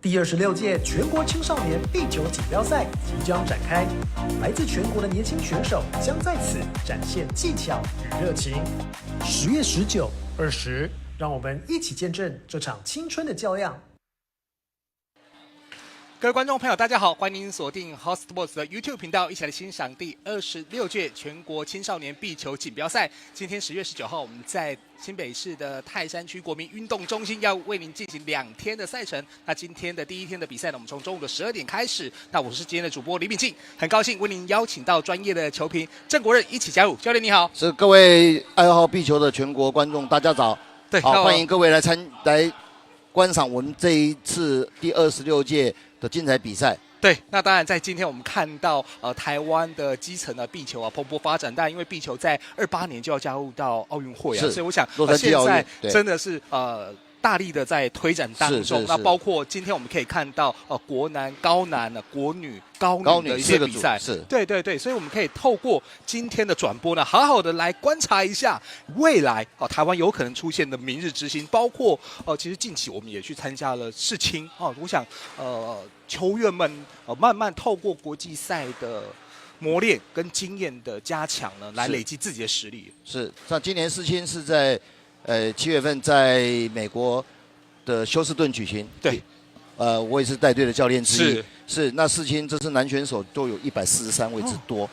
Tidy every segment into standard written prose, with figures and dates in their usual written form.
第26届全国青少年壁球锦标赛即将展开，来自全国的年轻选手将在此展现技巧与热情。10月19、20，让我们一起见证这场青春的较量。各位观众朋友，大家好，欢迎锁定 Hot Sports 的 YouTube 频道，一起来欣赏第26届全国青少年壁球锦标赛。今天10月19号，我们在新北市的泰山区国民运动中心要为您进行2天的赛程。那今天的第一天的比赛呢，我们从中午的12点开始。那我是今天的主播李秉敬，很高兴为您邀请到专业的球评郑国任一起加入。教练你好，是各位爱好壁球的全国观众，大家早。对，好，欢迎各位来观赏我们这一次第26届的精彩比赛。对，那当然，在今天我们看到台湾的基层的壁球啊蓬勃发展，但因为壁球在28年就要加入到奥运会啊，所以我想现在真的是大力的在推展当中。那包括今天我们可以看到国男、高男、国女、高女的一些比赛，对对对，所以我们可以透过今天的转播呢，好好的来观察一下未来台湾有可能出现的明日之星，包括其实近期我们也去参加了世青我想球员们慢慢透过国际赛的磨练跟经验的加强呢，来累积自己的实力。是，像今年世青是在7月份在美国的休斯顿举行。对，我也是带队的教练之一。是，那世青这次男选手都有143位之多，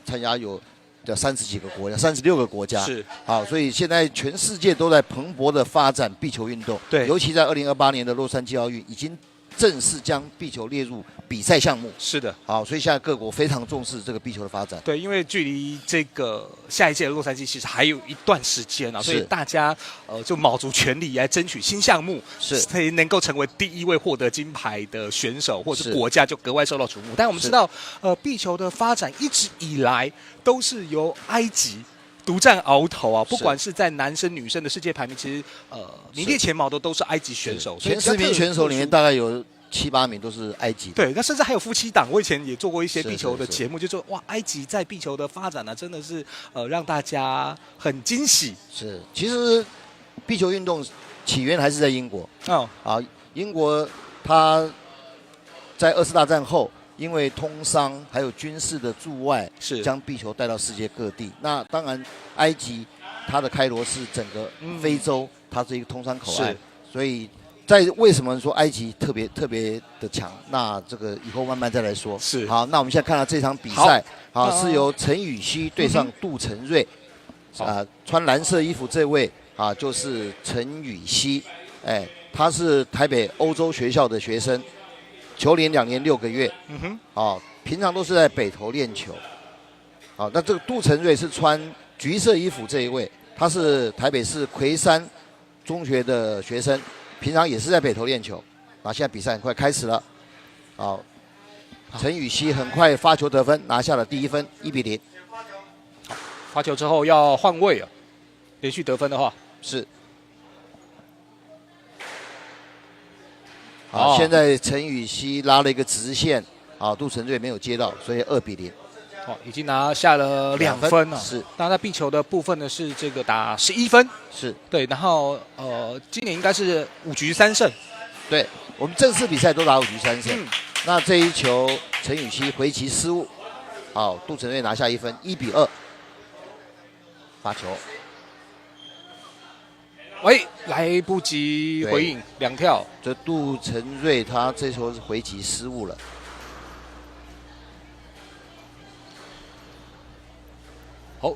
参加有30几个国家，36个国家。是，好，所以现在全世界都在蓬勃的发展壁球运动。对，尤其在2028年的洛杉矶奥运已经正式将壁球列入比赛项目。是的，好，所以现在各国非常重视这个壁球的发展。对，因为距离这个下一届的洛杉矶其实还有一段时间啊，所以大家就卯足全力来争取新项目，是能够成为第一位获得金牌的选手，或者国家就格外受到瞩目。但我们知道，壁球的发展一直以来都是由埃及独占鳌头啊！不管是在男生女生的世界排名，其实名列前茅的都是埃及选手。前10名选手里面大概有7、8名都是埃及。对，那甚至还有夫妻档。我以前也做过一些壁球的节目，就说哇，埃及在壁球的发展呢，真的是让大家很惊喜。是，其实壁球运动起源还是在英国。英国它在2次大战后，因为通商还有军事的驻外，将壁球带到世界各地。那当然，埃及它的开罗是整个非洲，它是一个通商口岸，所以为什么说埃及特别的强？那这个以后慢慢再来说。是，好，那我们现在看到这场比赛，是由陈禹锡对上杜承瑞，穿蓝色衣服这位就是陈禹锡，他是台北欧洲学校的学生。球龄2年6个月，平常都是在北投练球。好，那这个杜承瑞是穿橘色衣服这一位，他是台北市魁山中学的学生，平常也是在北投练球。现在比赛很快开始了，好，陈禹锡很快发球得分，拿下了第1分，1比0。好，发球之后要换位啊，连续得分的话是。好，现在陈禹锡拉了一个直线，杜承瑞没有接到，所以2比0。已经拿下了2分了。是，那在壁球的部分呢，是这个打11分。是，对，然后今年应该是5局3胜。对，我们正式比赛都打5局3胜。那这一球陈禹锡回击失误，好，杜承瑞拿下1分，1比2。发球。来不及回应，2跳。这杜承瑞他这球是回击失误了。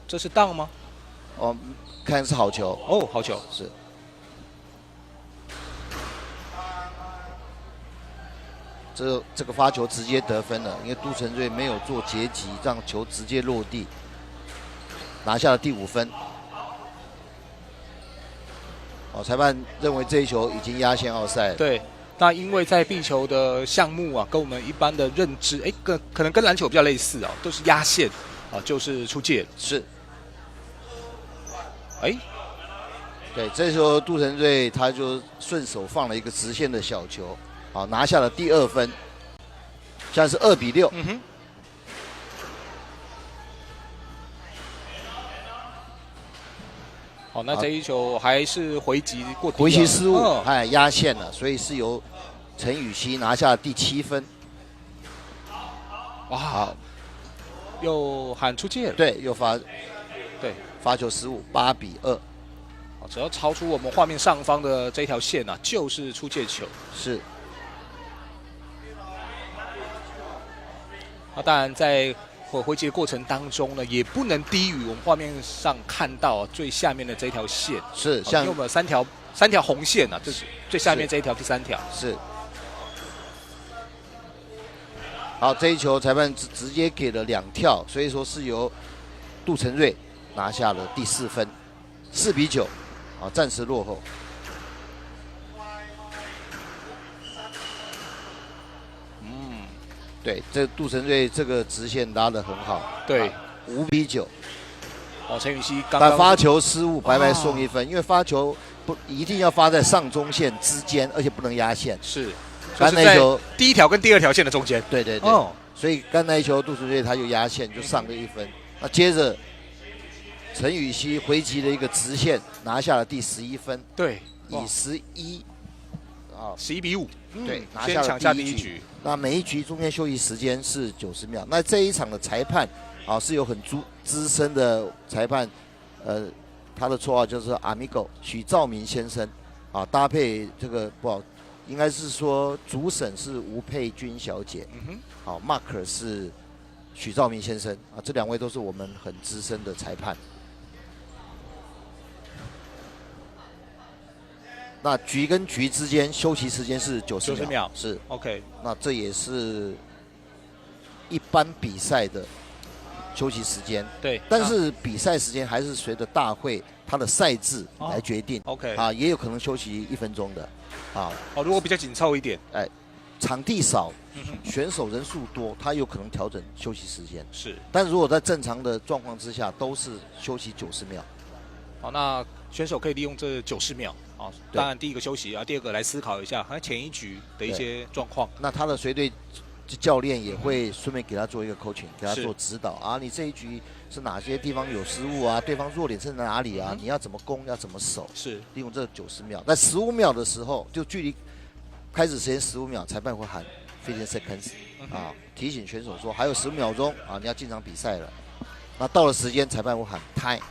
这是当吗？看是好球。好球是。这个发球直接得分了，因为杜承瑞没有做截击，让球直接落地，拿下了第5分。裁判认为这一球已经压线奥赛了。对，那因为在壁球的项目跟我们一般的认知，可能跟篮球比较类似都是压线就是出界了。是。对，这时候杜承瑞他就顺手放了一个直线的小球，拿下了第2分，现在是2比6。那这一球还是回击过，回击失误，压线了，所以是由陈雨希拿下第7分。哇，好，又喊出界了。对，又罚球失误，8比2。只要超出我们画面上方的这条线啊，就是出界球。是。当然在回击的过程当中呢，也不能低于我们画面上看到最下面的这条线。是，像因为我们有三条红线啊，就是最下面这一条第3条。是。好，这一球裁判直接给了2跳，所以说是由杜承瑞拿下了第4分，4比9，啊，暂时落后。对，这杜承瑞这个直线拉得很好。对，5比9。陈雨希但发球失误，白白送1分，因为发球不一定要发在上中线之间，而且不能压线。是。刚才那球第1条跟第2条线的中间。对。所以刚才一球杜承瑞他就压线，就上了1分。那接着陈雨希回击了一个直线，拿下了第11分。对，以11比5。对，拿下了第1局。那每一局中间休息时间是90秒。那这一场的裁判是有很资深的裁判，他的绰号就是 Amigo 许兆明先生，搭配这个不好，应该是说主审是吴佩君小姐，Mark 是许兆明先生，这2位都是我们很资深的裁判。那局跟局之间休息时间是90秒，是 OK。那这也是一般比赛的休息时间。对，但是比赛时间还是随着大会它的赛制来决定。OK。也有可能休息1分钟的。如果比较紧凑一点，场地少，选手人数多，他有可能调整休息时间。是。但如果在正常的状况之下，都是休息90秒。好，那选手可以利用这90秒。当然第一个休息第二个来思考一下前一局的一些状况。那他的随队教练也会顺便给他做一个 coaching， 给他做指导你这一局是哪些地方有失误对方弱点是哪里你要怎么攻，要怎么守，是利用这90秒。在15秒的时候，就距离开始时间15秒，裁判会喊 15 seconds 提醒选手说还有15秒钟你要进场比赛了。那到了时间，裁判会喊 time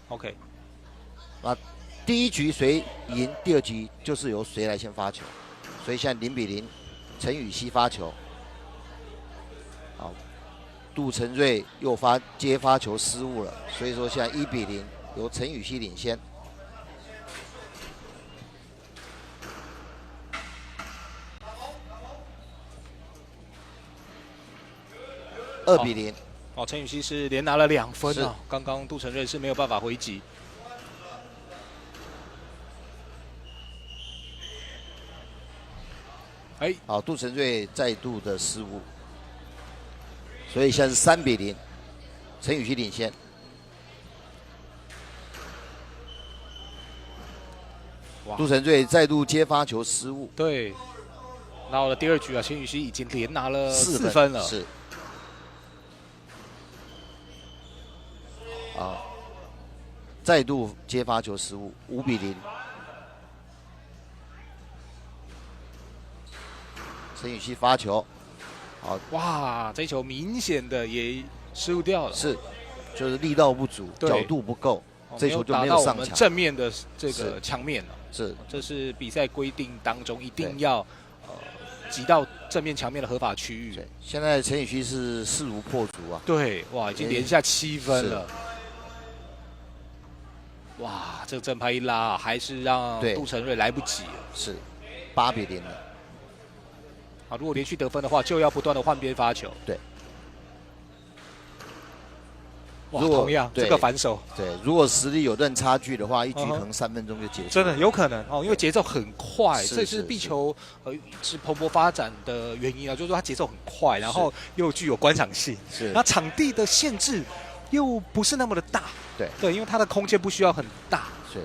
OK。那第1局谁赢，第2局就是由谁来先发球，所以现在0比0，陈雨希发球，杜承瑞又接发球失误了，所以说现在1比0，由陈雨希领先。2比0。陈雨希是连拿了2分刚刚杜承瑞是没有办法回击。杜承瑞再度的失误，所以现在是3比0，陈雨希领先。杜承瑞再度接发球失误。对，到了第2局陈雨希已经连拿了4分了。是。再度接发球失误，5比0。陈雨希发球，哇，这一球明显的也失误掉了。是，就是力道不足，角度不够，这球就没有上墙。正面的这个墙面了。是，这是比赛规定当中一定要击到正面墙面的合法区域。现在陈雨希是势如破竹对，哇，已经连下7分了。哇，这个正拍一拉还是让杜承瑞来不及了。是，8比0了。如果连续得分的话，就要不断的换边发球。对。同样这个反手。对，如果实力有段差距的话，一局可能3分钟就结束。真的有可能因为节奏很快，这是壁球是蓬勃发展的原因就是说它节奏很快，然后又具有观赏性。是。那场地的限制又不是那么的大。对，因为它的空间不需要很大。是。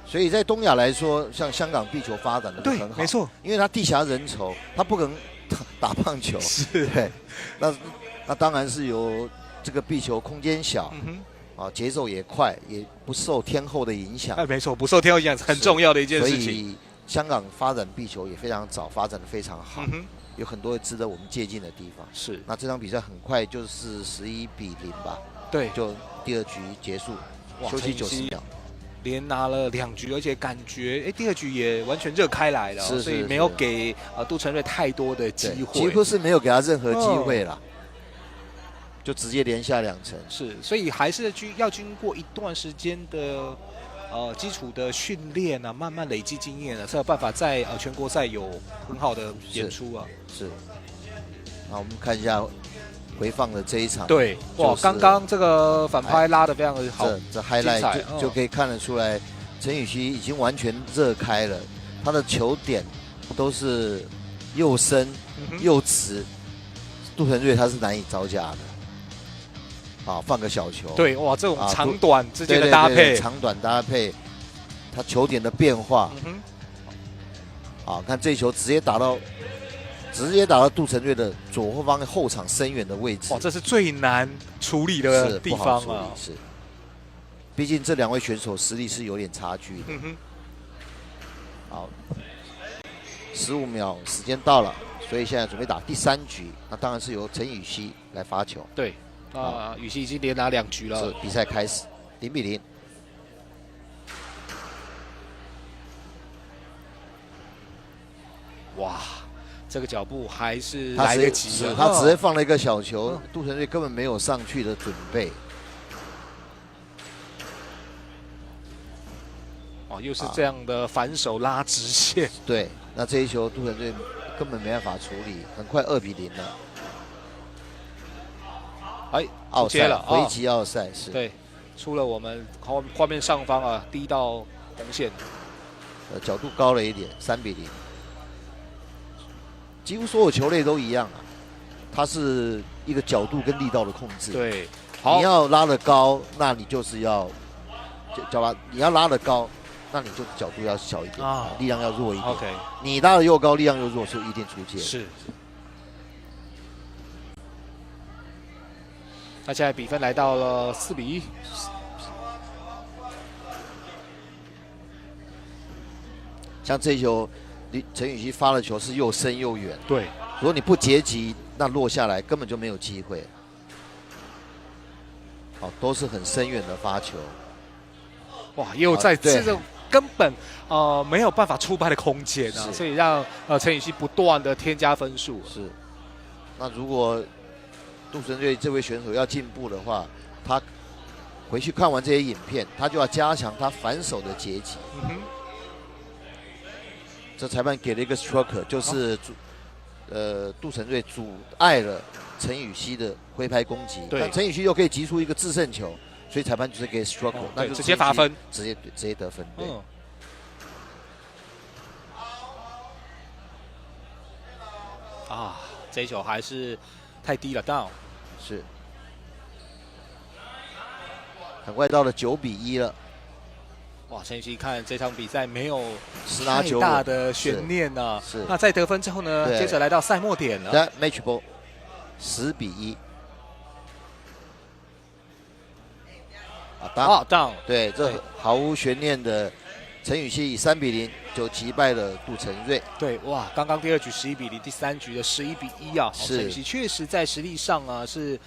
所以在东亚来说，像香港壁球发展的很好，没错，因为它地狭人稠，它不可能打棒球，是，那当然是有这个壁球空间小，节奏也快，也不受天候的影响。没错，不受天候影响很重要的一件事情。所以香港发展壁球也非常早，发展的非常好，有很多值得我们借鉴的地方。是。那这场比赛很快就是11-0吧？对，就第2局结束，休息90秒。连拿了2局，而且感觉第2局也完全热开来了，所以没有给杜承瑞太多的机会，几乎是没有给他任何机会了，就直接连下2城。是，所以还是要经过一段时间的基础的训练啊，慢慢累积经验啊，才有办法在全国赛有很好的演出啊。是。那我们看一下回放的这一场，对，哇，刚刚这个反拍拉得非常的好，这 highlight 就可以看得出来，陈宇希已经完全热开了，他的球点都是又深又直，杜承瑞他是难以招架的。放个小球，对，哇，这种长短之间的搭配，对，长短搭配，他球点的变化，看这一球直接打到杜承瑞的左后方后场深远的位置。哇，这是最难处理的地方啊！是，毕竟这2位选手实力是有点差距的。好，15秒时间到了，所以现在准备打第3局，那当然是由陈宇希来发球。对，宇希已经连拿2局了。是，比赛开始，0-0。哇！这个脚步还是来得及的，他直接放了一个小球，杜承瑞根本没有上去的准备。又是这样的反手拉直线。对，那这一球杜承瑞根本没办法处理，很快2-0了。奥赛了，回击奥赛是。对，出了我们画面上方第1道红线。角度高了一点，3-0。几乎所有球类都一样它是一个角度跟力道的控制。对，你要拉得高，那你就是要你要拉得高，那你就角度要小一点力量要弱一点。OK， 你拉得又高，力量又弱，就一定出界。是。那现在比分来到了4-1。像这一球。陈宇希发的球是又深又远，对，如果你不截击，那落下来根本就没有机会。都是很深远的发球。哇，又在这种根本没有办法出拍的空间所以让陈宇希不断的添加分数。是，那如果杜承瑞这位选手要进步的话，他回去看完这些影片，他就要加强他反手的截击。这裁判给了一个 stroke， 就是杜承瑞阻碍了陈宇希的挥拍攻击，但陈宇希又可以击出一个制胜球，所以裁判就是给 stroke， 那就直接罚分，直接得分。对。这一球还是太低了 ，down。是。很快到了9-1了。哇，陈宇希看这场比赛没有太大的悬念是。那在得分之后呢，接着来到赛末点了。match ball 10-1。down。对，这毫无悬念的，陈宇希以3-0就击败了杜承瑞。对，哇，刚刚第2局11-0，第3局的11-1陈宇希确实在实力上是。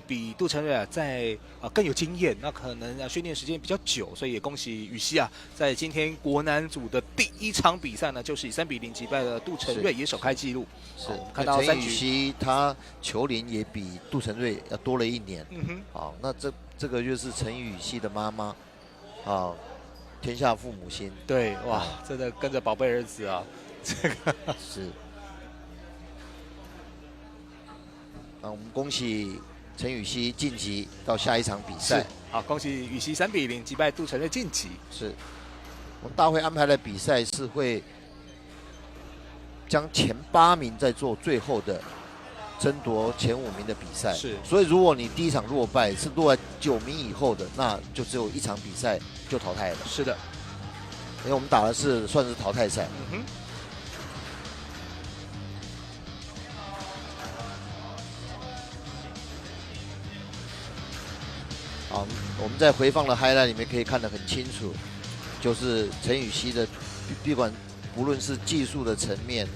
比杜承瑞在更有经验，那可能训练时间比较久，所以也恭喜宇希在今天国男组的第1场比赛呢，就是以3-0击败了杜承瑞，也首开纪录。是，看到陈宇希他球龄也比杜承瑞要多了1年。好，那这个就是陈宇希的妈妈，天下父母心。对，哇，真的跟着宝贝儿子这个是。那我们恭喜陈宇希晋级到下一场比赛。好，恭喜宇希3-0击败杜承瑞晋级。是，我们大会安排的比赛是会将前8名再做最后的争夺前5名的比赛。是，所以如果你第1场落败是落在9名以后的，那就只有1场比赛就淘汰了。是的，因为我们打的是算是淘汰赛。好，我们在回放的 highlight 里面可以看得很清楚，就是陈宇希的，不管不论是技术的层面，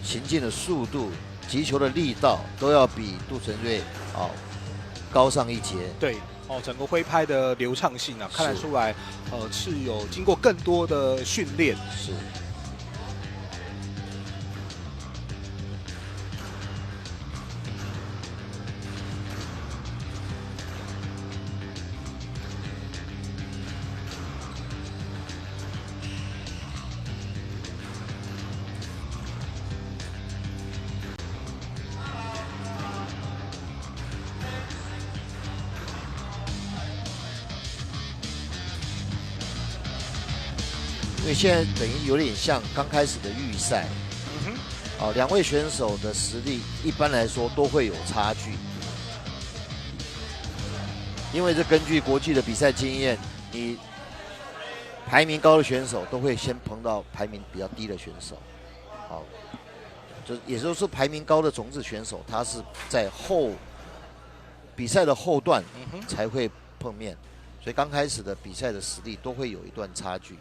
行进的速度、击球的力道，都要比杜承瑞高上一截。对。整个挥拍的流畅性啊，看得出来，是有经过更多的训练。是。因为现在等于有点像刚开始的预赛，两位选手的实力一般来说都会有差距，因为这根据国际的比赛经验，你排名高的选手都会先碰到排名比较低的选手，也就是说排名高的种子选手，他是在比赛的后段才会碰面，所以刚开始的比赛的实力都会有一段差距。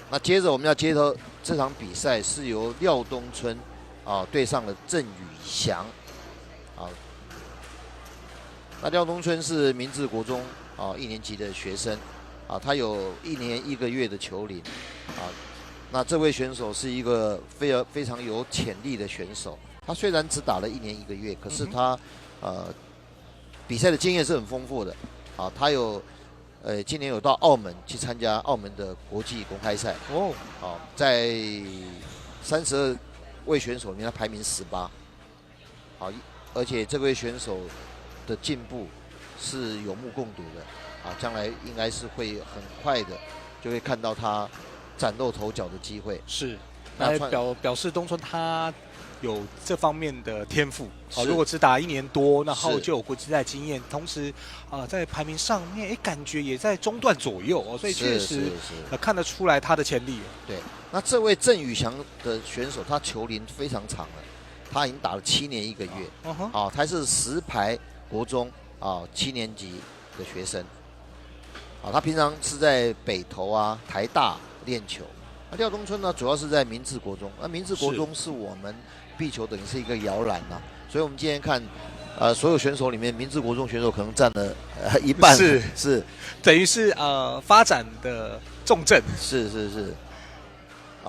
那接着我们要接头这场比赛是由廖东春对上了郑宇翔那廖东春是明治国中1年级的学生他有1年1个月的球龄那这位选手是一个非常有潜力的选手，他虽然只打了1年1个月，可是他比赛的经验是很丰富的他有今年有到澳门去参加澳门的国际公开赛在32位选手里面他排名18而且这位选手的进步是有目共睹的将来应该是会很快的就会看到他崭露头角的机会。是，那表示东春他有这方面的天赋如果只打1年多，然后就有国际赛经验，同时在排名上面感觉也在中段左右所以确实看得出来他的潜力。对，那这位郑宇翔的选手，他球龄非常长了，他已经打了7年1个月他是石牌国中7年级的学生他平常是在北投台大练球。那廖东春呢，主要是在明治国中。那明治国中是我们壁球等于是一个摇篮所以我们今天看，所有选手里面，明治国中选手可能占了一半，是，等于是发展的重镇。是。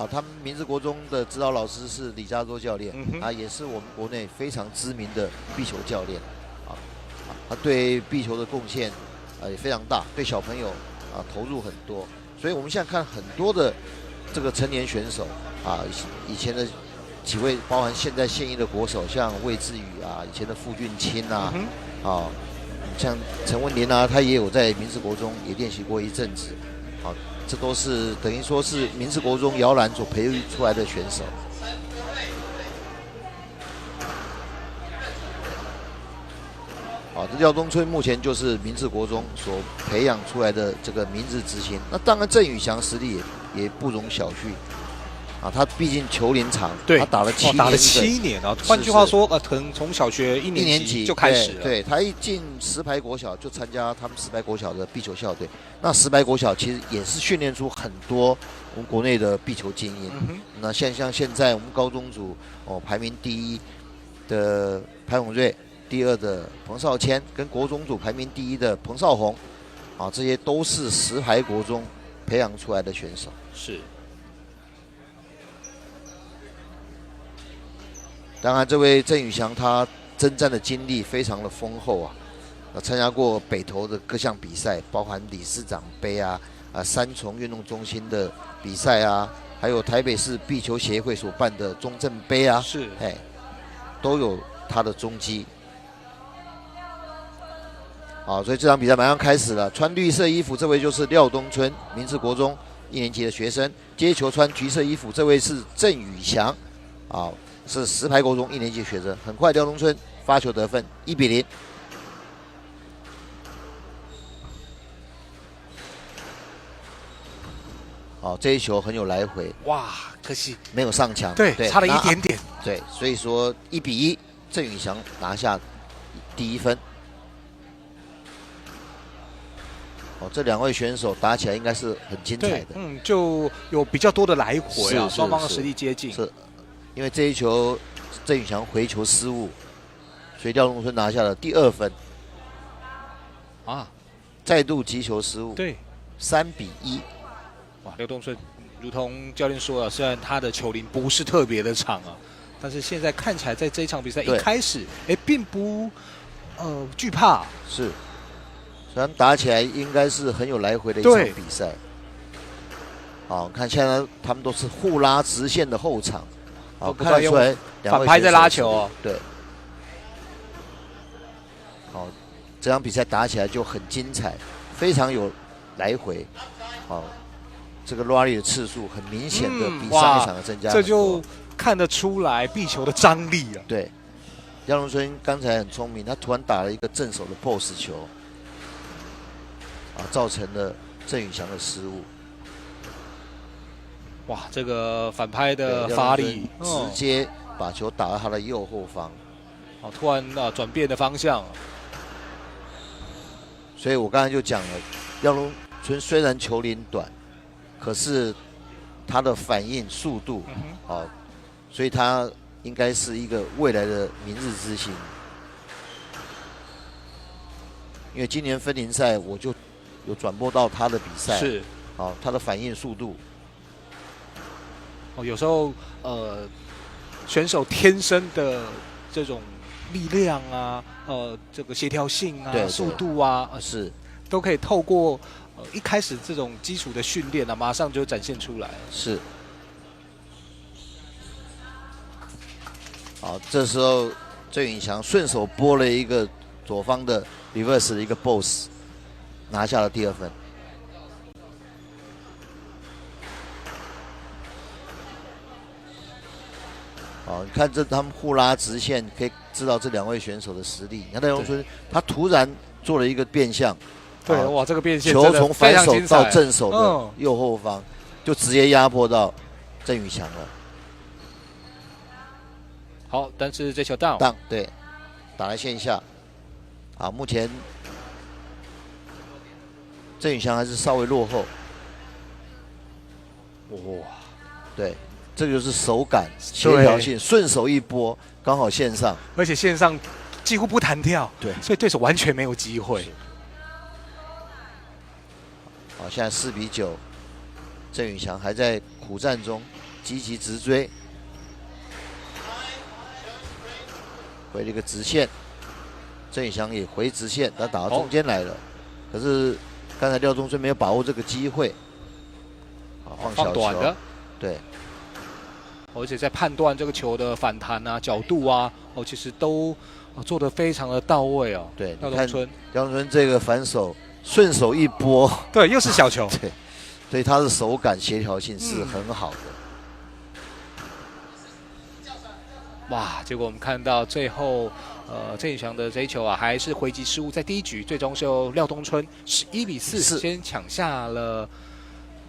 他们明治国中的指导老师是李家洲教练，也是我们国内非常知名的壁球教练他对壁球的贡献也非常大，对小朋友投入很多。所以我们现在看很多的这个成年选手以前的几位，包含现在现役的国手，像魏志宇以前的傅俊清像陈文林他也有在明治国中也练习过一阵子这都是等于说是明治国中摇篮所培育出来的选手。这廖东春目前就是明治国中所培养出来的这个明日之星。那当然郑宇翔实力也不容小觑他毕竟球龄长，他打了7年换句话说可能从小学1年级就开始了。对，他一进石牌国小就参加他们石牌国小的壁球校队。那石牌国小其实也是训练出很多我们国内的壁球精英。那像现在我们高中组排名第1的潘永瑞，第2的彭少谦，跟国中组排名第1的彭少宏这些都是石牌国中培养出来的选手。是。当然，这位郑宇翔他征战的经历非常的丰厚参加过北投的各项比赛，包含理事长杯三重运动中心的比赛还有台北市壁球协会所办的中正杯都有他的踪迹。所以这场比赛马上开始了。穿绿色衣服这位就是廖东春，明治国中1年级的学生。接球穿橘色衣服这位是郑宇翔是石牌国中1年级学生。很快廖东春发球得分，1-0。这一球很有来回，哇，可惜没有上墙，对，差了一点点。对，所以说1-1，郑宇翔拿下第1分。哦，这2位选手打起来应该是很精彩的。就有比较多的来回啊，双方的实力接近。是，因为这一球郑宇翔回球失误，所以廖东春拿下了第2分。啊，再度击球失误。对，3比1。哇，廖东春，如同教练说了，虽然他的球龄不是特别的长啊，但是现在看起来在这一场比赛一开始，并不惧怕。是。虽然打起来应该是很有来回的一场比赛。好，看现在他们都是互拉直线的后场，好看得出来反拍在拉球哦。对。好，这场比赛打起来就很精彩，非常有来回。好，这个 rally 的次数很明显的比上一场的增加。这就看得出来壁球的张力啊。对，廖龙春刚才很聪明，他突然打了一个正手的 pose 球。造成了郑宇翔的失误。哇，这个反拍的发力，直接把球打到他的右后方。突然转变的方向。所以我刚才就讲了，廖龙春虽然球龄短，可是他的反应速度，所以他应该是一个未来的明日之星。因为今年分龄赛我就有转播到他的比赛，是，他的反应速度，有时候选手天生的这种力量啊，这个协调性啊，速度啊，是，都可以透过一开始这种基础的训练啊，马上就展现出来。是，好，这时候郑宇翔顺手拨了一个左方的 reverse 的一个 boss。拿下了第2分。好，你看他们互拉直线，可以知道这2位选手的实力。你看戴荣春，他突然做了一个变向，对，哇，这个变线球从反手到正手的右后方，就直接压迫到郑宇翔了。好，但是这球 down， 对，打在线下。好，目前。郑宇翔还是稍微落后，哇，对，这个就是手感、协调性，顺手一拨，刚好线上，而且线上几乎不弹跳，对，所以对手完全没有机会。好，现在4比9，郑宇翔还在苦战中，积极直追，回了一个直线，郑宇翔也回直线，他打到中间来了，可是。刚才廖东春没有把握这个机会，放小球，对，而且在判断这个球的反弹啊、角度啊，其实都做得非常的到位哦。对，廖东春这个反手顺手一拨，对，又是小球，对，所以他的手感协调性是很好的。哇，结果我们看到最后。郑宇翔的这一球啊，还是回击失误，在第1局最终是由廖东春11比4先抢下了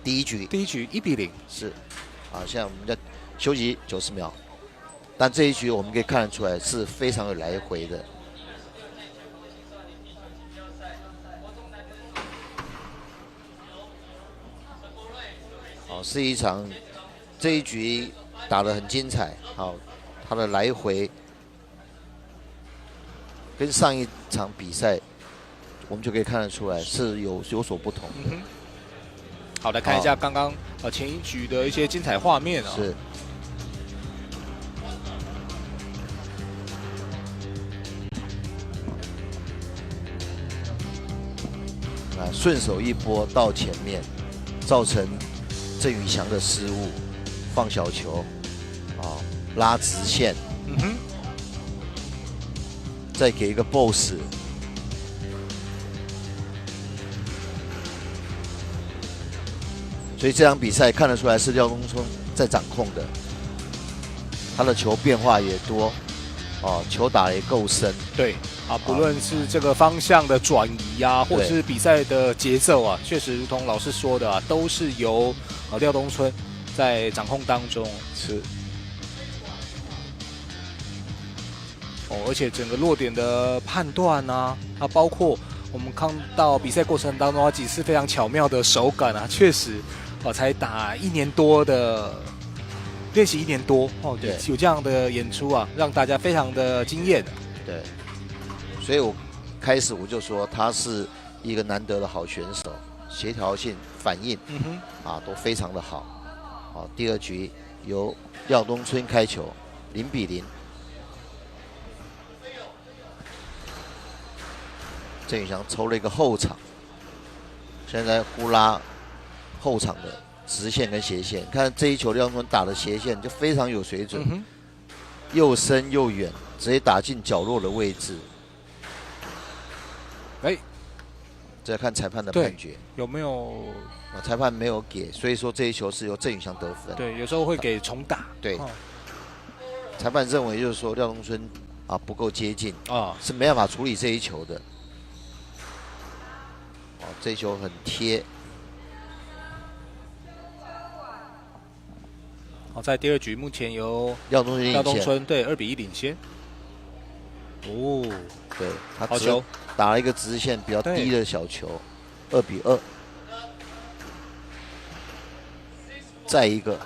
第1局1比0。是，啊，现在我们在休息90秒，但这一局我们可以看得出来是非常有来回的。是一场这一局打得很精彩，好，他的来回。跟上一场比赛，我们就可以看得出来是有所不同的。好，来看一下刚刚前1局的一些精彩画面啊。是。顺手一拨到前面，造成郑宇翔的失误，放小球，拉直线。再给一个 boss， 所以这场比赛看得出来是廖东春在掌控的，他的球变化也多，球打得也够深。对，不论是这个方向的转移啊，或者是比赛的节奏啊，确实如同老师说的都是由廖东春在掌控当中。是。而且整个落点的判断啊，包括我们看到比赛过程当中几次非常巧妙的手感啊，确实才打1年多的练习1年多对，有这样的演出啊，让大家非常的惊艳。对，所以我开始我就说他是一个难得的好选手，协调性、反应都非常的好。第2局由廖东春开球，0-0。郑宇翔抽了一个后场，现在呼拉后场的直线跟斜线，看这一球廖东春打的斜线就非常有水准，又深又远，直接打进角落的位置。再看裁判的判决有没有？裁判没有给，所以说这一球是由郑宇翔得分。对，有时候会给重打。对，裁判认为就是说廖东春不够接近是没办法处理这一球的。这一球很贴。在第2局目前由廖东春对2-1领先。对，他好球，打了一个直线比较低的小球，2-2。再一个，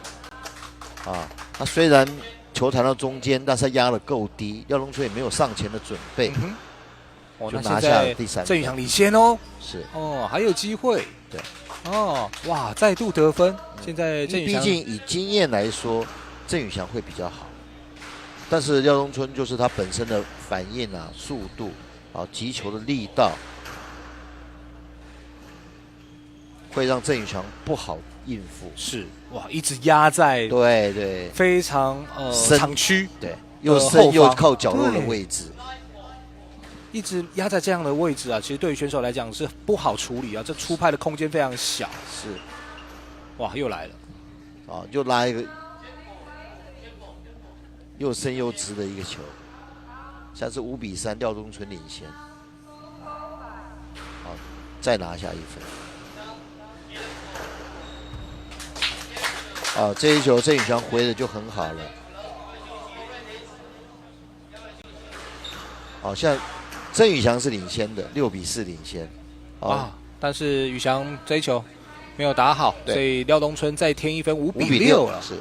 他虽然球弹到中间，但是他压得够低，廖东春也没有上前的准备，就拿下了第3分。郑宇翔领先哦，是还有机会。对，哇，再度得分。现在郑宇翔，毕竟以经验来说，郑宇翔会比较好，但是廖东春就是他本身的反应速度击球的力道，会让郑宇翔不好应付。是一直压在对非常场区，对，又深又靠角落的位置，一直压在这样的位置其实对于选手来讲是不好处理这出拍的空间非常小。是，又来了，又拉一个又深又直的一个球，现在是5-3，廖东春领先。再拿下1分。这一球郑宇翔回的就很好了。现在郑宇翔是领先的，6-4领先。但是宇翔这一球没有打好，所以廖东春再添1分，5-6了。是。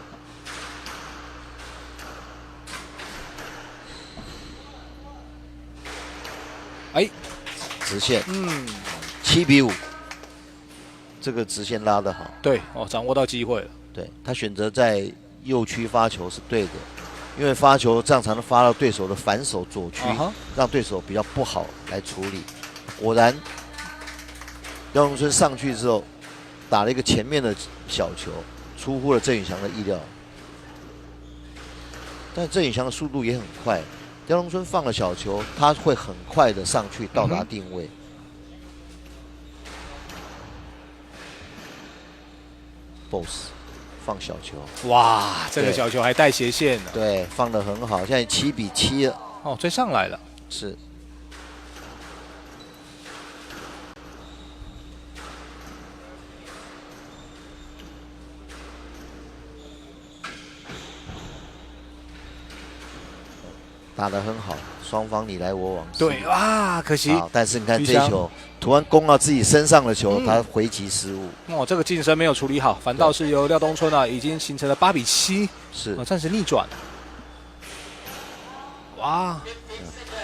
直线，7-5，这个直线拉得好。对，掌握到机会了。对，他选择在右区发球是对的，因为发球这样才能发到对手的反手左区，让对手比较不好来处理。果然，廖东春上去之后，打了一个前面的小球，出乎了郑宇翔的意料。但郑宇翔的速度也很快，廖东春放了小球，他会很快的上去到达定位。Boss 放小球，哇，这个小球还带斜线呢。对，放得很好，现在7-7了。追上来了。是。打得很好，双方你来我往。对可惜。但是你看这一球，突然攻到自己身上的球，他回击失误。这个近身没有处理好，反倒是由廖东春已经形成了8-7，是暂时逆转。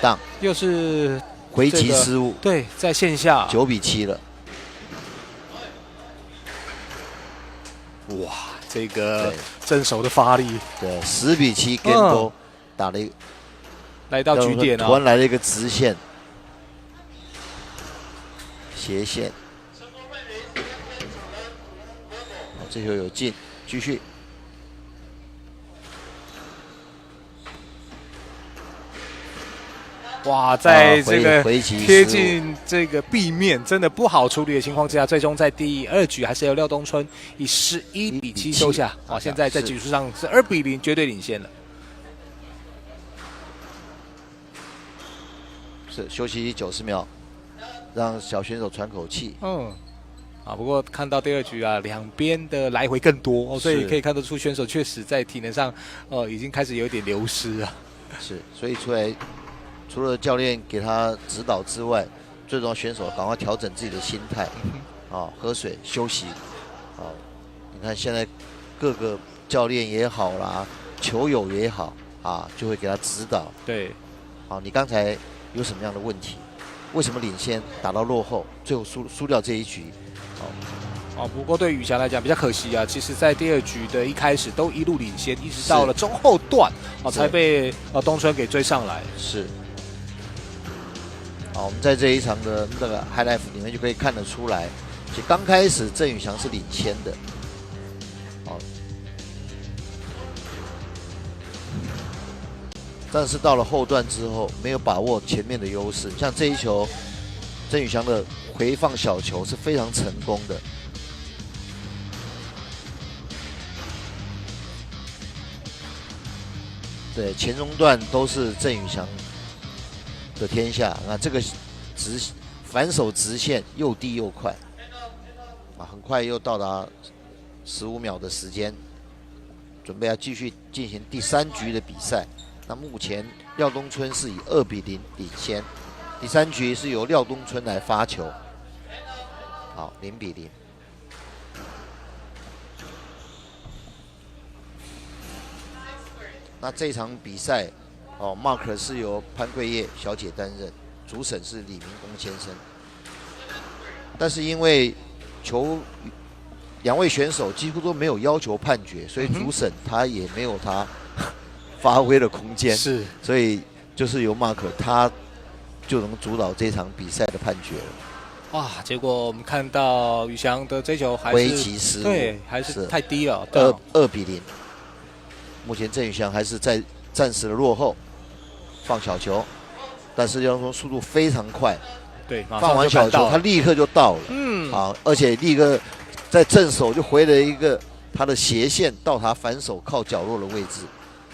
当又是回击失误。对，在线下9-7了。哇，这个正手的发力。对，10-7 game ball，打了一个。来到局点突然来了一个直线、斜线，这球有进，继续。哇，在这个贴近这个壁面，真的不好处理的情况之下，最终在第2局还是由廖东春以11-7收下。现在在局数上是2-0，绝对领先了。休息90秒，让小选手喘口气。不过看到第2局两边的来回更多所以可以看得出选手确实在体能上已经开始有一点流失了。是，所以除了教练给他指导之外，最重要选手赶快调整自己的心态，喝水休息，你看现在各个教练也好啦，球友也好就会给他指导。对，你刚才有什么样的问题？为什么领先打到落后，最后输掉这一局？不过对宇翔来讲比较可惜啊。其实，在第2局的一开始都一路领先，一直到了中后段才被东春给追上来。是。我们在这一场的那个 highlight 里面就可以看得出来，其实刚开始郑宇翔是领先的，但是到了后段之后没有把握前面的优势，像这一球，郑宇翔的回放小球是非常成功的。对，前中段都是郑宇翔的天下。那这个反手直线又低又快，很快又到达15秒的时间，准备要继续进行第3局的比赛。那目前廖东春是以2比0领先，第3局是由廖东春来发球，好，0比0。那这场比赛，Mark 是由潘桂叶小姐担任，主审是李明公先生。但是因为2位选手几乎都没有要求判决，所以主审他也没有他发挥的空间，是，所以就是由 Mark 他就能主导这场比赛的判决了。哇！结果我们看到宇翔的这球还是危急失误，对，还是太低了，2比0。目前郑宇翔还是在暂时的落后，放小球，但是廖东春速度非常快，对，放完小球他立刻就到了，而且立刻在正手就回了一个他的斜线到他反手靠角落的位置，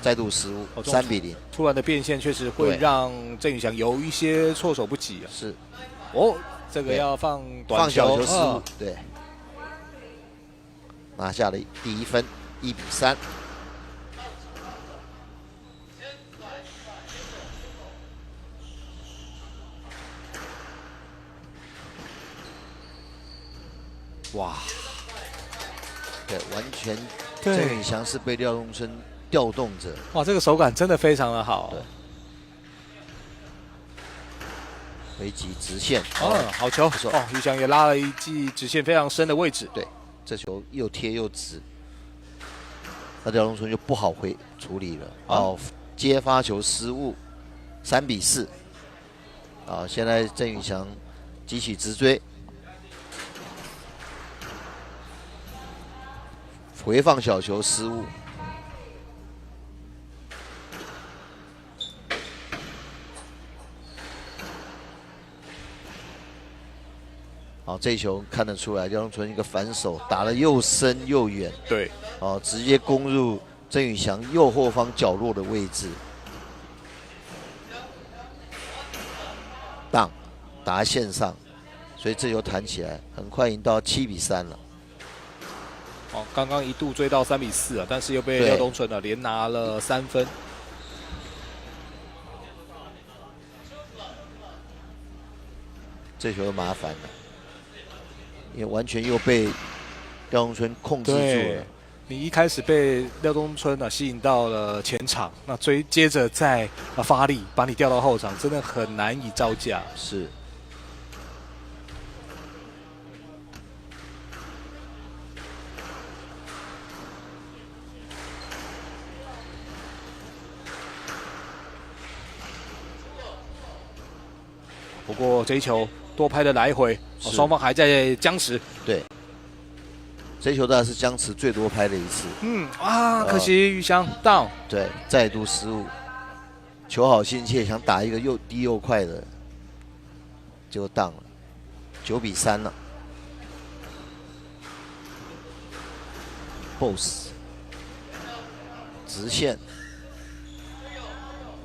再度失误，3比0。突然的变现确实会让郑宇翔有一些措手不及啊。是，这个要放短球，放小球失误，对，拿下了第1分，1比3。哇，对，完全郑宇翔是被廖东春调动着。哇，这个手感真的非常的好。对，回击直线，好球！宇翔也拉了一记直线非常深的位置。对，这球又贴又直，那廖东春就不好处理了。接发球失误，3比4。现在郑宇翔急起直追。回放小球失误，这一球看得出来，廖东春一个反手打得又深又远，对，直接攻入郑宇翔右后方角落的位置，打在线上，所以这球弹起来，很快已经到7比3了。刚刚一度追到3比4啊，但是又被廖东春连拿了3分。这球麻烦了，因为完全又被廖东春控制住了。你一开始被廖东春吸引到了前场，那接着再发力把你调到后场，真的很难以招架。是。不过这一球多拍的来回，双方还在僵持。对，这一球当然是僵持最多拍的一次。可惜宇翔 down。对，再度失误，球好心切，想打一个又低又快的，结果 down 了，9比3了。boss 直线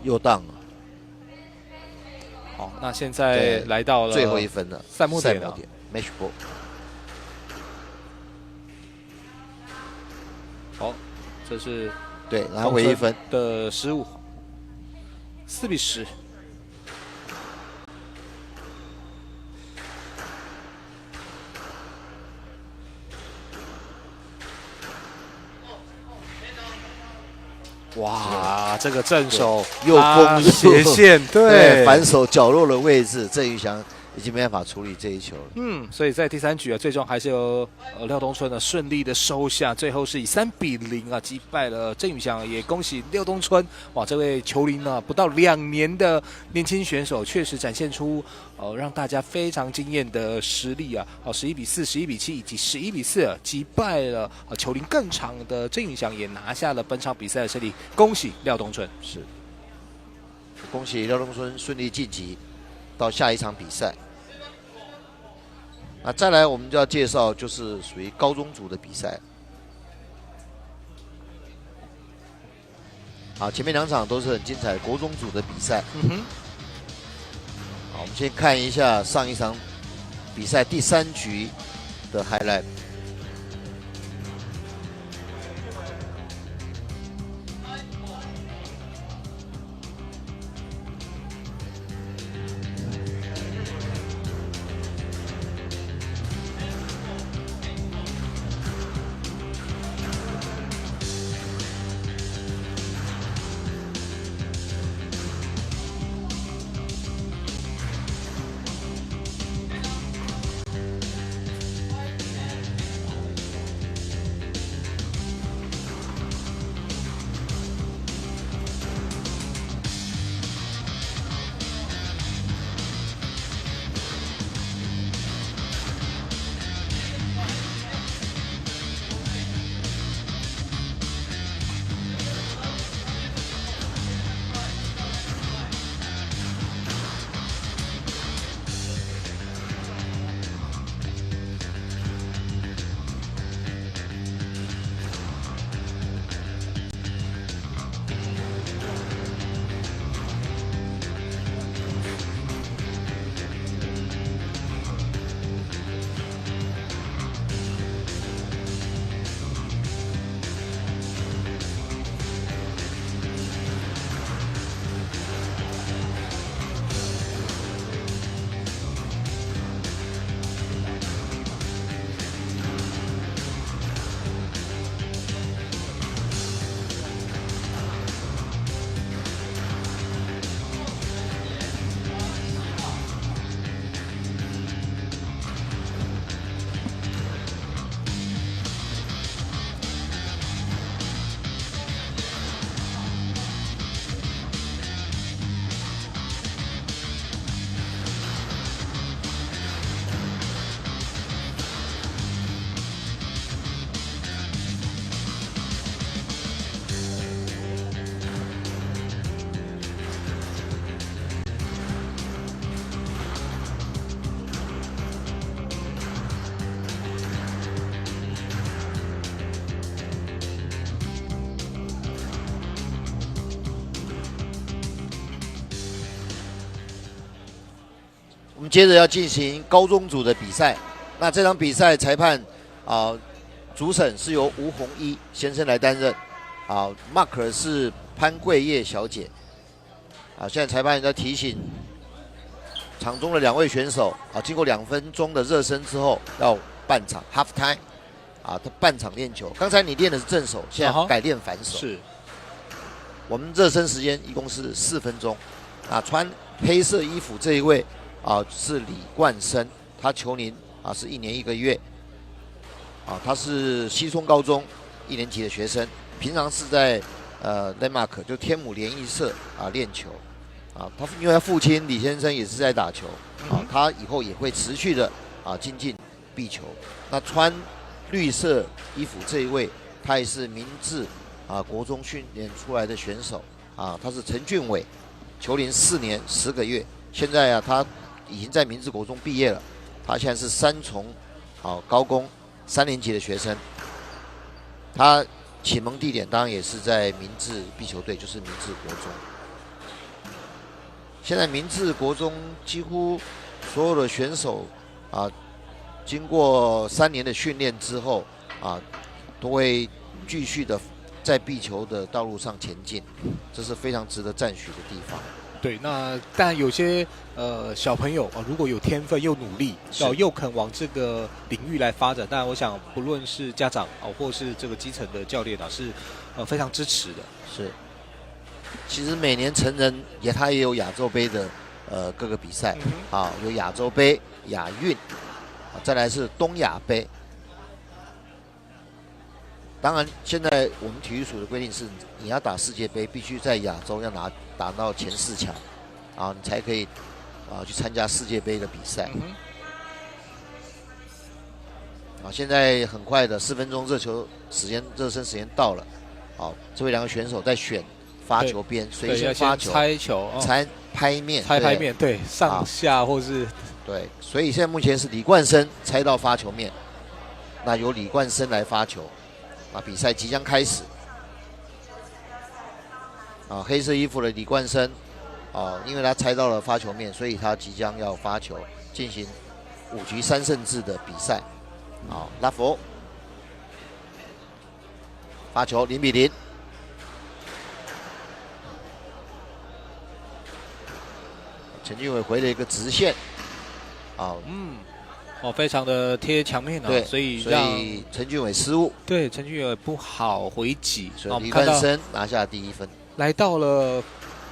又 down 了。那现在来到了最后1分了，赛末点 match ball。这是对拿回1分的失误，4比10。哇，这个正手又攻斜线，对，反手角落的位置，郑宇翔已经没办法处理这一球了。所以在第3局最终还是由廖东春顺利的收下，最后是以3-0击败了郑宇翔，也恭喜廖东春。哇，这位球龄不到2年的年轻选手，确实展现出让大家非常惊艳的实力11-4、11-7以及11-4击败了球龄更长的郑宇翔，也拿下了本场比赛的胜利。恭喜廖东春，是恭喜廖东春顺利晋级到下一场比赛。那再来，我们就要介绍就是属于高中组的比赛。好，前面2场都是很精彩的国中组的比赛。好，我们先看一下上一场比赛第3局的 highlight。我们接着要进行高中组的比赛。那这场比赛裁判主审是由吴弘一先生来担任，marker 是潘桂叶小姐。现在裁判在提醒场中的2位选手经过2分钟的热身之后，要半场 half time 他半场练球。刚才你练的是正手，现在改练反手。是。我们热身时间一共是4分钟。穿黑色衣服这一位是李冠生，他球龄是1年1个月。他是西冲高中1年级的学生，平常是在Denmark 就天母联谊社练球。他因为他父亲李先生也是在打球，他以后也会持续的精进壁球。那穿绿色衣服这一位，他也是明治国中训练出来的选手他是陈俊伟，球龄4年10个月，现在他已经在明治国中毕业了，他现在是3重高工3年级的学生。他启蒙地点当然也是在明治壁球队，就是明治国中。现在明治国中几乎所有的选手经过3年的训练之后都会继续的在壁球的道路上前进，这是非常值得赞许的地方。对，那但有些小朋友如果有天分又努力，又肯往这个领域来发展，当然我想不论是家长或是这个基层的教练是非常支持的。是，其实每年成人他也有亚洲杯的各个比赛啊，有亚洲杯、亚运，再来是东亚杯。当然，现在我们体育署的规定是，你要打世界杯，必须在亚洲要打到前4强，啊，你才可以去参加世界杯的比赛。现在很快的4分钟热身时间到了，好，这位2个选手在选发球边，随先发球，猜球，猜拍面，拍面，对，上下或是对，所以现在目前是李冠生猜到发球面，那由李冠生来发球，比赛即将开始。黑色衣服的李冠生，因为他猜到了发球面，所以他即将要发球进行5局3胜制的比赛。好，拉佛发球0比0。陈俊伟回了一个直线，非常的贴墙面对，所以陈俊伟失误，对，陈俊伟不好回击，所以李冠生拿下第1分，来到了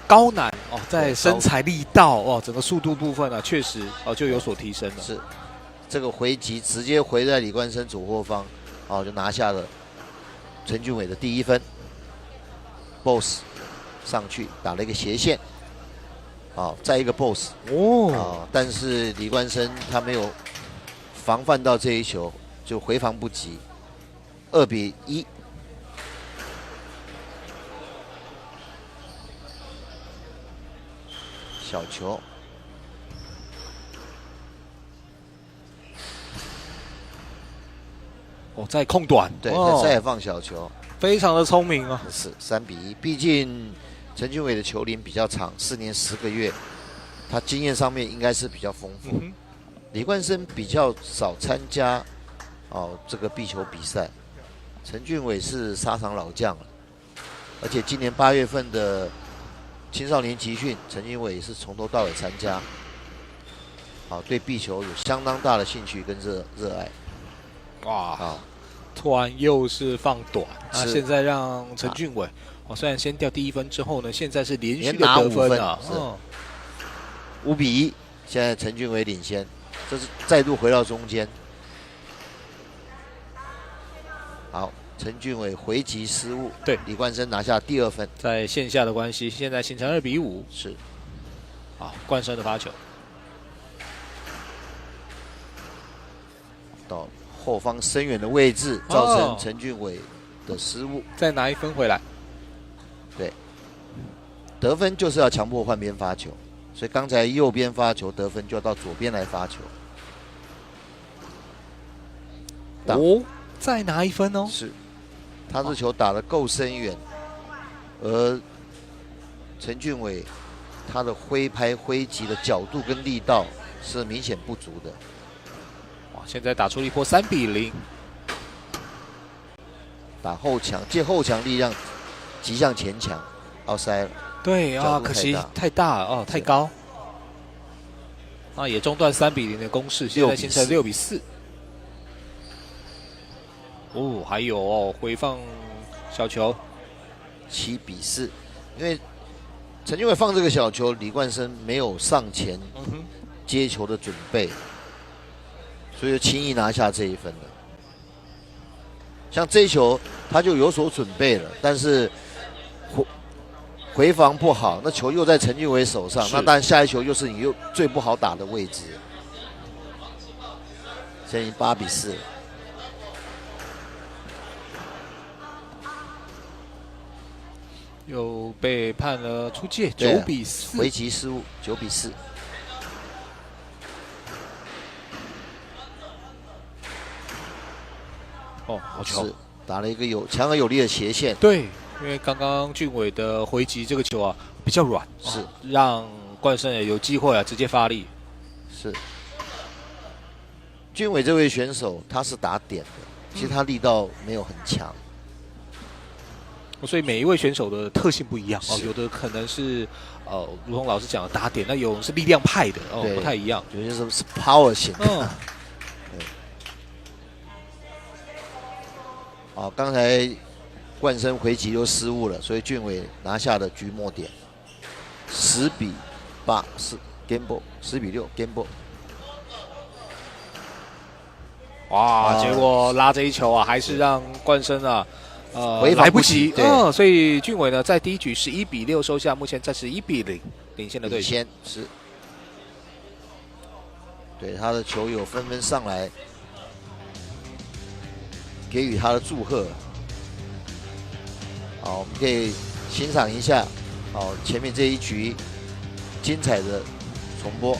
高难在身材力道整个速度部分确实就有所提升了。是，这个回击直接回在李冠生左后方，就拿下了陈俊伟的第1分。Boss 上去打了一个斜线。再一个 boss 但是李冠生他没有防范到这一球，就回防不及，2比1。小球，在空短，对，再放小球，非常的聪明啊。是3比1，毕竟陈俊伟的球龄比较长，4年10个月，他经验上面应该是比较丰富。李冠生比较少参加这个壁球比赛，陈俊伟是沙场老将了，而且今年8月份的青少年集训，陈俊伟也是从头到尾参加，对壁球有相当大的兴趣跟热爱。哇，突然又是放短，现在让陈俊伟。虽然先掉第1分之后呢，现在是连续的得分啊，5比1，现在陈俊伟领先，这是再度回到中间。好，陈俊伟回击失误，对，李冠生拿下第2分，在线下的关系，现在形成2比5，是，冠生的发球到后方深远的位置，造成陈俊伟的失误，再拿1分回来。对，得分就是要强迫换边发球，所以刚才右边发球得分就要到左边来发球。再拿1分哦。是，他这球打得够深远，而陈俊伟他的挥拍挥击的角度跟力道是明显不足的。现在打出一波3比0，打后墙，借后墙力量击向前墙，塞了。对可惜太大了太高。也中断3比0的攻势，现在形成6比4。还有回放小球，7比4。因为陈俊伟放这个小球，李冠生没有上前接球的准备。所以就轻易拿下这1分了。像这一球，他就有所准备了，但是回防不好，那球又在陈俊伟手上，那当然下一球又是你又最不好打的位置。现在已经8比4了。又被判了出界，9比4，回击失误，9比4。好球，是打了一个强而有力的斜线。对，因为刚刚俊伟的回击这个球比较软，是让冠生也有机会直接发力。是，俊伟这位选手他是打点的，其实他力道没有很强。所以每一位选手的特性不一样有的可能是如同老师讲的打点，那有人是力量派的不太一样，有些是 power 型的。刚才冠生回击又失误了，所以俊伟拿下了局末点，10比8是 game ball，10比6 game ball。哇！结果拉这一球啊，还是让冠生啊，来不及。所以俊伟呢，在第一局11比6收下，目前暂时1比0领先的对手。是。对他的球友纷纷上来给予他的祝贺。好，我们可以欣赏一下，好，前面这一局精彩的重播。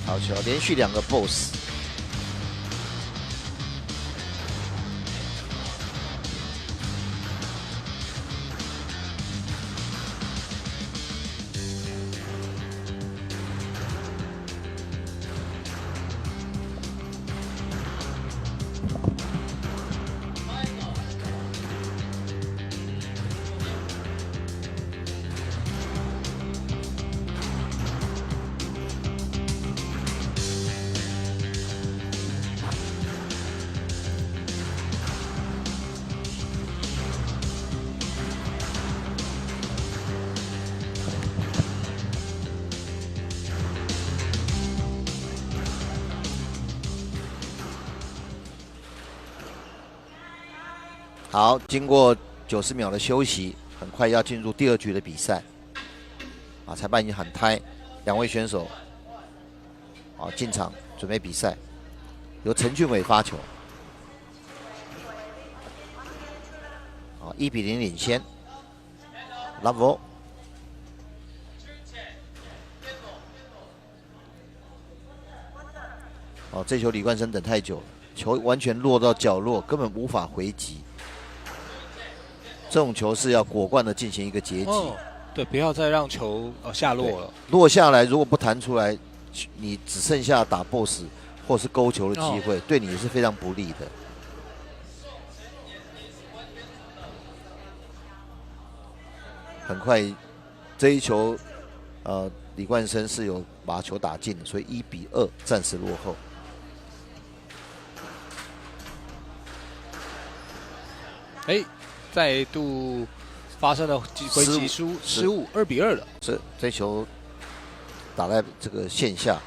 好球，连续2个 boss。好，经过90秒的休息，很快要进入第2局的比赛。啊，裁判已经喊胎，2位选手啊进场准备比赛，由陈俊伟发球。啊，1比0领先 ，Love。哦，这球李冠生等太久了，球完全落到角落，根本无法回击。这种球是要果断的进行一个截击，对，不要再让球下落了。落下来如果不弹出来，你只剩下打 boss 或是勾球的机会，对你也是非常不利的。很快，这一球，李冠生是有把球打进，所以1比2暂时落后。再度发生了回击失误，2比2了。这球打在这个线下。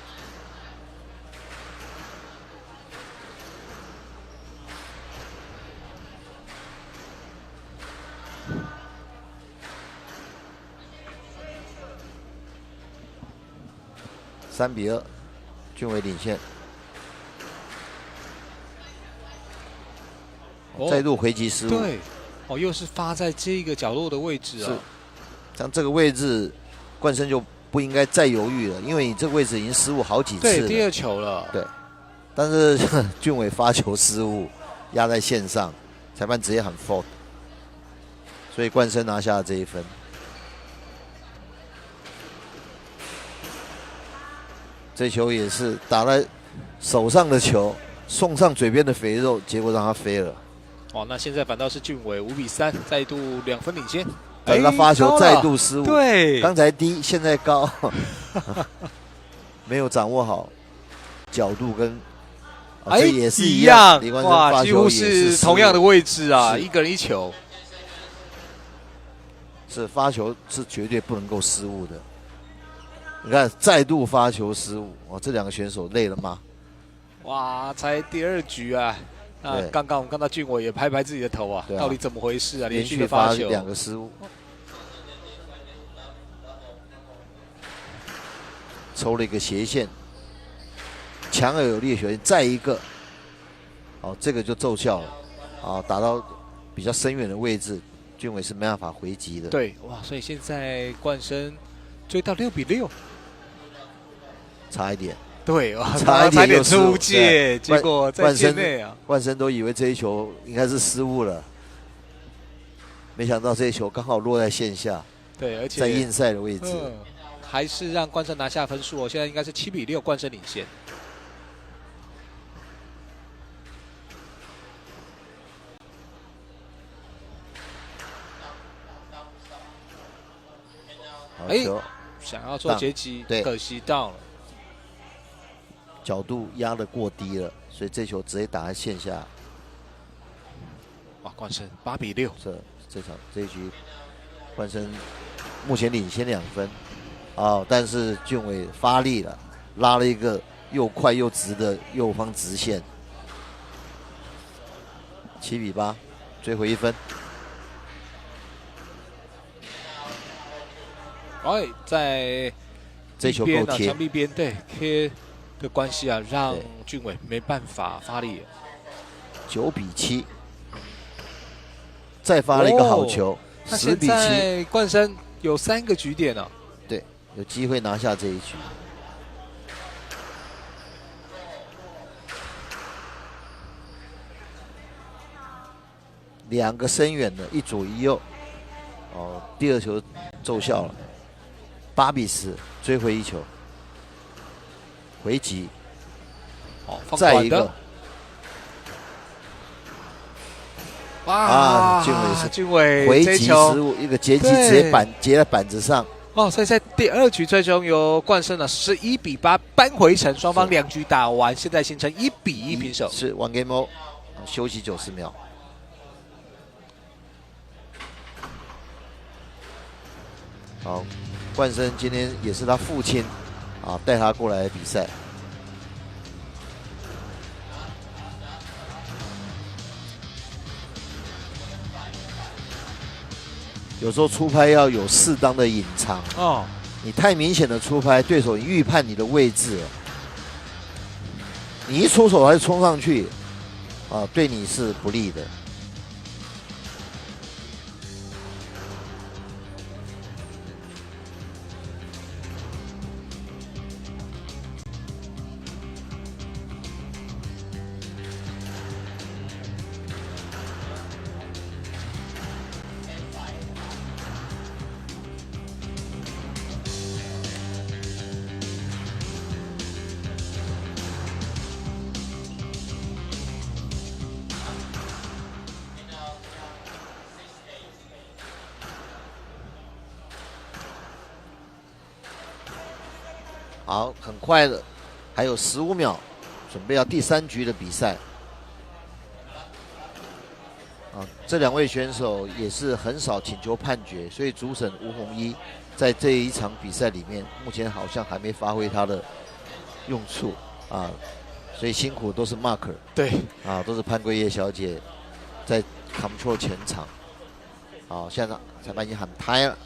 3比2，俊伟领先。再度回击失误。对。又是发在这个角落的位置啊！像这个位置，冠生就不应该再犹豫了，因为你这个位置已经失误好几次了。对，第2球了。对，但是俊伟发球失误，压在线上，裁判直接喊 fault， 所以冠生拿下了这1分。这球也是打在手上的球，送上嘴边的肥肉，结果让他飞了。那现在反倒是俊伟5比3，再度2分领先。他发球再度失误，对，刚才低，现在高，没有掌握好角度跟，这也是一样。李冠生发球也是几乎是同样的位置啊，一个人1球。是发球是绝对不能够失误的。你看，再度发球失误，这2个选手累了吗？哇，才第2局啊！刚刚我们看到俊伟也拍拍自己的头啊，到底怎么回事啊？连续的发球2个失误，抽了一个斜线，强而有力的球，再一个，这个就奏效了，打到比较深远的位置，俊伟是没办法回击的。对，哇，所以现在冠生追到6比6，差一点。对，差一点出界，结果在界内啊。冠生都以为这一球应该是失误了，没想到这一球刚好落在线下。对，而且在硬赛的位置，还是让冠生拿下分数。现在应该是7比6，冠生领先。球，想要做截击，可惜到了，角度压得过低了，所以这球直接打在线下。哇，冠生8比6，这一局，冠生目前领先2分，但是俊伟发力了，拉了一个又快又直的右方直线，7比8，追回1分。在这球够贴，墙壁边对贴的关系啊，让俊伟没办法发力。9比7，再发了一个好球，10比7。冠生有3个局点了，对，有机会拿下这一局。2个深远的，一左一右。第2球奏效了，8比10，追回1球，回击。再一个。俊伟回击失误，一个截击直接截在板子上。所以在第2局最终由冠生了11比8扳回城，双方2局打完，现在形成1比1平手。是 one game over， 休息90秒。好，冠生今天也是他父亲带他过来比赛。有时候出拍要有适当的隐藏你太明显的出拍，对手预判你的位置了，你一出手他就冲上去对你是不利的。好，很快的，还有15秒，准备要第3局的比赛。这2位选手也是很少请求判决，所以主审吴宏一在这一场比赛里面，目前好像还没发挥他的用处所以辛苦都是 Mark， 对都是潘桂叶小姐在 control 全场。现在裁判已经喊拍了。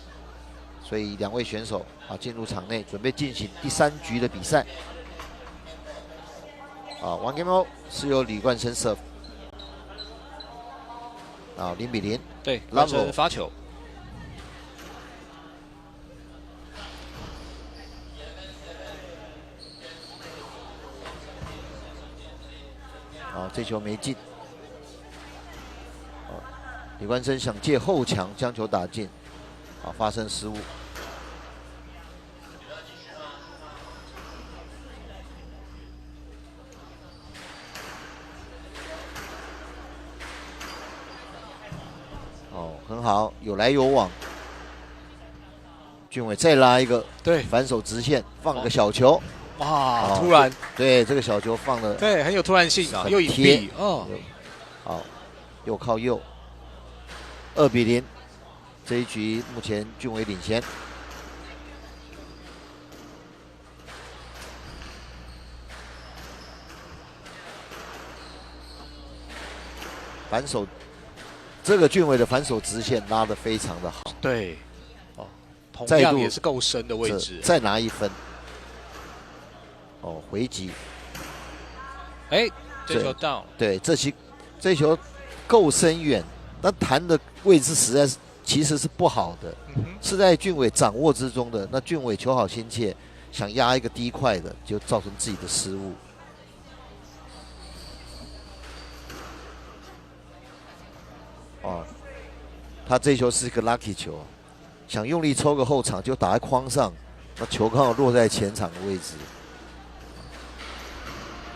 所以2位选手进入场内，准备进行第3局的比赛。one game over 是由李冠生 serve。0比0。对，冠生发球。这球没进。李冠生想借后墙将球打进。发生失误。很好，有来有往。俊伟再拉一个，对，反手直线放个小球。哇，突然，对这个小球放的，对，很有突然性又隐蔽好，又靠右。2比0。这一局目前俊伟领先。反手，这个俊伟的反手直线拉得非常的好。对，同样也是够深的位置。再拿1分。回击。这球到了。对，这球够深远，但弹的位置实在是。其实是不好的，是在俊伟掌握之中的。那俊伟求好心切，想压一个低快的，就造成自己的失误。他这球是一个 lucky 球，想用力抽个后场，就打在框上，那球刚好落在前场的位置。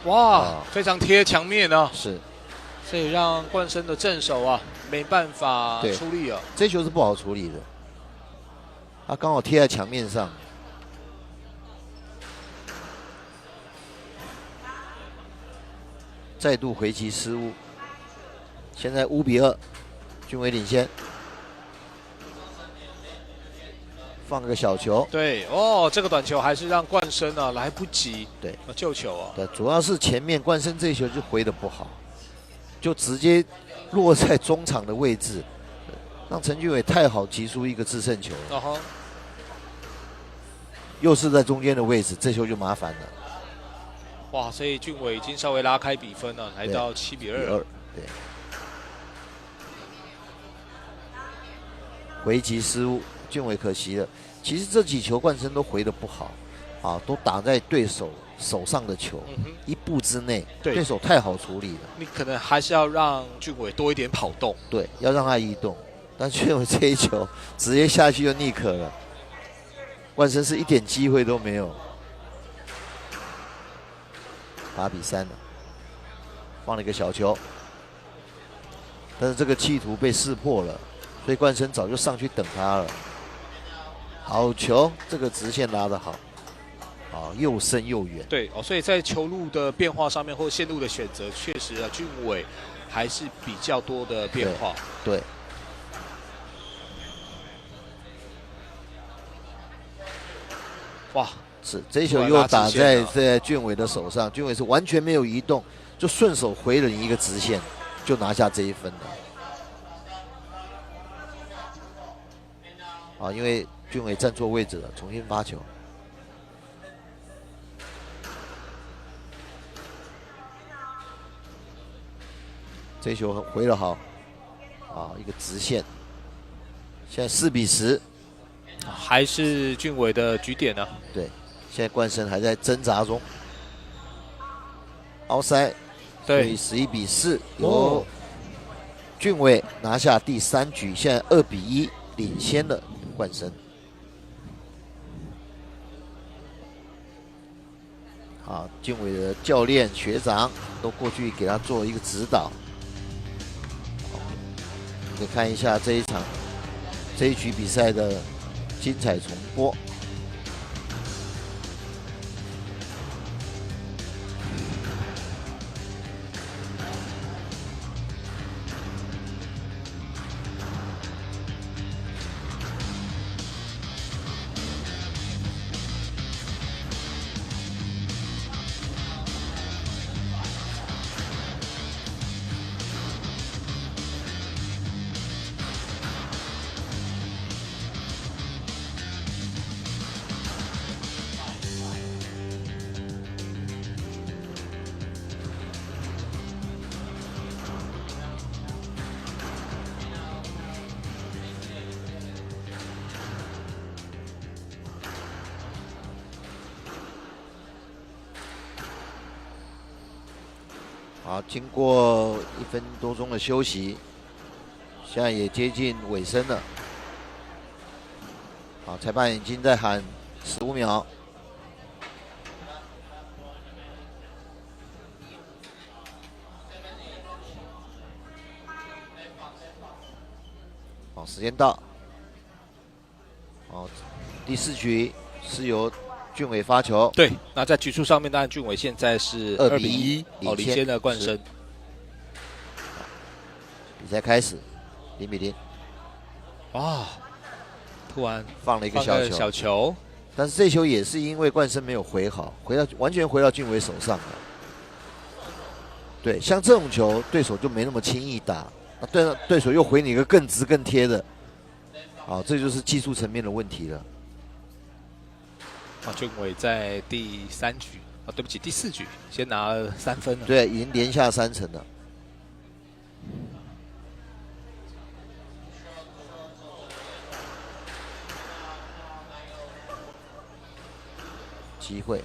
哇，非常贴墙面啊！是，所以让冠生的正手没办法出力了。这球是不好处理的。他刚好贴在墙面上。再度回击失误，现在5比2，俊伟领先。放个小球，对哦，这个短球还是让冠生啊来不及对救球啊。对，主要是前面冠生这一球就回得不好，就直接落在中场的位置，让陈俊伟太好击出一个制胜球了。又是在中间的位置，这球就麻烦了。哇，所以俊伟已经稍微拉开比分了，来到7比2。对，回击失误，俊伟可惜了。其实这几球冠生都回得不好，啊，都打在对手手上的球，一步之内，对手太好处理了。你可能还是要让俊伟多一点跑动，对，要让他移动。但俊伟这一球直接下去就逆可了，冠生是一点机会都没有。8比3了，放了一个小球，但是这个企图被识破了，所以冠生早就上去等他了。好球，这个直线拉得好，啊，又深又远。对哦，所以在球路的变化上面或线路的选择，确实啊，俊伟还是比较多的变化。对。哇！是这一球又打在俊伟的手上，俊伟是完全没有移动，就顺手回了你一个直线，就拿下这一分了。啊，因为俊伟站错位置了，重新发球。这一球回了好，啊，一个直线。现在4比10，还是俊伟的局点呢？对。现在冠生还在挣扎中，奥塞，对，11比4，由俊伟拿下第3局，现在2比1领先了冠生。好，俊伟的教练学长都过去给他做一个指导。可以看一下这一局比赛的精彩重播。好，经过1分多钟的休息，现在也接近尾声了。好，裁判已经在喊15秒。好，时间到。好，第4局是由俊伟发球。对，那在局数上面，当然俊伟现在是2比1，哦，领先了冠生。比赛开始，0比0。哇，突然放了一个小球，但是这球也是因为冠生没有回好，完全回到俊伟手上了。对，像这种球，对手就没那么轻易打，对手又回你一个更直更贴的，好，这就是技术层面的问题了。俊伟在第3局对不起，第4局先拿了3分了。对，已经连下3城了。机会。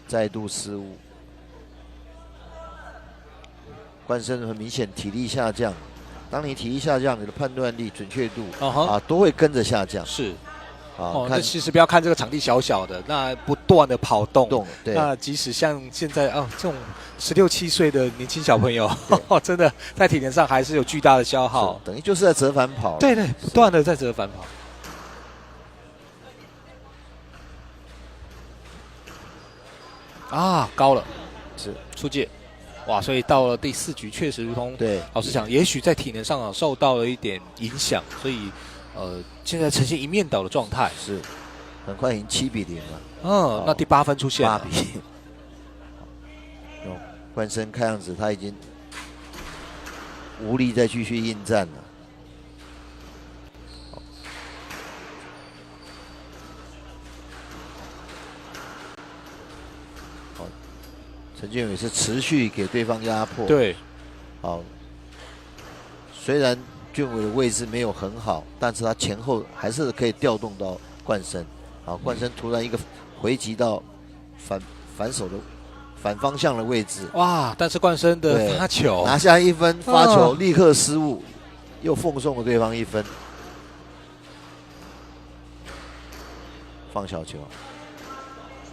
再度失误。冠生很明显体力下降，当你体力下降，你的判断力、准确度都会跟着下降。是，那其实不要看这个场地小小的，那不断的跑动，那即使像现在这种16、17岁的年轻小朋友，真的在体能上还是有巨大的消耗，等于就是在折返跑。对，不断的在折返跑。高了，是出界。哇，所以到了第4局，确实如同老师讲，也许在体能上受到了一点影响，所以现在呈现一面倒的状态。是，很快赢7比0了。那第8分出现了。8比。冠生看样子他已经无力再继续应战了。陈俊伟是持续给对方压迫。对，虽然俊伟的位置没有很好，但是他前后还是可以调动到冠生。冠生突然一个回击到反手的反方向的位置。哇！但是冠生的发球拿下1分，发球立刻失误，又奉送了对方1分。放小球。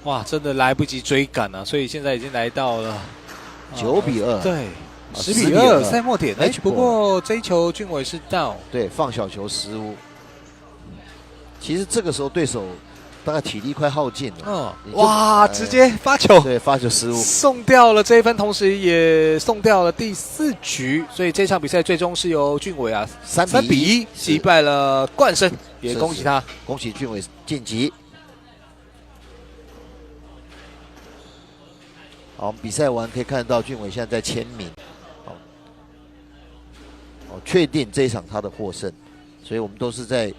哇，真的来不及追赶啊！所以现在已经来到了9比2，对，10比2，赛末点。不过这一球俊伟是 down， 对，放小球失误。其实这个时候对手大概体力快耗尽了。哇，直接发球，对，发球失误，送掉了这一分，同时也送掉了第4局。所以这场比赛最终是由俊伟3比1击败了冠生，也恭喜他，恭喜俊伟晋级。好，比赛完可以看得到俊伟现在在签名，确定这一场他的获胜，所以我们都是在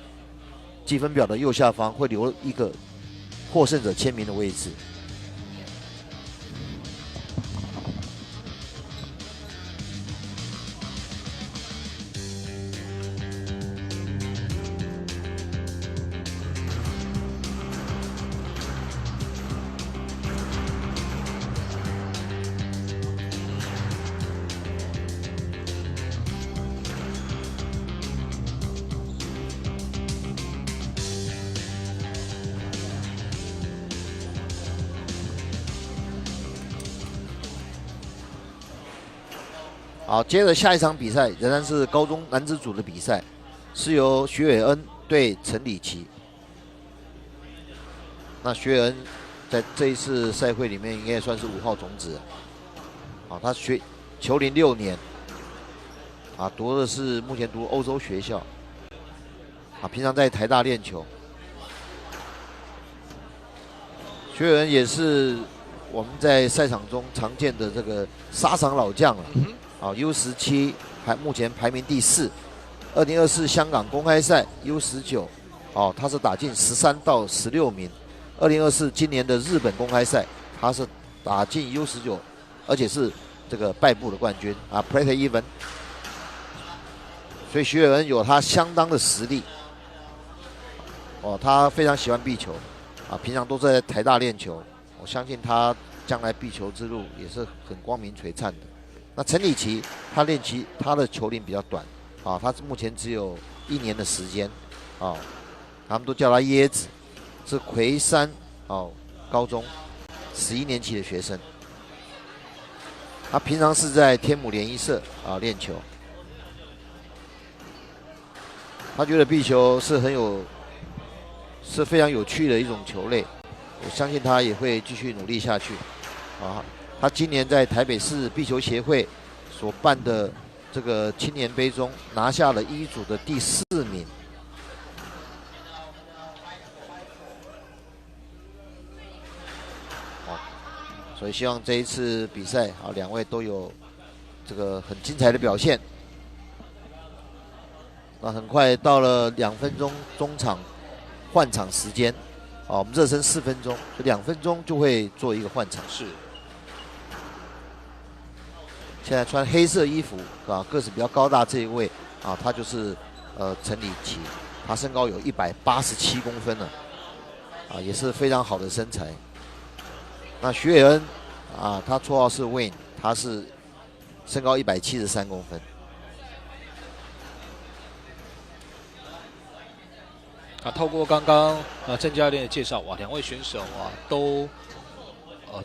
积分表的右下方会留一个获胜者签名的位置。好，接着下一场比赛仍然是高中男子组的比赛，是由徐伟恩对陈礼奇。那徐伟恩在这一次赛会里面应该也算是5号种子。他球龄6年，读的是目前读欧洲学校，平常在台大练球。徐伟恩也是我们在赛场中常见的这个沙场老将了。U17 目前排名第4，2024香港公开赛 U19，他是打进13到16名。2024今年的日本公开赛，他是打进 U19，而且是这个败部的冠军，plate even。所以徐伟恩有他相当的实力。他非常喜欢壁球，平常都在台大练球，我相信他将来壁球之路也是很光明璀璨的。那陈礼奇他的球龄比较短，他目前只有1年的时间，他们都叫他椰子，是魁山高中11年级的学生。他平常是在天母联谊社练球，他觉得壁球是非常有趣的一种球类，我相信他也会继续努力下去。他今年在台北市壁球协会所办的这个青年杯中拿下了1组的第4名。所以希望这一次比赛2位都有这个很精彩的表现。那很快到了2分钟中场换场时间，我们热身4分钟，所以2分钟就会做一个换场。是。现在穿黑色衣服个子比较高大这一位他就是陈礼奇，他身高有187公分了，也是非常好的身材。那徐伟恩他绰号是 Wayne， 他是身高173公分。透过刚刚郑教练的介绍，哇，两位选手都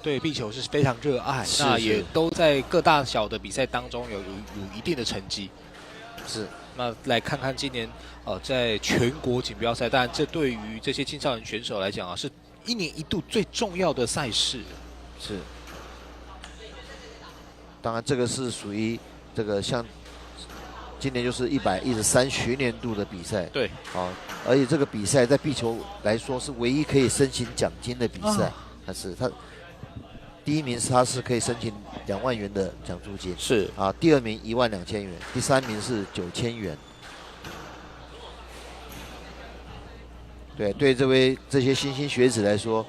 对壁球是非常热爱，那也都在各大小的比赛当中有一定的成绩。是。那来看看今年在全国锦标赛，当然这对于这些青少年选手来讲是1年1度最重要的赛事。是。当然这个是属于这个像今年就是113学年度的比赛。对。而且这个比赛在壁球来说是唯一可以申请奖金的比赛，但是它第一名他是可以申请2万元的奖助金，是第二名12000元，第3名是9000元。对这些新兴学子来说，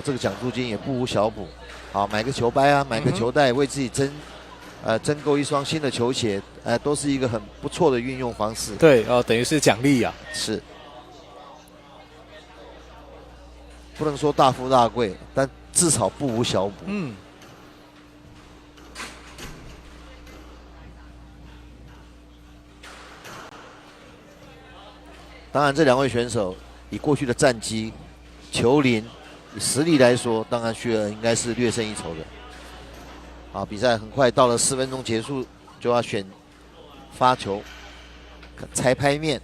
这个奖助金也不无小补。买个球拍啊，买个球袋，为自己争购一双新的球鞋，都是一个很不错的运用方式。对，等于是奖励啊。是。不能说大富大贵，但至少不无小补。当然，这2位选手以过去的战绩、球龄、以实力来说，当然薛尔应该是略胜一筹的。比赛很快到了4分钟结束，就要选发球、猜拍面，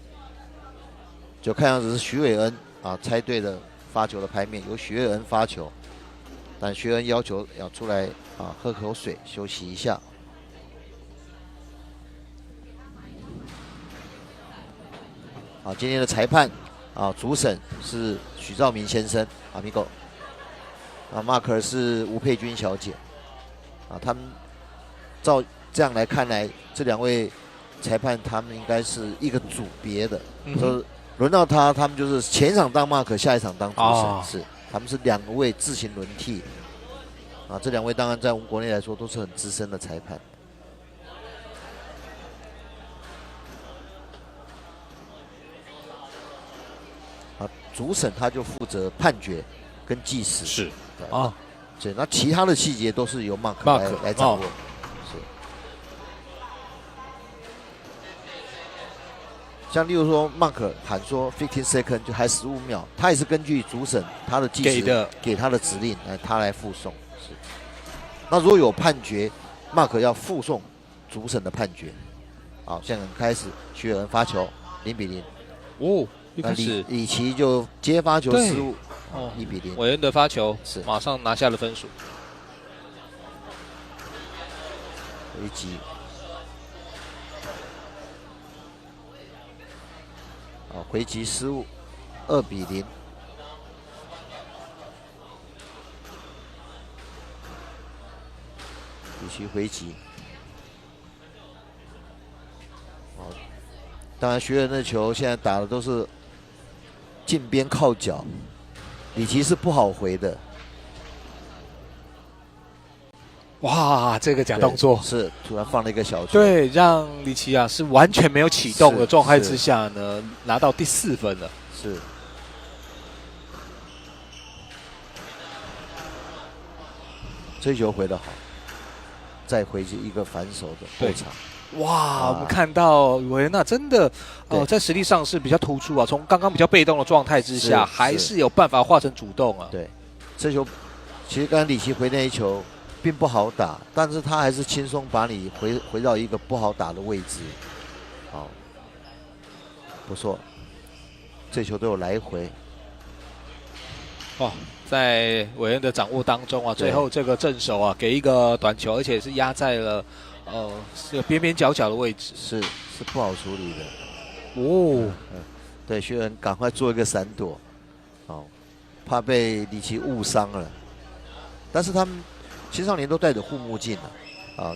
就看样子是徐伟恩猜对了。发球的拍面由徐伟恩发球，但徐伟恩要求要出来喝口水休息一下。今天的裁判主审是许兆明先生Amigo， Mark 是吴佩君小姐他们照这样来看来，这2位裁判他们应该是一个组别的，轮到他们就是前一场当 Mark， 下一场当主审，是他们是2位自行轮替这2位当然在我们国内来说都是很资深的裁判。主审他就负责判决跟计时，是对，那其他的细节都是由 Mark 来掌握。像例如说 ，Mark 喊说 15 second 就还15秒，他也是根据主审他的计时给他的指令，他来附送。是。那如果有判决 ，Mark 要附送主审的判决。好，现在开始，徐伟恩发球0比0。那李琦就接发球失误，1比0。韦恩的发球是马上拿下了分数。回击。回击失误，2比0。李琦回击。当然，学员的球现在打的都是近边靠脚，李琦是不好回的。哇，这个假动作是突然放了一个小球，对，让李琦是完全没有启动的状态之下呢，拿到第4分了。是。这球回得好，再回击一个反手的后场。哇，我们看到韦恩真的在实力上是比较突出从刚刚比较被动的状态之下，还是有办法化成主动对，这球其实刚刚李琦回那一球并不好打，但是他还是轻松把你回到一个不好打的位置。好，不错，这球都有来回。在韦恩的掌握当中最后这个正手给一个短球，而且是压在了这个边边角角的位置，是不好处理的。对，薛恩赶快做一个闪躲，怕被李琦误伤了。但是他们青少年都戴着护目镜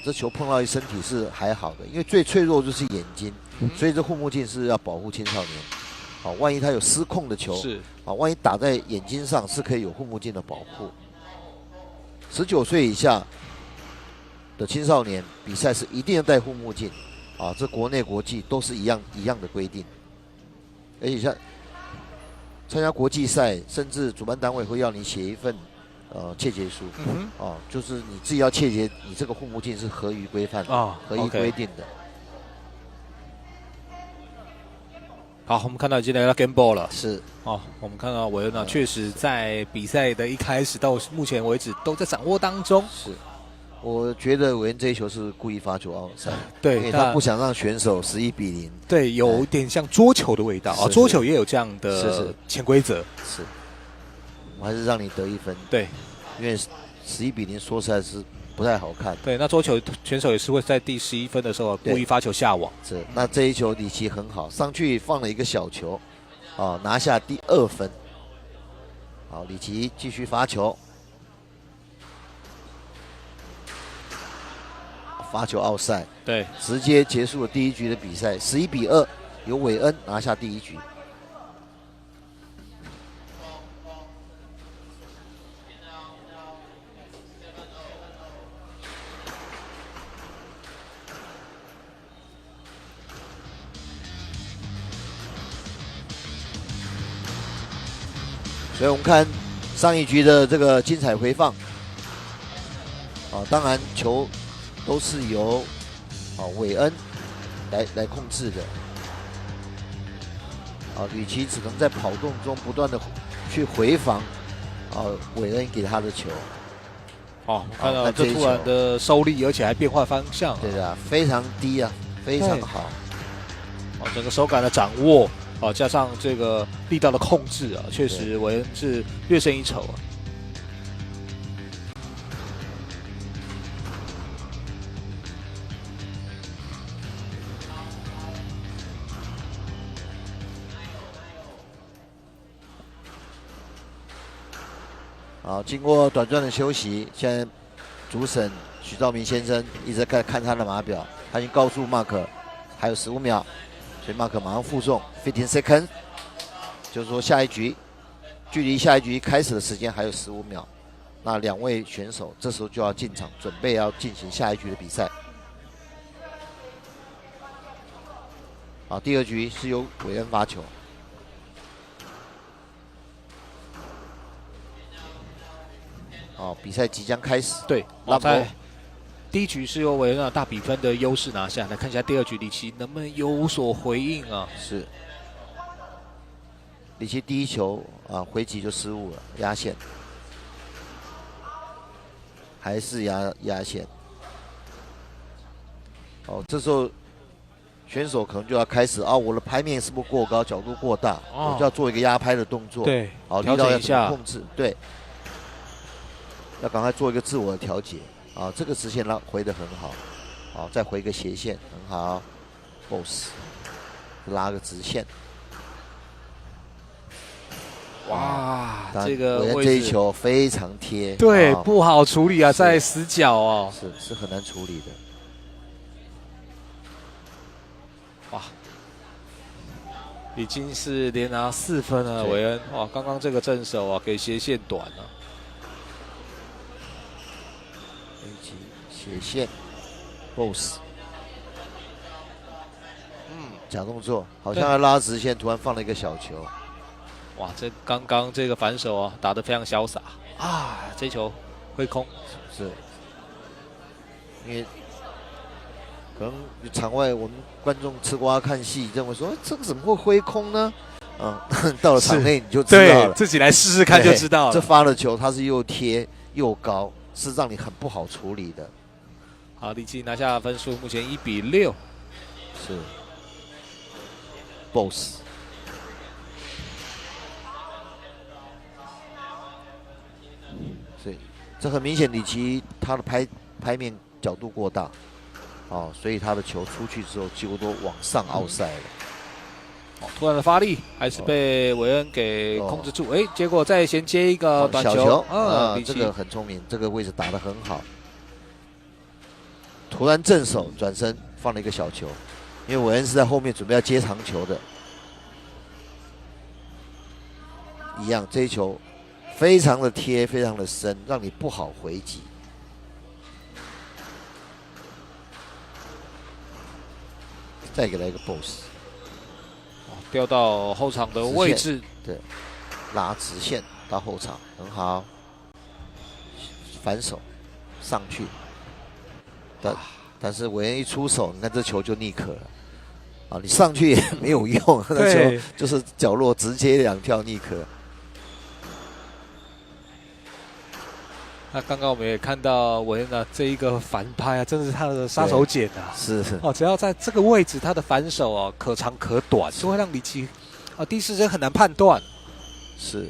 这球碰到身体是还好的，因为最脆弱就是眼睛，所以这护目镜是要保护青少年。万一他有失控的球，万一打在眼睛上，是可以有护目镜的保护。19岁以下的青少年比赛是一定要戴护目镜这国内国际都是一样的规定。而且像参加国际赛，甚至主办单位会要你写一份切结书，就是你自己要切结，你这个护目镜是合于规范的，合于规定的。好，我们看到已经来到 game ball 了。是哦，我们看到韦恩确实在比赛的一开始到目前为止都在掌握当中。是，我觉得韦恩这一球是故意发球奥赛，对，因为他不想让选手11比0。对，有点像桌球的味道啊，桌球也有这样的潜规则。是，我还是让你得1分。对，因为11比0说实在是不太好看。对，那桌球选手也是会在第11分的时候故意发球下网。是，那这一球李琦很好，上去放了一个小球，拿下第2分。好，李琦继续发球，发球奥赛，对，直接结束了第1局的比赛，11比2，由韦恩拿下第1局。所以我们看上一局的这个精彩回放，当然球都是由韦恩来控制的，吕琦只能在跑动中不断的去回防韦恩给他的球。看到这突然的收力，而且还变换方向，对的，非常低啊，非常好。整个手感的掌握。加上这个力道的控制啊，确实韦恩是略胜一筹好，经过短暂的休息，现在主审许兆明先生一直在看他的码表，他已经告诉Mark还有15秒。所以Mark马上附送15 seconds， 就是说下一局，距离下一局开始的时间还有15秒。那2位选手这时候就要进场，准备要进行下一局的比赛。好，第2局是由韦恩发球。好，比赛即将开始。对，第1局是由韦恩大比分的优势拿下，来看一下第2局李琦能不能有所回应啊？是，李琦第1球回击就失误了，压线，还是压线。这时候选手可能就要开始我的拍面是不是过高，角度过大，我就要做一个压拍的动作。对，力道要怎么控制？对，要赶快做一个自我的调节。这个直线回得很好，再回个斜线，很好 ，boss， 拉个直线，哇，这个韦恩这一球非常贴，对，不好处理啊，在死角是很难处理的，哇，已经是连拿4分了，韦恩，哇，刚刚这个正手给斜线短了。斜线 ，boss， 假动作，好像要拉直线，突然放了一个小球。哇，这刚刚这个反手打得非常潇洒这球挥空，是，因为可能场外我们观众吃瓜看戏，认为说这个怎么会挥空呢？到了场内你就知道了，自己来试试看就知道了。这发的球它是又贴又高，是让你很不好处理的。好，李琦拿下分数，目前1比6。是 ，boss。所以这很明显，李琦他的拍面角度过大，所以他的球出去之后几乎都往上奥赛了。突然的发力还是被韦恩给控制住，结果再衔接一个短小球，这个很聪明，这个位置打得很好。突然正手转身放了一个小球，因为韦恩是在后面准备要接长球的。一样，这一球非常的贴，非常的深，让你不好回击。再给他一个 boss， 掉到后场的位置，对，拉直线到后场，很好。反手上去，但是韦恩一出手，你看这球就逆可了，啊，你上去也没有用，那时候就是角落直接2跳逆壳。那刚刚我们也看到韦恩的这一个反拍啊，真的是他的杀手锏啊！是哦，只要在这个位置，他的反手哦可长可短，就会让李奇啊第4针很难判断。是。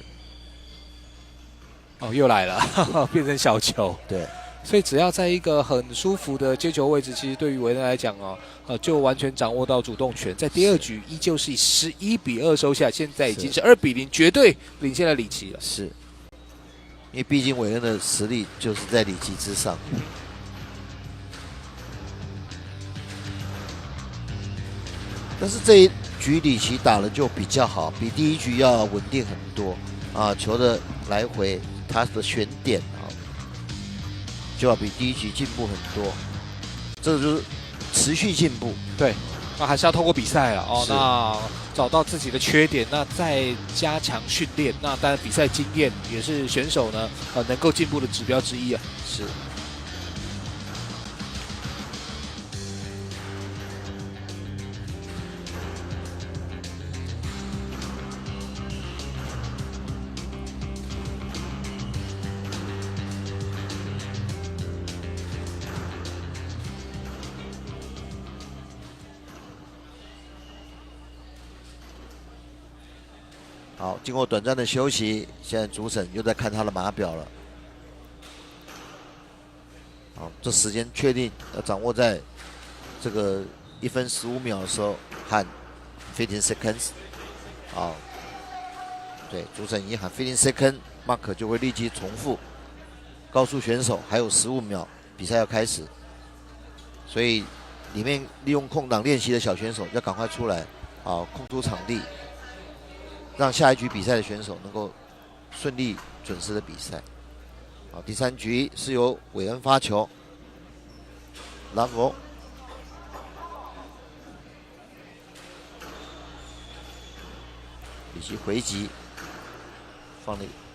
哦，又来了，变成小球。对。所以只要在一个很舒服的接球位置，其实对于韦恩来讲哦，就完全掌握到主动权。在第2局依旧是以11-2收下，现在已经是2-0，绝对领先了里奇了。是，因为毕竟韦恩的实力就是在里奇之上。但是这一局里奇打的就比较好，比第1局要稳定很多啊，球的来回，他的选点啊。就要比第1局进步很多，这就是持续进步。对，那还是要透过比赛了哦。那找到自己的缺点，那再加强训练。那当然，比赛经验也是选手呢能够进步的指标之一啊。是。好，经过短暂的休息，现在主审又在看他的码表了。好，这时间确定要掌握在这个1分15秒的时候，喊15 seconds。好，对，主审已经喊15 seconds，Mark 就会立即重复，告诉选手还有15秒，比赛要开始。所以里面利用空档练习的小选手要赶快出来，好，空出场地。让下一局比赛的选手能够顺利准时的比赛。好，第3局是由韦恩发球 ，Love， 李奇回击，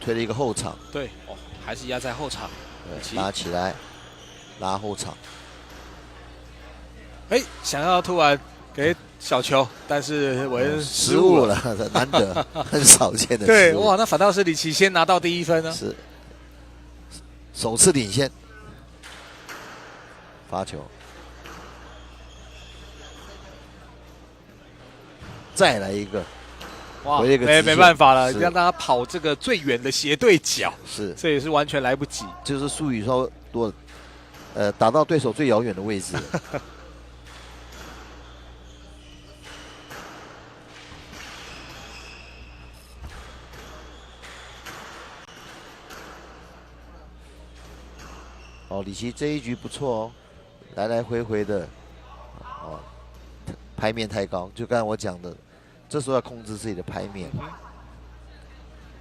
推了一个后场。对，哦，还是压在后场，拉起来，拉后场。哎，想要突然给小球，但是韦恩失误了，难得很少见的失误。对，哇，那反倒是里奇先拿到第1分呢。是，首次领先。发球，再来一个，哇，没办法了，让他跑这个最远的斜对角，是，这也是完全来不及。就是术语说多，打到对手最遥远的位置。哦，里奇这一局不错哦，来来回回的，哦，拍面太高，就刚才我讲的，这时候要控制自己的拍面，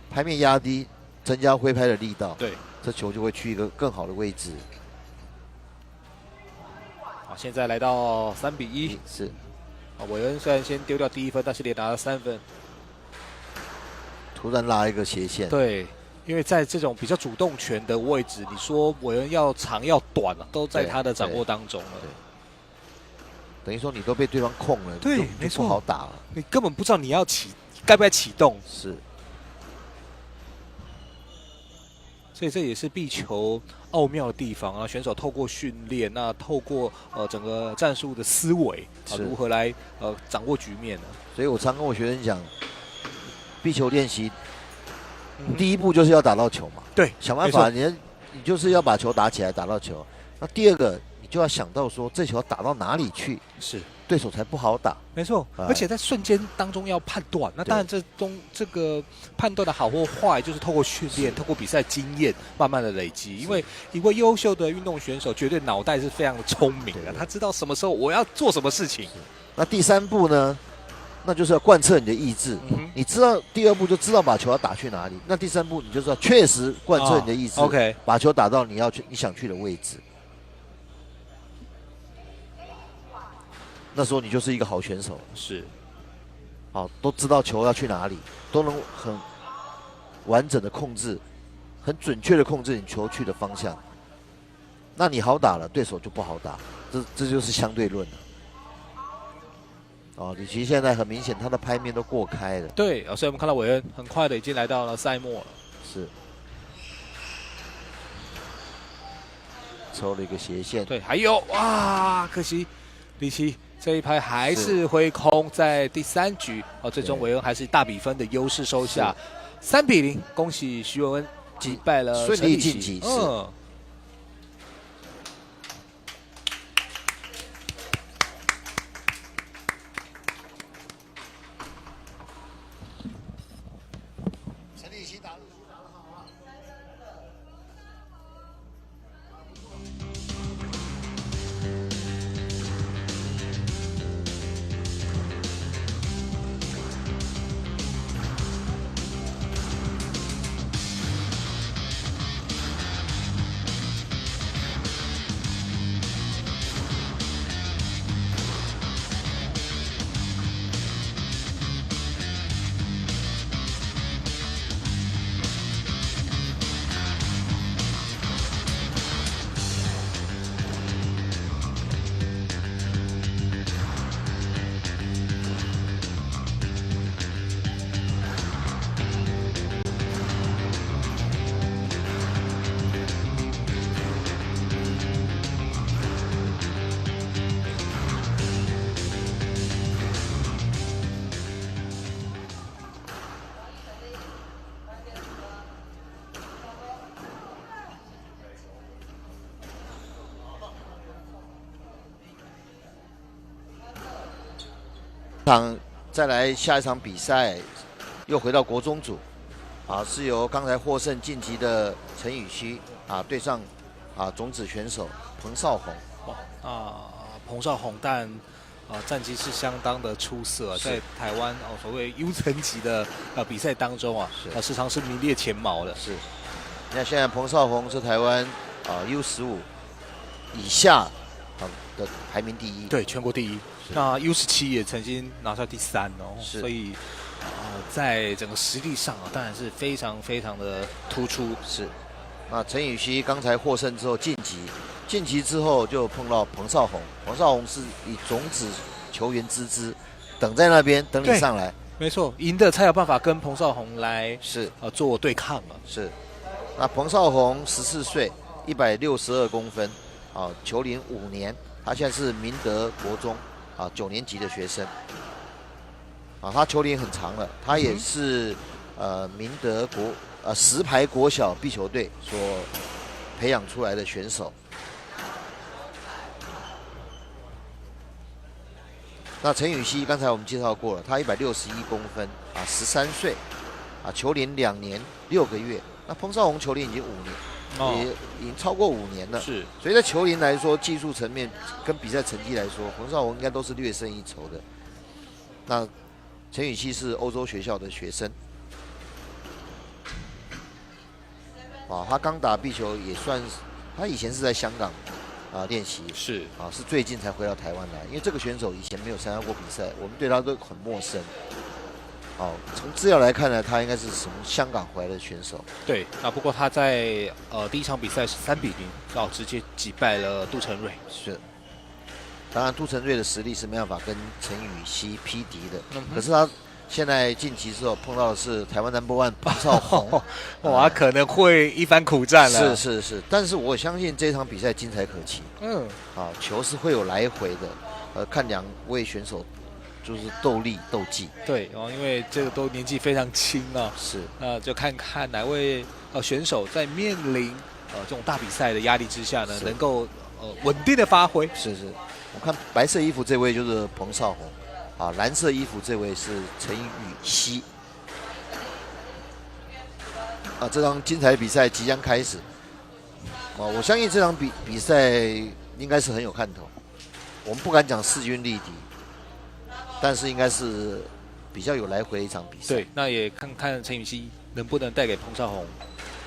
拍面压低，增加挥拍的力道，对，这球就会去一个更好的位置。好，现在来到3-1，是，啊，韦恩虽然先丢掉第1分，但是也拿了3分，突然拉一个斜线，对。因为在这种比较主动权的位置，你说韦恩要长要短都在他的掌握当中了。等于说你都被对方控了，对，没错，不好打了。你根本不知道你要该不该启动。是。所以这也是壁球奥妙的地方啊！选手透过训练，那透过整个战术的思维如何来掌握局面呢？所以我常跟我学生讲，壁球练习。第1步就是要打到球嘛，对，想办法，你就是要把球打起来，打到球。那第2个，你就要想到说，这球打到哪里去，是对手才不好打。没错，而且在瞬间当中要判断。那当然，这个判断的好或坏，就是透过训练、透过比赛经验，慢慢的累积。因为一位优秀的运动选手，绝对脑袋是非常的聪明的，他知道什么时候我要做什么事情。那第3步呢？那就是要贯彻你的意志，你知道第2步就知道把球要打去哪里，那第3步你就知道确实贯彻你的意志，OK， 把球打到你想去的位置。那时候你就是一个好选手，是，好，都知道球要去哪里，都能很完整的控制，很准确的控制你球去的方向。那你好打了，对手就不好打，这就是相对论了。哦，李奇现在很明显他的拍面都过开了。对，所以我们看到韦恩很快的已经来到了赛末了。是。抽了一个斜线。对，还有哇，可惜李奇这一拍还是挥空，在第3局最终韦恩还是大比分的优势收下，3比0，恭喜徐文恩击败了顺利晋级。再来下一场比赛，又回到国中组，是由刚才获胜晋级的陈宇希对上种子选手彭少宏。彭少宏但战绩是相当的出色，在台湾所谓 U 层级的比赛当中时常是名列前茅的。是，那现在彭少宏是台湾U15以下的排名第1，对，全国第1。那 U17也曾经拿下第3哦，所以在整个实力上当然是非常非常的突出。是，那陈宇希刚才获胜之后晋级之后就碰到彭少宏，彭少宏是以种子球员之姿等在那边等你上来。没错，赢的才有办法跟彭少宏来做对抗了。是，那彭少宏14岁，162公分，球龄5年，他现在是明德国中9年级的学生，他球龄很长了，他也是明德石牌国小壁球队所培养出来的选手。那陈宇希刚才我们介绍过了，他161公分，13岁，球龄2年6个月。那彭少宏球龄已经5年，也已经超过5年了。是，所以在球龄来说，技术层面跟比赛成绩来说，彭少宏应该都是略胜一筹的。那陈宇希是欧洲学校的学生，他刚打壁球也算是，他以前是在香港练习，是最近才回到台湾来。因为这个选手以前没有参加过比赛，我们对他都很陌生。从资料来看呢，他应该是从香港回来的选手。对，不过他在第1场比赛是3比0，直接击败了杜承瑞。是，当然杜承瑞的实力是没办法跟陈宇希匹敌的。可是他现在晋级之后碰到的是台湾 No.1 彭少宏，可能会一番苦战了。是，但是我相信这场比赛精彩可期。球是会有来回的，看2位选手。就是斗力斗技，对因为这个都年纪非常轻是，就看看哪位选手在面临这种大比赛的压力之下呢，能够稳定的发挥。是，我看白色衣服这位就是彭少宏，蓝色衣服这位是陈宇希。这场精彩的比赛即将开始，我相信这场比赛应该是很有看头。我们不敢讲势均力敌。但是应该是比较有来回的一场比赛。对，那也看看陈宇希能不能带给彭少宏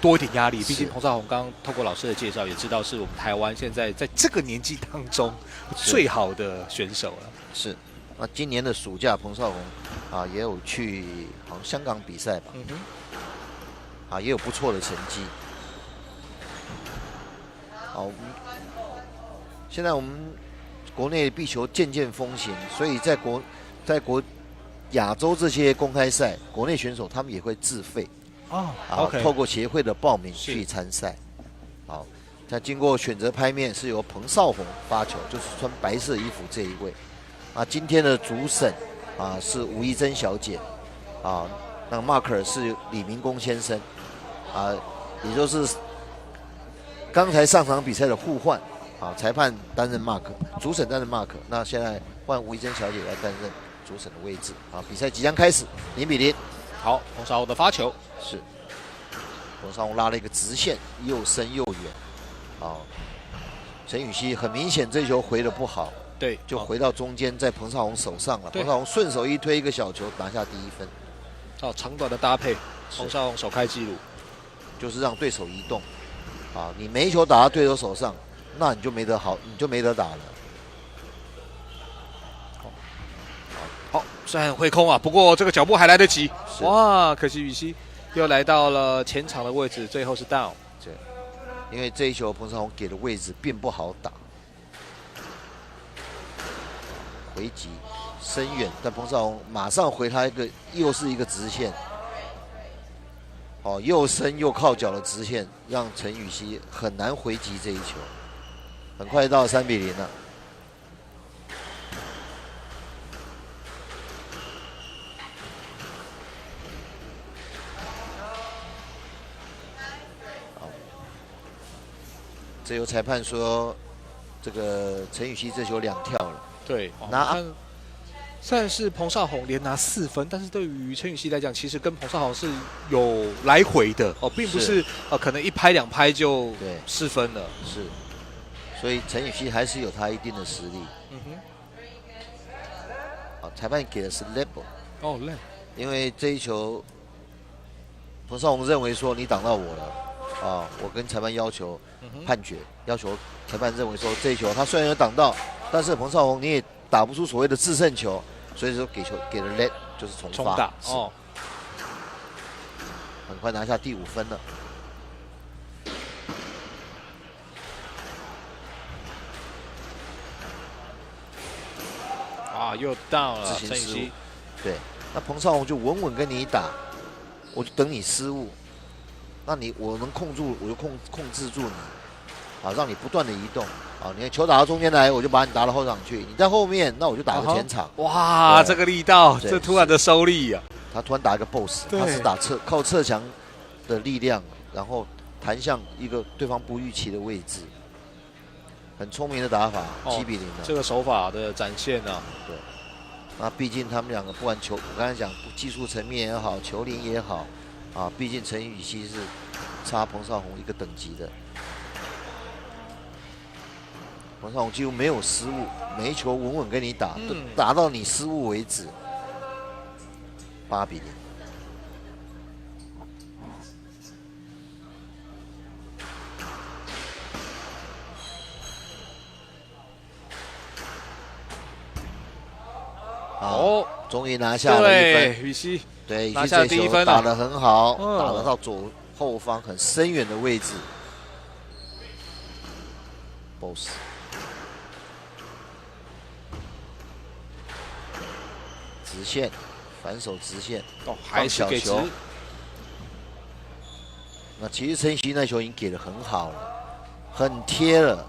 多一点压力。毕竟彭少宏刚刚透过老师的介绍也知道，是我们台湾现在在这个年纪当中最好的选手了。是，那今年的暑假，彭少宏也有去香港比赛吧，也有不错的成绩。现在我们国内壁球渐渐风行，所以在亚洲这些公开赛，国内选手他们也会自费透过协会的报名去参赛。好，那经过选择拍面是由彭少红发球，就是穿白色衣服这一位。今天的主审是吴怡珍小姐，那个 marker 是李明公先生，也就是刚才上场比赛的互换，裁判担任 mark， 主审担任 mark， 那现在换吴怡珍小姐来担任主审的位置。比赛即将开始，0比0。好，彭少红的发球是彭少红拉了一个直线，又深又远。陈雨希很明显这球回得不好，对，就回到中间，在彭少红手上了。彭少红顺手一推一个小球，拿下第1分。长短的搭配，彭少红首开纪录，就是让对手移动。你每一球打到对手手上，那你就没得好，你就没得打了。好，虽然很挥空不过这个脚步还来得及。哇，可惜雨希又来到了前场的位置，最后是 down。对，因为这一球彭少红给的位置并不好打，回击深远，但彭少红马上回他又是一个直线。又深又靠脚的直线，让陈雨希很难回击这一球。很快到3比0了。这由裁判说，这个陈雨希这球2跳了。对，算是彭少红连拿4分，但是对于陈雨希来讲，其实跟彭少红是有来回的并不是可能1拍2拍就4分了。是，所以陈雨希还是有他一定的实力。裁判给的是 level。因为这一球，彭少红认为说你挡到我了，我跟裁判要求判决，要求裁判认为说这一球他虽然有挡到，但是彭少红你也打不出所谓的制胜球，所以说给了 let 就是重打。很快拿下第5分了。又到了陈雨希。对，那彭少红就稳稳跟你打，我就等你失误。那我能控住，我就控制住你，让你不断的移动。你球打到中间来，我就把你打到后场去。你在后面，那我就打个前场。哇，这个力道，这突然的收力他突然打一个 boss， 他是靠侧墙的力量，然后弹向一个对方不预期的位置，很聪明的打法。7比0了。这个手法的展现对。那毕竟他们两个不管我刚才讲技术层面也好，球龄也好，毕竟陈雨希是差彭少红一个等级的。彭少红几乎没有失误，每一球稳稳跟你打，打到你失误为止。8比0。终于拿下了1分。雨希对，拿下第1分，打得很好，打得到左后方很深远的位置。boss。直线，反手直线，还是给直。那其实陈雨希那球已经给得很好了，很贴了。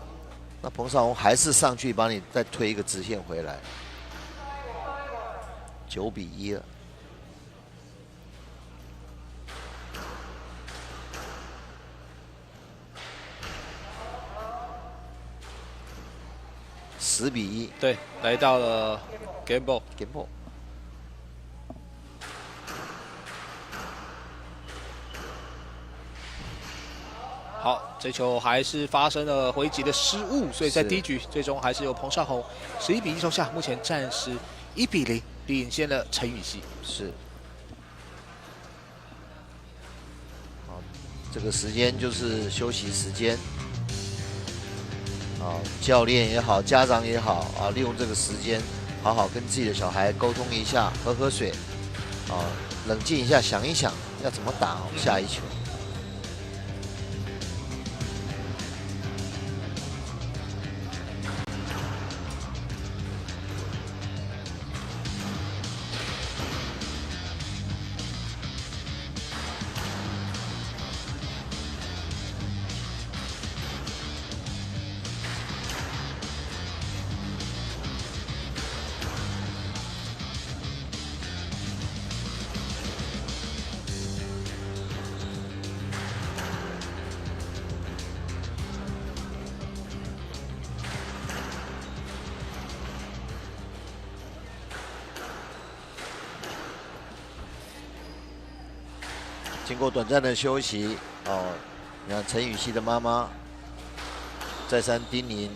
那彭少红还是上去帮你再推一个直线回来。9比1了。10比1。对，来到了 game ball。好，这球还是发生了回击的失误，所以在第一局最终还是由彭少红11比1收下，目前暂时1比0领先了陈雨希。是。好，这个时间就是休息时间。教练也好，家长也好利用这个时间，好好跟自己的小孩沟通一下，喝喝水，冷静一下，想一想要怎么打下一球。经过短暂的休息，你看陈雨希的妈妈再三叮咛，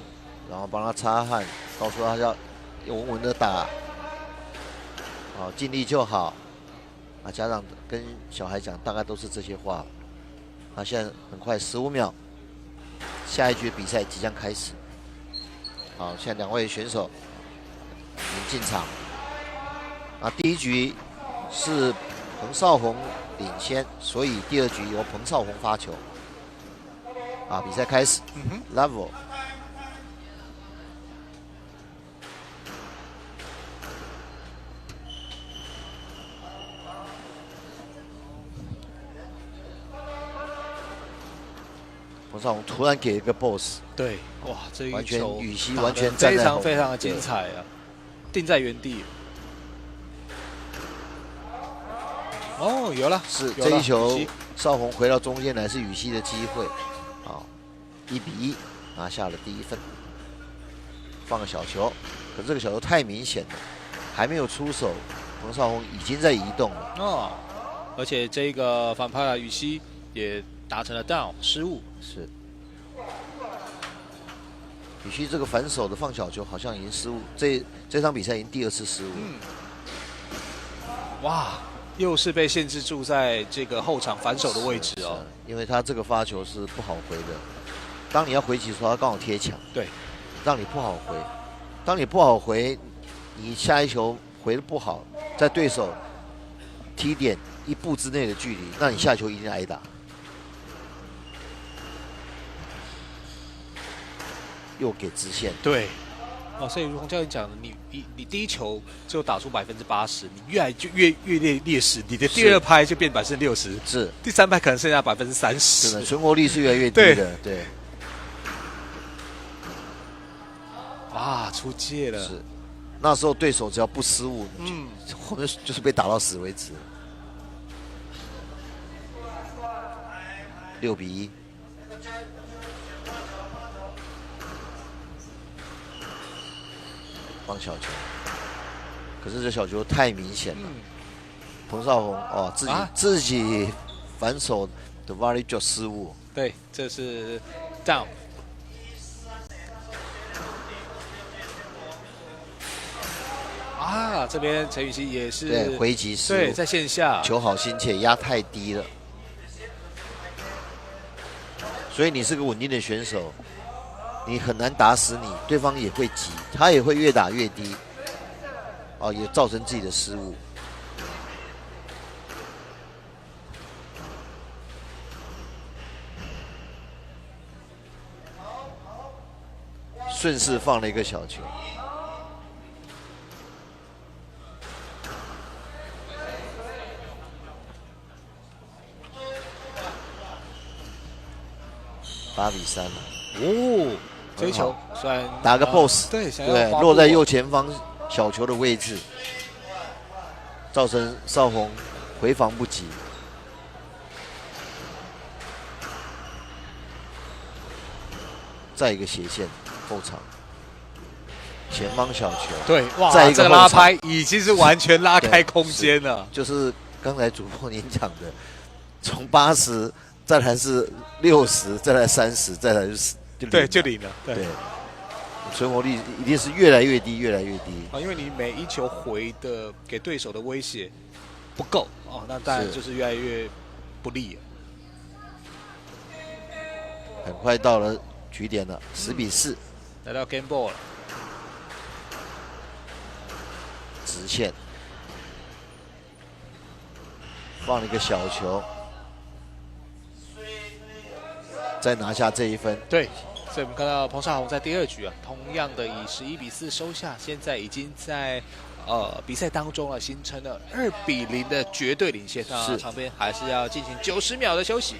然后帮他擦汗，告诉他要稳稳的打，尽力就好。家长跟小孩讲，大概都是这些话。现在很快15秒，下一局比赛即将开始。现在2位选手已经进场。第一局是彭少红领先，所以第2局由彭少红发球。比赛开始，level。彭少红突然给一个 boss， 对，哇，这一球雨希完全非常非常的精彩啊，定在原地。有了，是这一球，少红回到中间来是雨希的机会，1比1拿下了第1分。放个小球，可这个小球太明显了，还没有出手，彭少红已经在移动了。而且这个反拍的雨希也达成了 down 失误。是，雨希这个反手的放小球好像已经失误，这场比赛已经第2次失误。哇，又是被限制住在这个后场反手的位置因为他这个发球是不好回的，当你要回击的时候，他刚好贴墙，对，让你不好回。当你不好回，你下一球回的不好，在对手踢点1步之内的距离，那你下球一定挨打。又给直线，对，所以如同教练讲的，你第1球就打出80%，你越来就越劣势，你的第2拍就变60%，是第3拍可能剩下30%，是的，存活率是越来越低的，对。出界了，是，那时候对手只要不失误，后面就是被打到死为止。6比1。放小球，可是这小球太明显了。彭少红自己反手的 volley 就失误。对，这是 down。这边陈雨希也是对回击失误，对，在线下球好心切，压太低了。所以你是个稳定的选手，你很难打死你，对方也会急，他也会越打越低，也造成自己的失误。顺势放了一个小球。8比3了。这一球虽然打个 boss， 对，落在右前方小球的位置，造成少红回防不及。再一个斜线后场，前方小球，对，哇，再一个拉拍已经是完全拉开空间了。就是刚才主播您讲的，从80。再来是60，再来30，再来就0了。对，存活率一定是越来越低，越来越低。因为你每一球回的给对手的威胁不够那当然就是越来越不利了。很快到了局点了，10比4，来到 game ball 了，直线放了一个小球。再拿下这1分，对，所以我们看到彭少红在第2局同样的以11比4收下，现在已经在比赛当中形成了2比0的绝对领先。那场边还是要进行90秒的休息。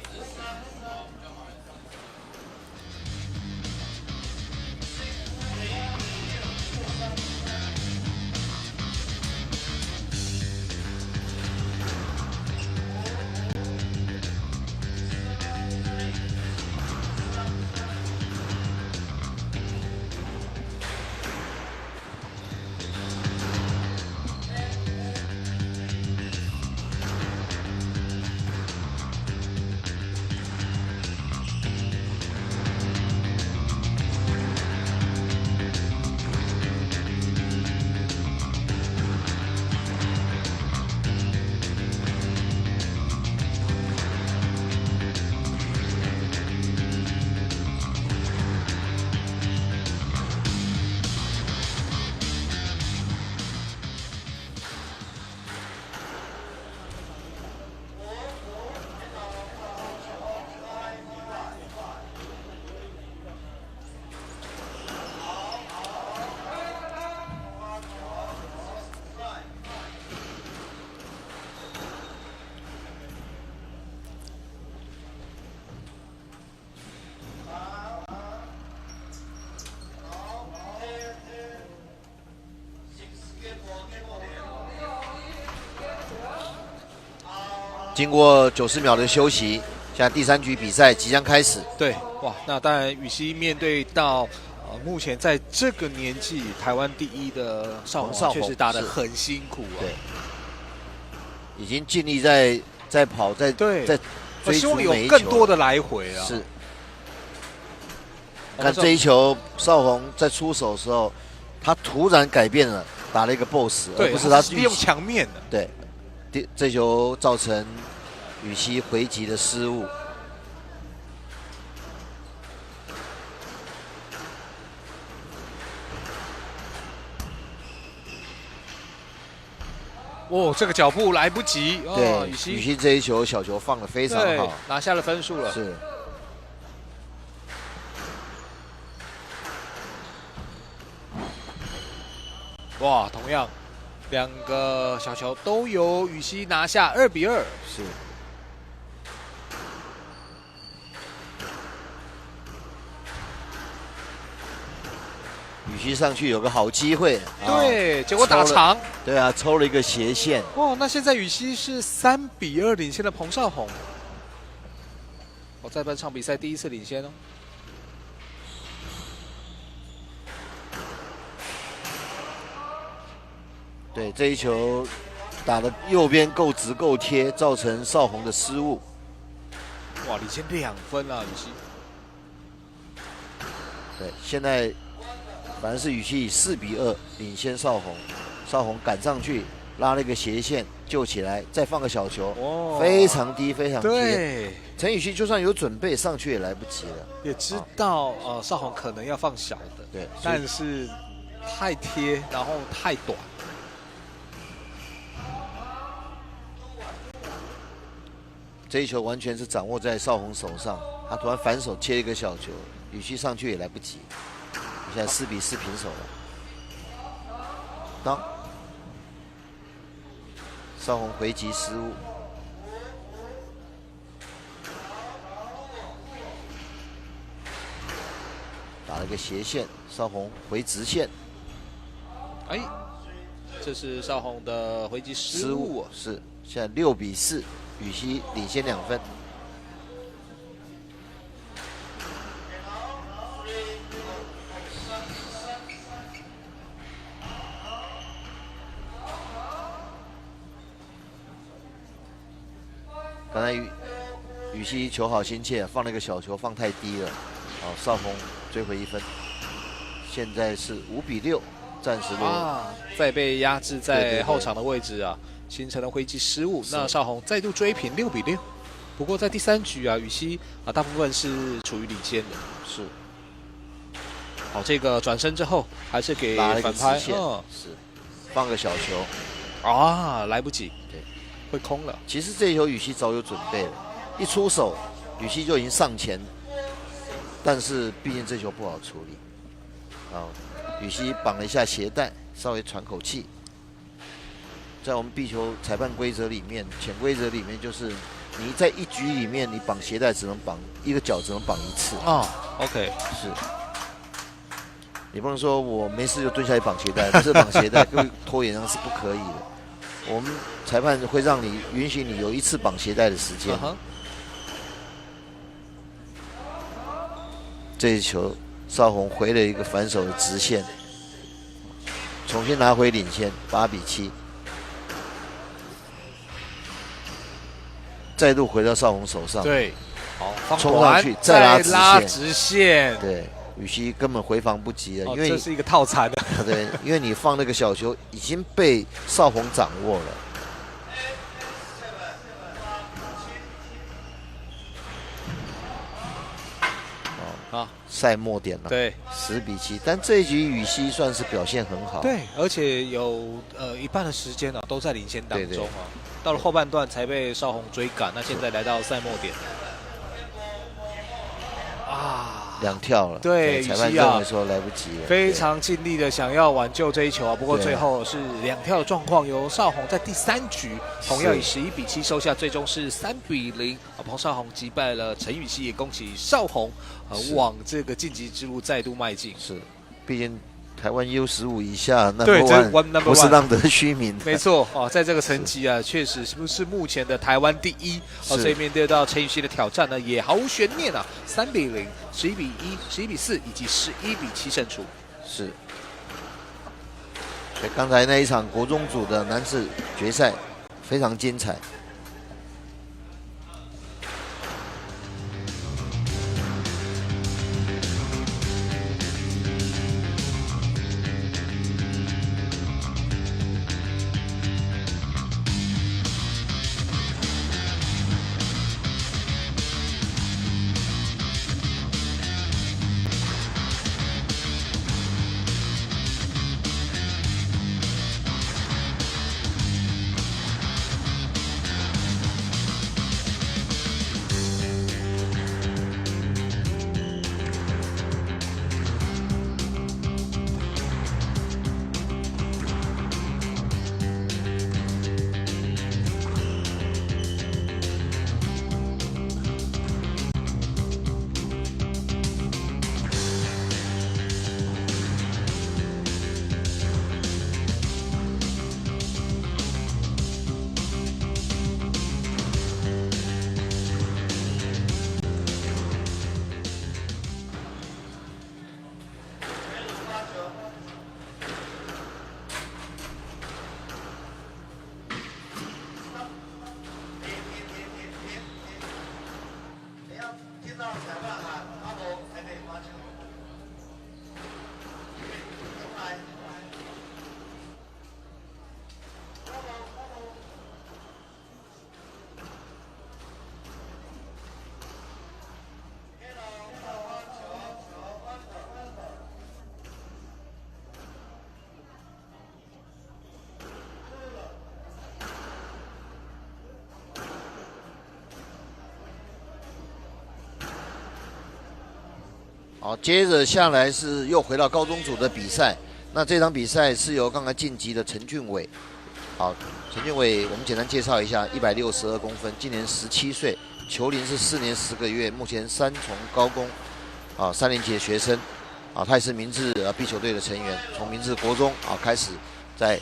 经过90秒的休息，现在第3局比赛即将开始。对，哇，那当然羽西面对到目前在这个年纪台湾第1的邵宏，确实打得很辛苦啊。对，已经尽力在跑，在追逐每一球，有更多的来回啊。是。看这一球，邵宏在出手的时候，他突然改变了，打了一个 boss， 而不是他利用墙面的。对，这球造成羽西回击的失误。哦，这个脚步来不及。对，羽西这一球小球放得非常好，拿下了分数了。是。哇，同样2个小球都由羽西拿下，2比2。是。羽西上去有个好机会，对，结果打长。对啊，抽了一个斜线。哦，那现在羽西是3比2领先了彭少宏。在本场比赛第1次领先哦。对，这一球打的右边够直够贴，造成邵宏的失误。哇，领先2分啊，羽西。对，现在反而是羽西以4比2领先邵宏，邵宏赶上去拉了一个斜线救起来，再放个小球，非常低，非常低。对，陈羽西就算有准备上去也来不及了，也知道邵宏可能要放小的，对，但是太贴，然后太短。这一球完全是掌握在邵宏手上，他突然反手切一个小球，羽西上去也来不及。现在4比4平手了。当邵宏回击失误，打了个斜线，邵宏回直线。哎，这是邵宏的回击失误，是现在6比4。羽西领先2分。刚才羽西球好心切，放了一个小球，放太低了。好，邵宏追回1分。现在是5比6，暂时再被压制在后场的位置啊。形成了回击失误，那邵宏再度追平6比6。不过在第3局啊，羽西大部分是处于领先的。是。好，这个转身之后还是给反拍，是放个小球来不及，对，会空了。其实这一球羽西早有准备了，一出手羽西就已经上前，但是毕竟这球不好处理。羽西绑了一下鞋带，稍微喘口气。在我们壁球裁判规则里面，潜规则里面就是你在1局里面，你绑鞋带只能绑1个脚，只能绑1次。OK， 是。你不能说我没事就蹲下去绑鞋带，不是绑鞋带，跟拖延上是不可以的。我们裁判会让你允许你有1次绑鞋带的时间。这一球，邵宏回了一个反手的直线，重新拿回领先，8比7。再度回到邵宏手上，对，好，冲上去再拉直线，对，羽西根本回防不及了，因为这是一个套餐的，对，因为你放那个小球已经被邵宏掌握了。赛末点了，对，10比7，但这一局羽西算是表现很好，对，而且有1半的时间都在领先当中到了后半段才被邵宏追赶，那现在来到赛末点2跳了，对，裁判认为说来不及了，非常尽力的想要挽救这一球不过最后是2跳的状况，由邵宏在第3局同样以11比7收下，最终是3比0，彭少宏击败了陈羽西，也恭喜邵宏往这个晋级之路再度迈进。是，毕竟台湾 U15以下，Number One 不是浪得虚名。没错哦，在这个成绩啊，确实是不是目前的台湾第一哦，所以面对到陈禹锡的挑战呢，也毫无悬念啊，3比0、11比1、11比4以及11比7胜出。是。所以刚才那一场国中组的男子决赛非常精彩。好，接着下来是又回到高中组的比赛。那这场比赛是由刚才晋级的陈俊伟。好，陈俊伟，我们简单介绍一下，162公分，今年17岁，球龄是4年10个月，目前3重高工3年级的学生。他也是明志壁球队的成员，从明志国中开始在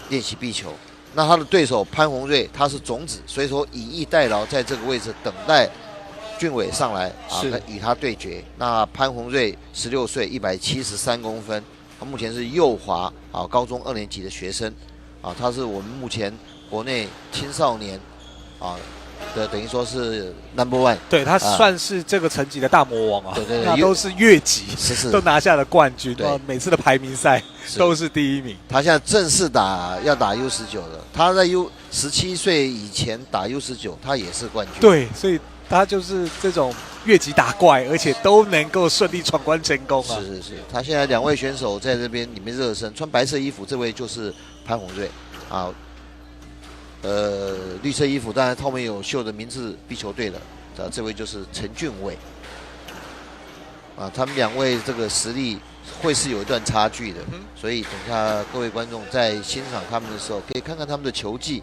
练习壁球。那他的对手潘宏瑞，他是种子，所以说以逸待劳，在这个位置等待俊伟上来与他对决。那潘宏瑞16岁，173公分，他目前是幼华高中2年级的学生他是我们目前国内青少年的等于说是 Number One。对，他算是这个层级的大魔王对，那都是越级，都拿下了冠军，每次的排名赛都是第1名。他现在正式要打 U19 了，他在 17岁以前打 U19， 他也是冠军。对，所以他就是这种越级打怪，而且都能够顺利闯关成功是，他现在2位选手在这边里面热身，穿白色衣服，这位就是潘宏瑞绿色衣服当然后面有绣的明志壁球队的，这位就是陈俊伟他们2位这个实力会是有一段差距的，所以等下各位观众在欣赏他们的时候，可以看看他们的球技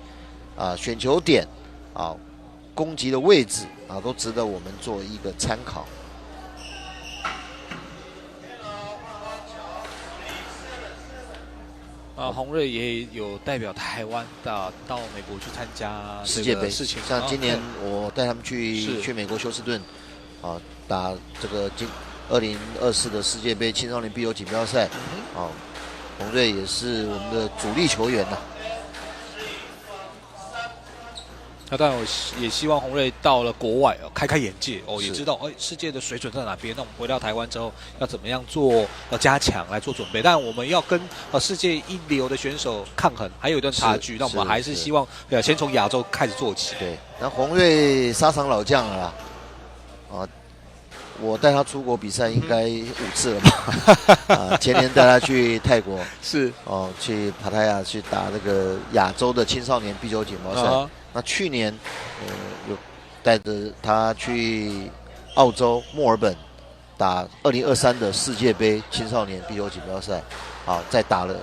选球点攻击的位置都值得我们做一个参考。宏瑞也有代表台湾到美国去参加世界杯事情，像今年我带他们去美国休斯顿打这个2024的世界杯青少年壁球锦标赛宏瑞也是我们的主力球员那当然，我也希望宏瑞到了国外开开眼界也知道世界的水准在哪边。那我们回到台湾之后，要怎么样做加强来做准备？但我们要跟世界一流的选手抗衡，还有一段差距。那我们还是希望先从亚洲开始做起。对，那宏瑞沙场老将了我带他出国比赛应该5次了吧？前年带他去泰国，是去帕泰亚去打那个亚洲的青少年壁球锦标赛。那去年有带着他去澳洲墨尔本打2023的世界杯青少年壁球锦标赛，再打了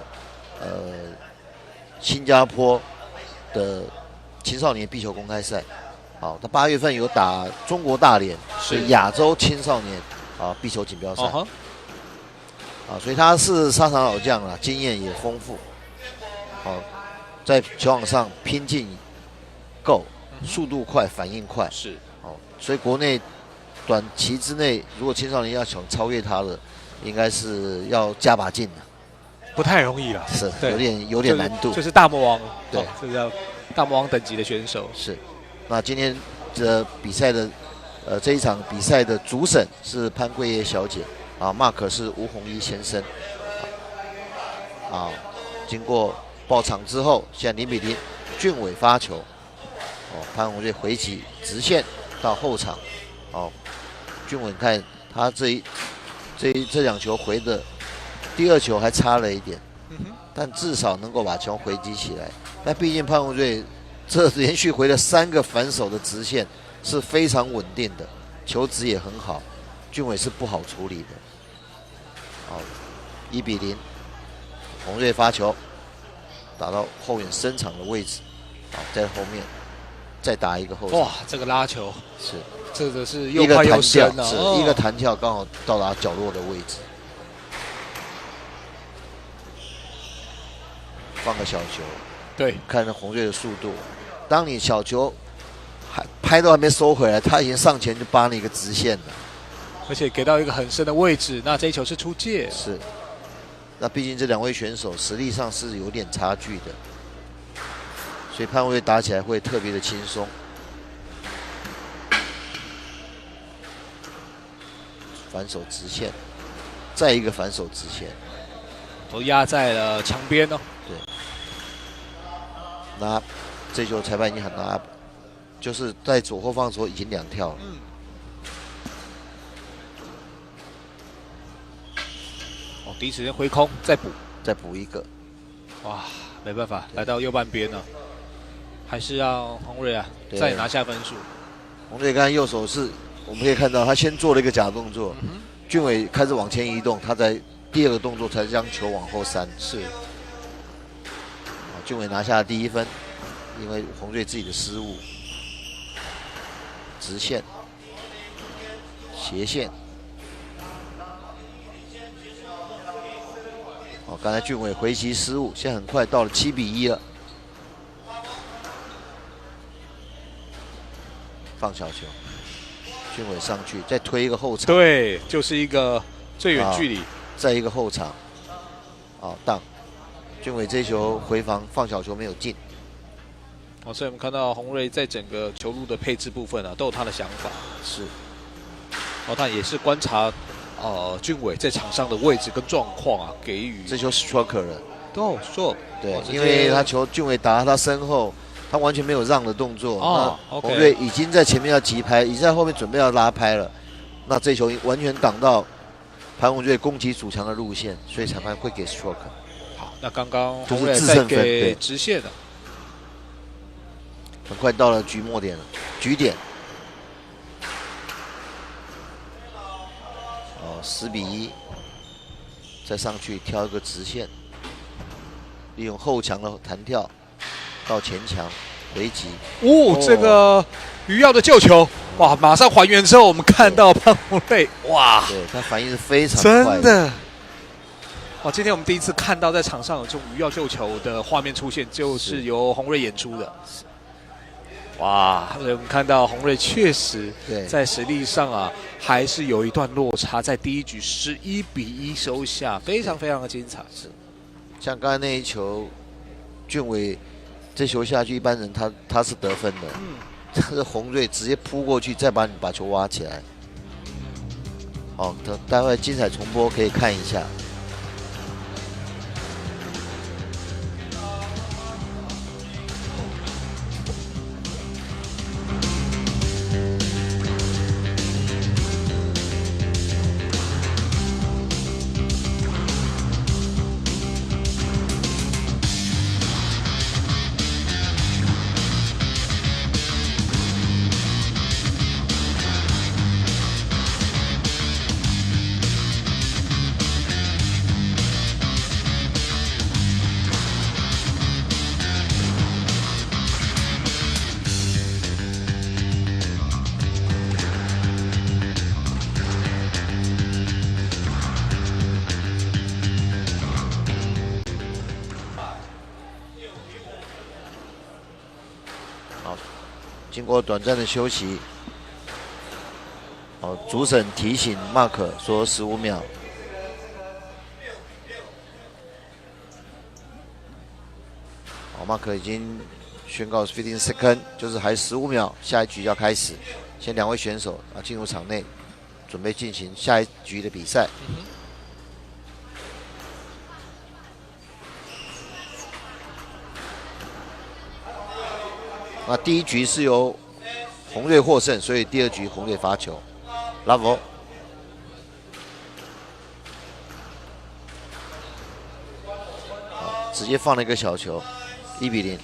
新加坡的青少年壁球公开赛。他8月份有打中国大连是亚洲青少年壁球锦标赛。所以他是沙场老将啦，经验也丰富。在球场上拼劲够，速度快，反应快。是。所以国内短期之内，如果青少年要想超越他的，应该是要加把劲了。不太容易了，是有点难度。就是大魔王，对，这叫大魔王等级的选手。是。那今天的比赛的这一场比赛的主审是潘桂叶小姐，Mark 是吴宏一先生。经过报场之后，现在0比0，俊伟发球。潘宏瑞回击直线到后场。俊伟看他这2球回的，第2球还差了一点，但至少能够把球回击起来。但毕竟潘宏瑞这连续回了3个反手的直线是非常稳定的，球质也很好，俊伟是不好处理的。1比0，宏瑞发球打到后援伸长的位置，在后面再打一个后场。哇，这个拉球是。这个是又快又深啊！是一个弹跳，刚好到达角落的位置，放个小球。对，看着宏瑞的速度，当你小球拍都还没收回来，他已经上前就扒了一个直线了，而且给到一个很深的位置。那这一球是出界。是。那毕竟这2位选手实力上是有点差距的，所以潘宏瑞打起来会特别的轻松。反手直线，再一个反手直线，都压在了墙边哦。对，那这球裁判已经喊拿，就是在左后方的时候已经2跳了。第一时间挥空，再补一个。哇，没办法，来到右半边了，还是要宏瑞再拿下分数。宏瑞刚才右手是。我们可以看到，他先做了一个假动作，俊伟开始往前移动，他在第2个动作才将球往后扇。是。俊伟拿下了第1分，因为宏瑞自己的失误。直线、斜线。刚才俊伟回击失误，现在很快到了7比1了。放小球。俊伟上去，再推一个后场。对，就是一个最远距离。再一个后场。当俊伟这球回防放小球没有进。所以我们看到宏瑞在整个球路的配置部分都有他的想法。是。他也是观察俊伟在场上的位置跟状况给予。这球 stroker 了。对，因为他球俊伟打到他身后。他完全没有让的动作，那宏瑞已经在前面要急拍，已经在后面准备要拉拍了。那这球完全挡到潘宏瑞攻击主墙的路线，所以裁判会给 stroke。好，那刚刚宏瑞再给直线的，很快到了局末点了，局点。10比1，再上去挑一个直线，利用后墙的弹跳。到前墙回击这个余耀的救球，哇！马上还原之后，我们看到潘宏瑞，哇！对，他反应是非常快的，真的。今天我们第一次看到在场上有这种余耀救球的画面出现，就是由宏瑞演出的。哇！我们看到宏瑞确实在实力上还是有一段落差，在第1局11比1收下，非常非常的精彩。是，像刚才那一球，俊伟。这球下去，一般人他是得分的。这是宏瑞直接扑过去，再把球挖起来。待会精彩重播可以看一下。经过短暂的休息，主审提醒 Mark 说15秒。Mark 已经宣告15 second， 就是还15秒，下一局就要开始。先2位选手进入场内，准备进行下一局的比赛。那第一局是由红队获胜，所以第2局红队发球。Love， 直接放了一个小球，1比0。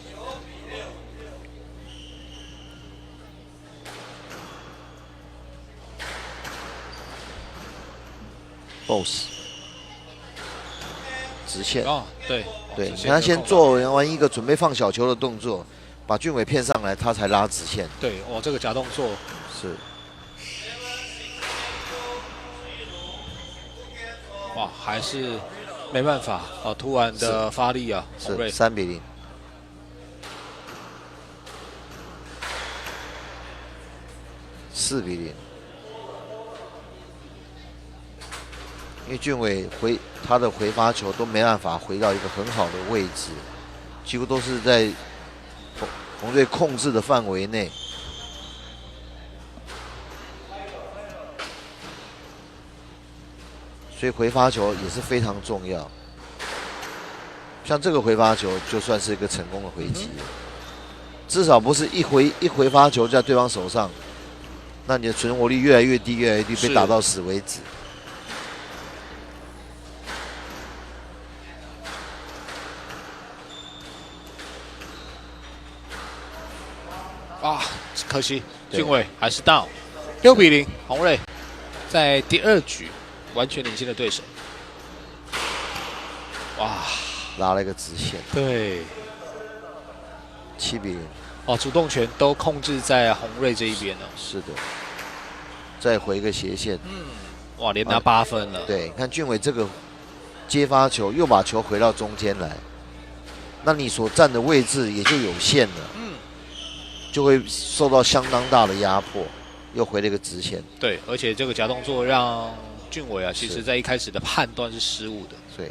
Boss， 直线。对，你看他先做完一个准备放小球的动作。把俊伟骗上来，他才拉直线。对，这个假动作是。哇，还是没办法突然的发力啊！是3比0。4比0。因为俊伟他的回发球都没办法回到一个很好的位置，几乎都是在红队控制的范围内，所以回发球也是非常重要。像这个回发球就算是一个成功的回击，至少不是一回发球在对方手上，那你的存活率越来越低，被打到死为止。可惜俊伟还是 down， 6比0，红队在第2局完全领先的对手。哇，拉了一个直线。对，7比0。主动权都控制在红队这一边了。是的，再回一个斜线。哇，连拿8分了。对，看俊伟这个接发球，又把球回到中间来，那你所站的位置也就有限了。就会受到相当大的压迫，又回了一个直线。对，而且这个假动作让俊伟其实在一开始的判断是失误的。对。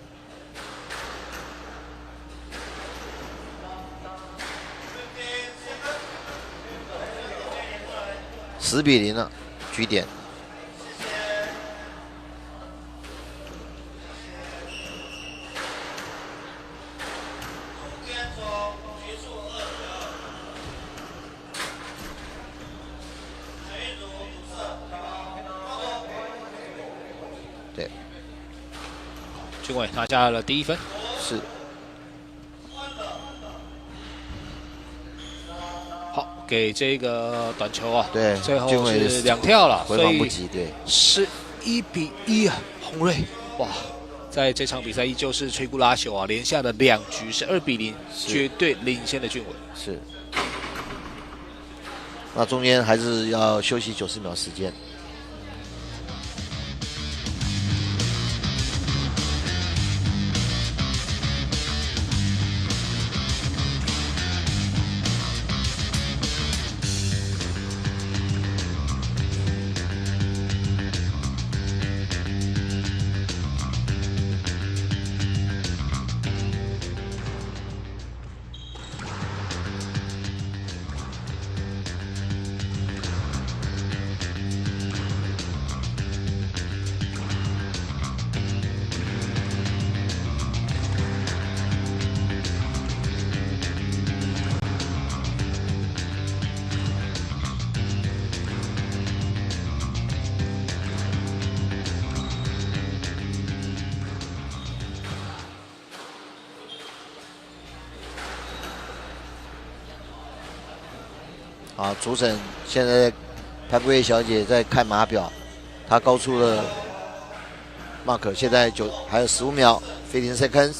10比0了，局点。俊伟拿下了第1分，是。好，给这个短球啊，对，最后是2跳了，回防不及，对，11比1啊，红队，哇，在这场比赛依旧是摧枯拉朽啊，连下的2局是2比0，绝对领先的俊伟。是。那中间还是要休息90秒时间。主审现在潘桂叶小姐在看码表，她高出了 Mark， 现在还有15秒 ，15 seconds。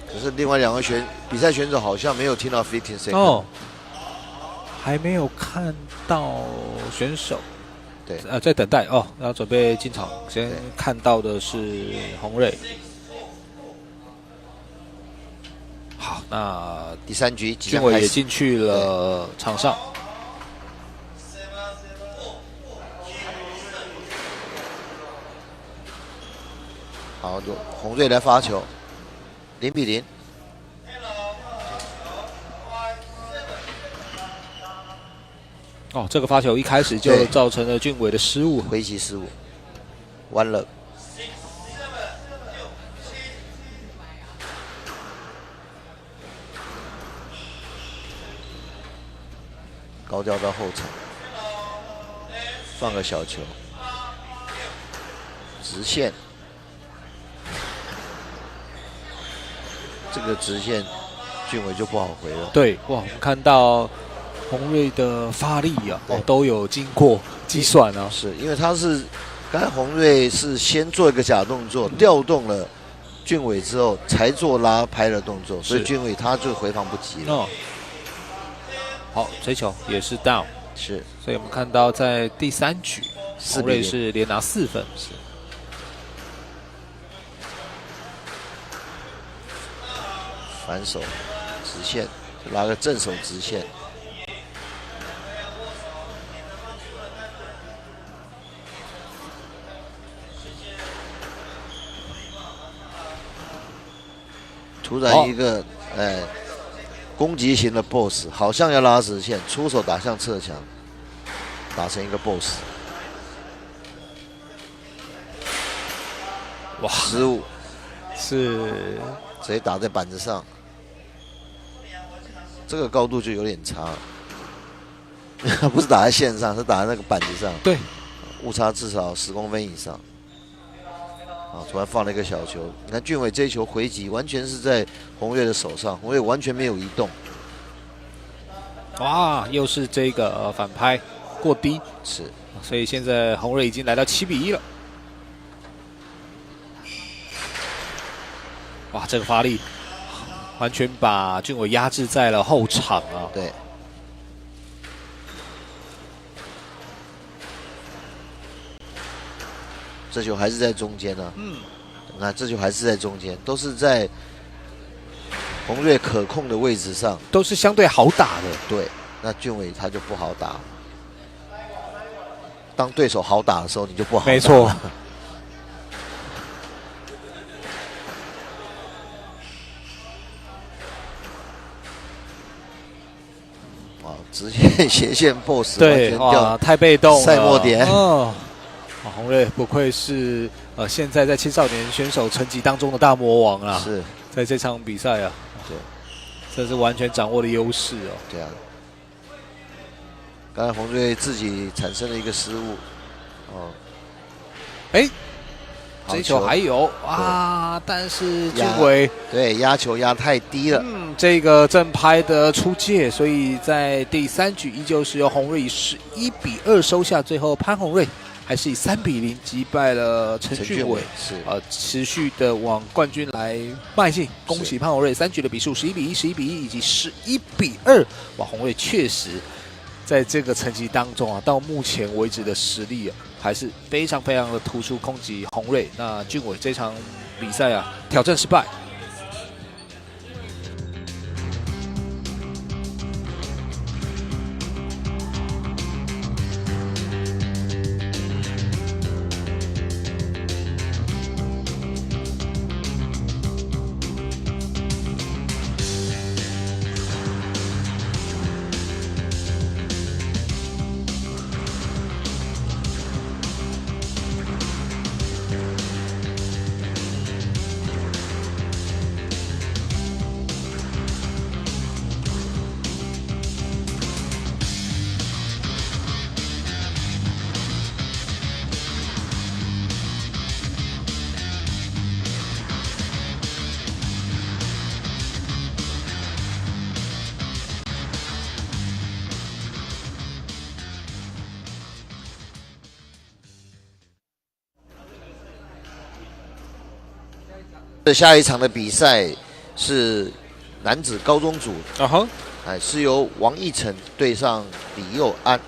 可是另外2位比赛选手好像没有听到15 seconds。还没有看到选手。对，在等待哦，要准备进场。先看到的是洪瑞。好，那第3局俊伟也进去了场上。好，洪瑞来发球，0比0。哦，这个发球一开始就造成了俊伟的失误，回击失误，完了。高调到后场，放个小球，直线，这个直线俊伟就不好回了。对，哇，我们看到洪瑞的发力啊，都有经过计算啊。是因为他是刚才洪瑞是先做一个假动作，调动了俊伟之后才做拉拍的动作，所以俊伟他就回防不及了。好，这球也是 down， 是，所以我们看到在第3局，洪瑞是连拿4分，是。反手直线，拉个正手直线。突然一个，攻击型的 boss 好像要拉直线，出手打向侧墙，打成一个 boss。哇，失误，是直接打在板子上，这个高度就有点差，不是打在线上，是打在那个板子上。对，误差至少10公分以上。啊！突然放了一个小球，你看俊伟这一球回击完全是在洪瑞的手上，洪瑞完全没有移动。哇，又是这个反拍过低，是，所以现在洪瑞已经来到7比1了。哇，这个发力完全把俊伟压制在了后场啊！对。这球还是在中间呢、那这球还是在中间，都是在洪瑞可控的位置上，都是相对好打的。对，那俊伟他就不好打。当对手好打的时候，你就不好打。没错。哇，直接斜线 boss， 对，哇，太被动了。赛末点。洪瑞不愧是现在在青少年选手层级当中的大魔王啊！是，在这场比赛啊，对，这是完全掌握的优势哦。对啊，刚才洪瑞自己产生了一个失误，这一球还有啊，但是俊伟对压球压太低了。这个正拍的出界，所以在第3局依旧是由洪瑞以11比2收下，最后潘洪瑞还是以3比0击败了陈俊伟，是持续的往冠军来迈进。恭喜潘洪瑞，3局的比数11比1、11比1以及11比2。哇，洪瑞确实在这个成绩当中啊，到目前为止的实力啊，还是非常非常的突出。攻击洪瑞，那俊伟这场比赛啊，挑战失败。下一场的比赛是男子高中组，是由王奕晨对上李佑安。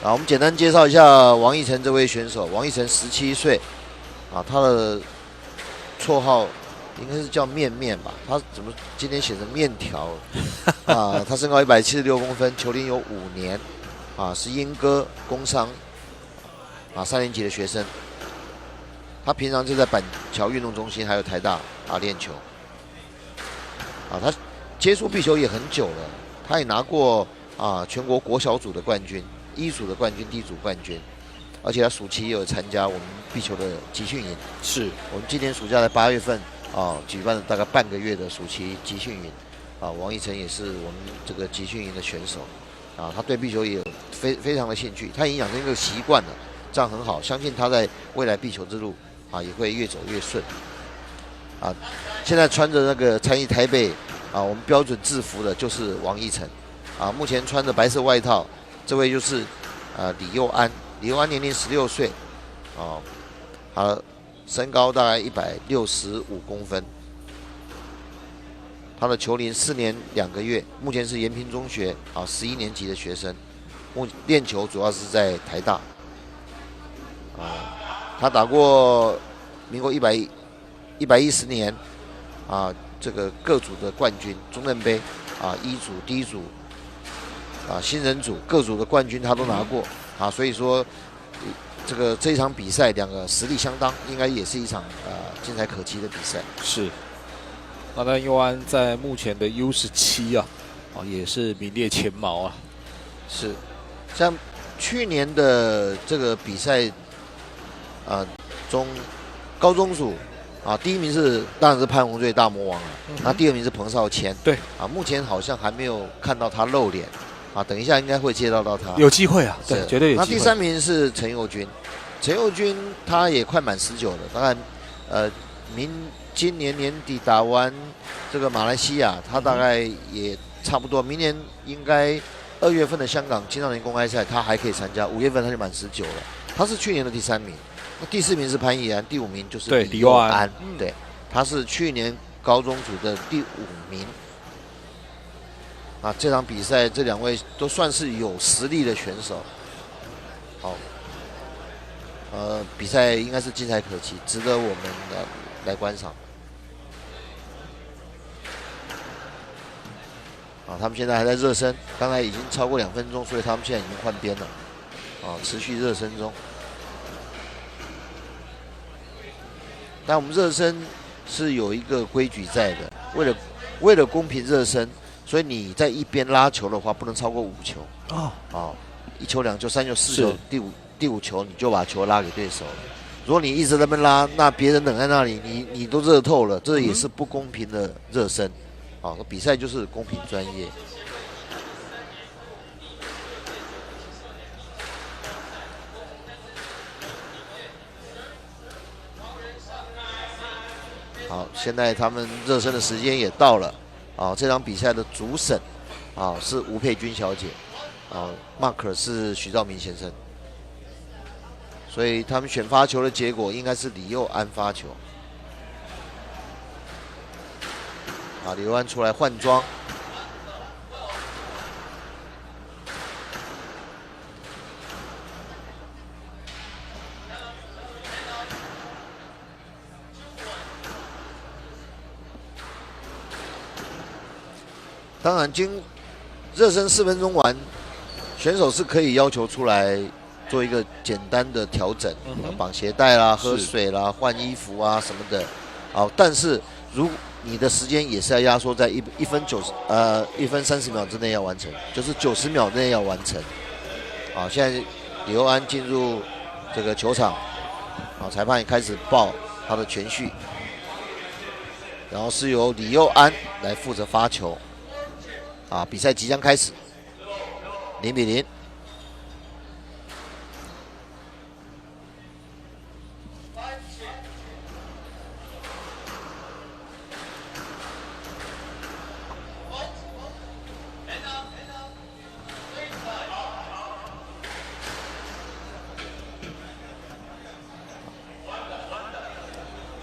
我们简单介绍一下王奕晨这位选手。王奕晨17岁，他的绰号应该是叫面面吧？他怎么今天写成面条了？他身高176公分，球龄有5年，是英歌工商3年级的学生。他平常就在板桥运动中心还有台大练球。他接触壁球也很久了，他也拿过全国国小组的冠军、一组的冠军、D组冠军，而且他暑期也有参加我们壁球的集训营。是我们今年暑假在8月份举办了大概半个月的暑期集训营。王奕晨也是我们这个集训营的选手。他对壁球也有非常的兴趣，他已经养成一个习惯了，这样很好。相信他在未来壁球之路也会越走越顺。现在穿着那个参议台北我们标准制服的就是王奕晨。目前穿着白色外套，这位就是李佑安。李佑安年龄16岁，他身高大概165公分，他的球龄4年2个月，目前是延平中学11年级的学生，练球主要是在台大。他打过民国110年这个各组的冠军，中正杯一组、D组新人组各组的冠军他都拿过所以说这一场比赛两个实力相当，应该也是一场精彩可期的比赛。是。那佑安在目前的 U17也是名列前茅是，像去年的这个比赛中高中组第一名当然是潘宏瑞大魔王了，那第二名是彭少谦。对目前好像还没有看到他露脸等一下应该会介绍到他，有机会对，绝对有机会。那第3名是陈佑君，陈佑君他也快满19了，当然今年年底打完这个马来西亚，他大概也差不多，明年应该2月份的香港青少年公开赛他还可以参加，5月份他就满19了。他是去年的第3名，那第4名是潘逸安，第5名就是李佑安。对，他是去年高中组的第5名。这场比赛这2位都算是有实力的选手。好，比赛应该是精彩可期，值得我们来观赏。他们现在还在热身，刚才已经超过2分钟，所以他们现在已经换边了。持续热身中。但我们热身是有一个规矩在的，为了公平热身，所以你在一边拉球的话，不能超过5球。1球2球3球4球，第5球你就把球拉给对手了。如果你一直在那边拉，那别人等在那里，你都热透了，这也是不公平的热身。比赛就是公平专业。好，现在他们热身的时间也到了。这场比赛的主审是吴佩君小姐，marker 是许兆明先生。所以他们选发球的结果应该是李佑安发球。李佑安出来换装。当然，热身4分钟完，选手是可以要求出来做一个简单的调整，绑鞋带啦、喝水啦、换衣服什么的。但是如你的时间也是要压缩在1分30秒之内要完成，就是90秒内要完成。现在李佑安进入这个球场，裁判也开始报他的全序，然后是由李佑安来负责发球。比赛即将开始，0-0。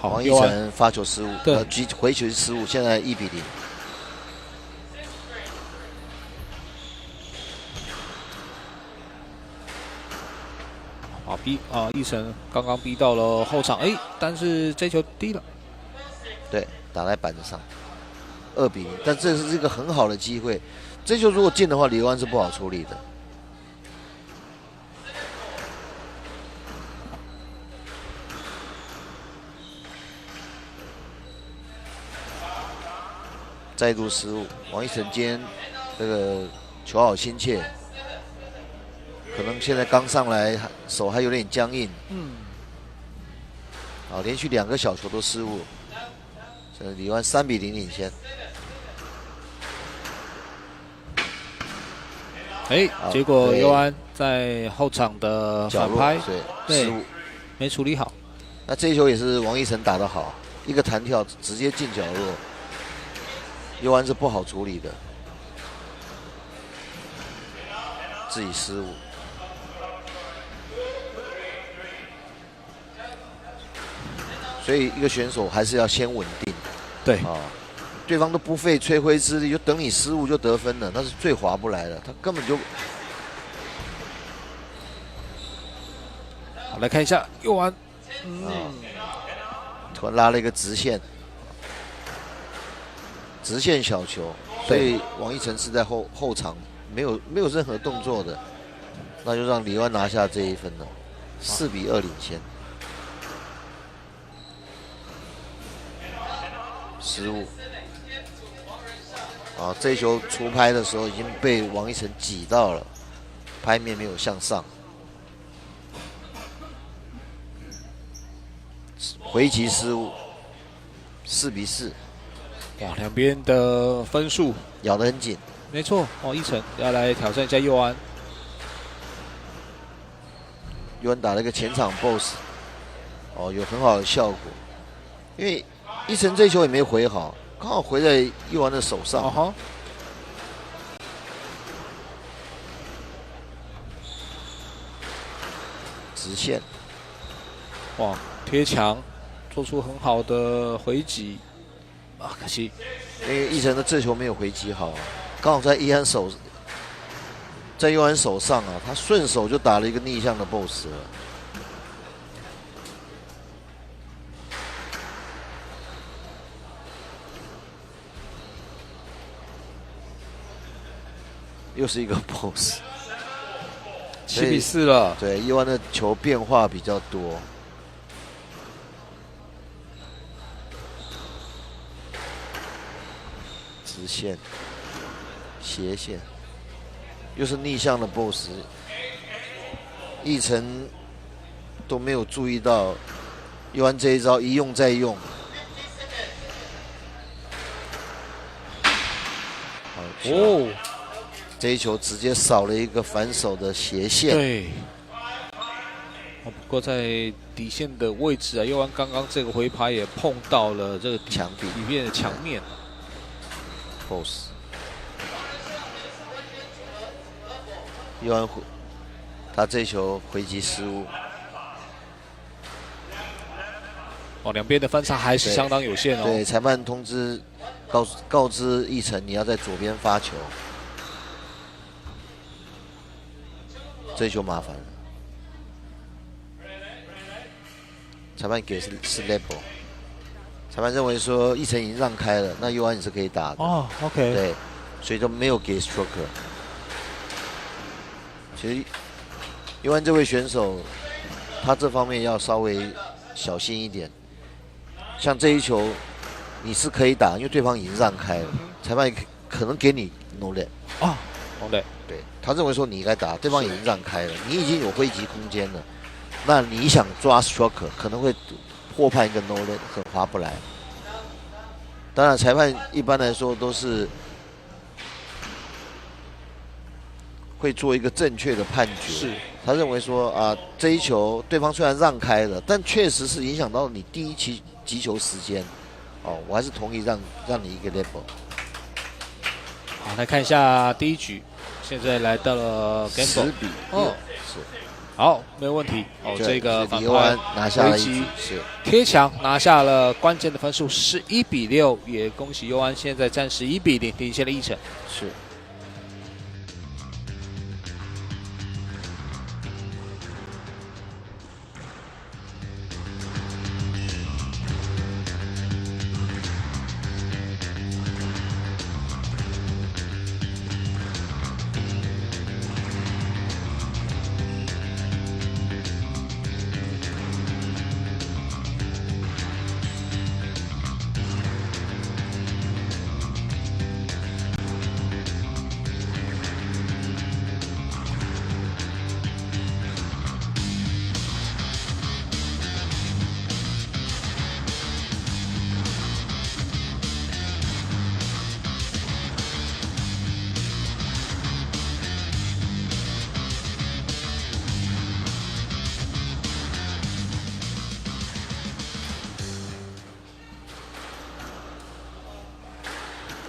王奕晨发球失误，回球失误，现在1-0。奕晨刚刚逼到了后场，但是这球低了，对，打在板子上，2比0，但这是一个很好的机会，这球如果进的话，李佑安是不好处理的。再度失误，王奕晨今天这个球好心切，可能现在刚上来，手还有点僵硬。好，连续2个小球都失误，这李佑安3比0领先。结果佑安在后场的反拍，对，失误，没处理好。那这一球也是王奕晨打得好，一个弹跳直接进角落。佑安是不好处理的，自己失误。所以一个选手还是要先稳定。对对方都不费吹灰之力，就等你失误就得分了，那是最划不来的。他根本就……好，来看一下佑安，突然拉了一个直线小球，所以王奕晨是在后场没有任何动作的，那就让李佑安拿下这一分了，4比2领先。失误这一球出拍的时候已经被王奕晨挤到了，拍面没有向上，回击失误，4比4。哇，两边的分数咬得很紧。没错奕晨要来挑战一下佑安。佑安打了一个前场 boss， 有很好的效果。因为奕晨这一球也没回好，刚好回在佑安的手上。直线，哇，贴墙，做出很好的回击。可惜，因为奕晨的这球没有回击好，刚好在佑安手上他顺手就打了一个逆向的 boss 了。又是一个 boss， 7比4了。对，佑安的球变化比较多。直线、斜线，又是逆向的 boss， 奕晨都没有注意到，佑安这一招一用再用。这一球直接扫了一个反手的斜线。对。不过在底线的位置佑安刚刚这个回拍也碰到了这个墙壁里面的墙面。boss， 佑安他这一球回击失误。两边的分差还是相当有限对，裁判通知告知奕晨你要在左边发球。这一球麻烦了，裁判给是 level， 裁判认为说奕晨已经让开了，那佑安也是可以打的。OK， 对，所以就没有给 stroke。其实佑安这位选手，他这方面要稍微小心一点。像这一球，你是可以打，因为对方已经让开了，裁判可能给你 no let。no let。对，他认为说你应该打，对方已经让开了，你已经有挥击空间了，那你想抓 stroke 可能会获判一个 no let， 很划不来。当然，裁判一般来说都是会做一个正确的判决。是，他认为说这一球对方虽然让开了，但确实是影响到你第一期击球时间。我还是同意让你一个 level。好，来看一下第一局。现在来到了 10比6，是，好，没有问题。这个反拍拿下了一是贴墙拿下了关键的分数，11比6，也恭喜佑安现在暂时1比0领先了奕晨。是。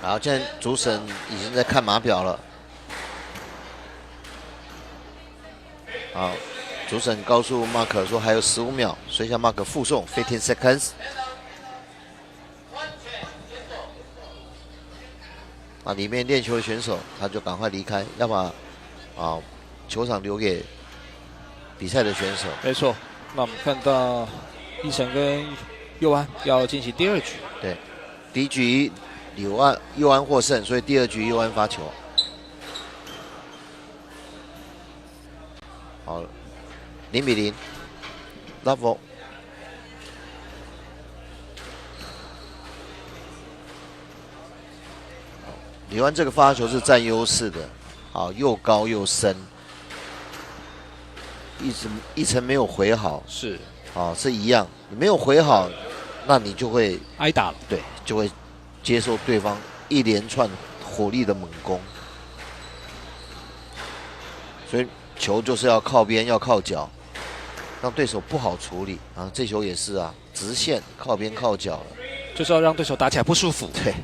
好，现在主审已经在看码表了。好，主审告诉 Mark 说还有15秒，所以向 Mark 附送15 seconds。啊，里面练球的选手他就赶快离开，要把球场留给比赛的选手。没错，那我们看到一晨跟佑安要进行第2局。对，第1局佑安获胜，所以第2局佑安发球。好，0-0 ，level。刘安这个发球是占优势的，好，又高又深，一晨没有回好，是，是一样，你没有回好，那你就会挨打了，对，就会接受对方一连串火力的猛攻，所以球就是要靠边，要靠脚，让对手不好处理啊。这球也是啊，直线靠边靠脚，就是要让对手打起来不舒服，对，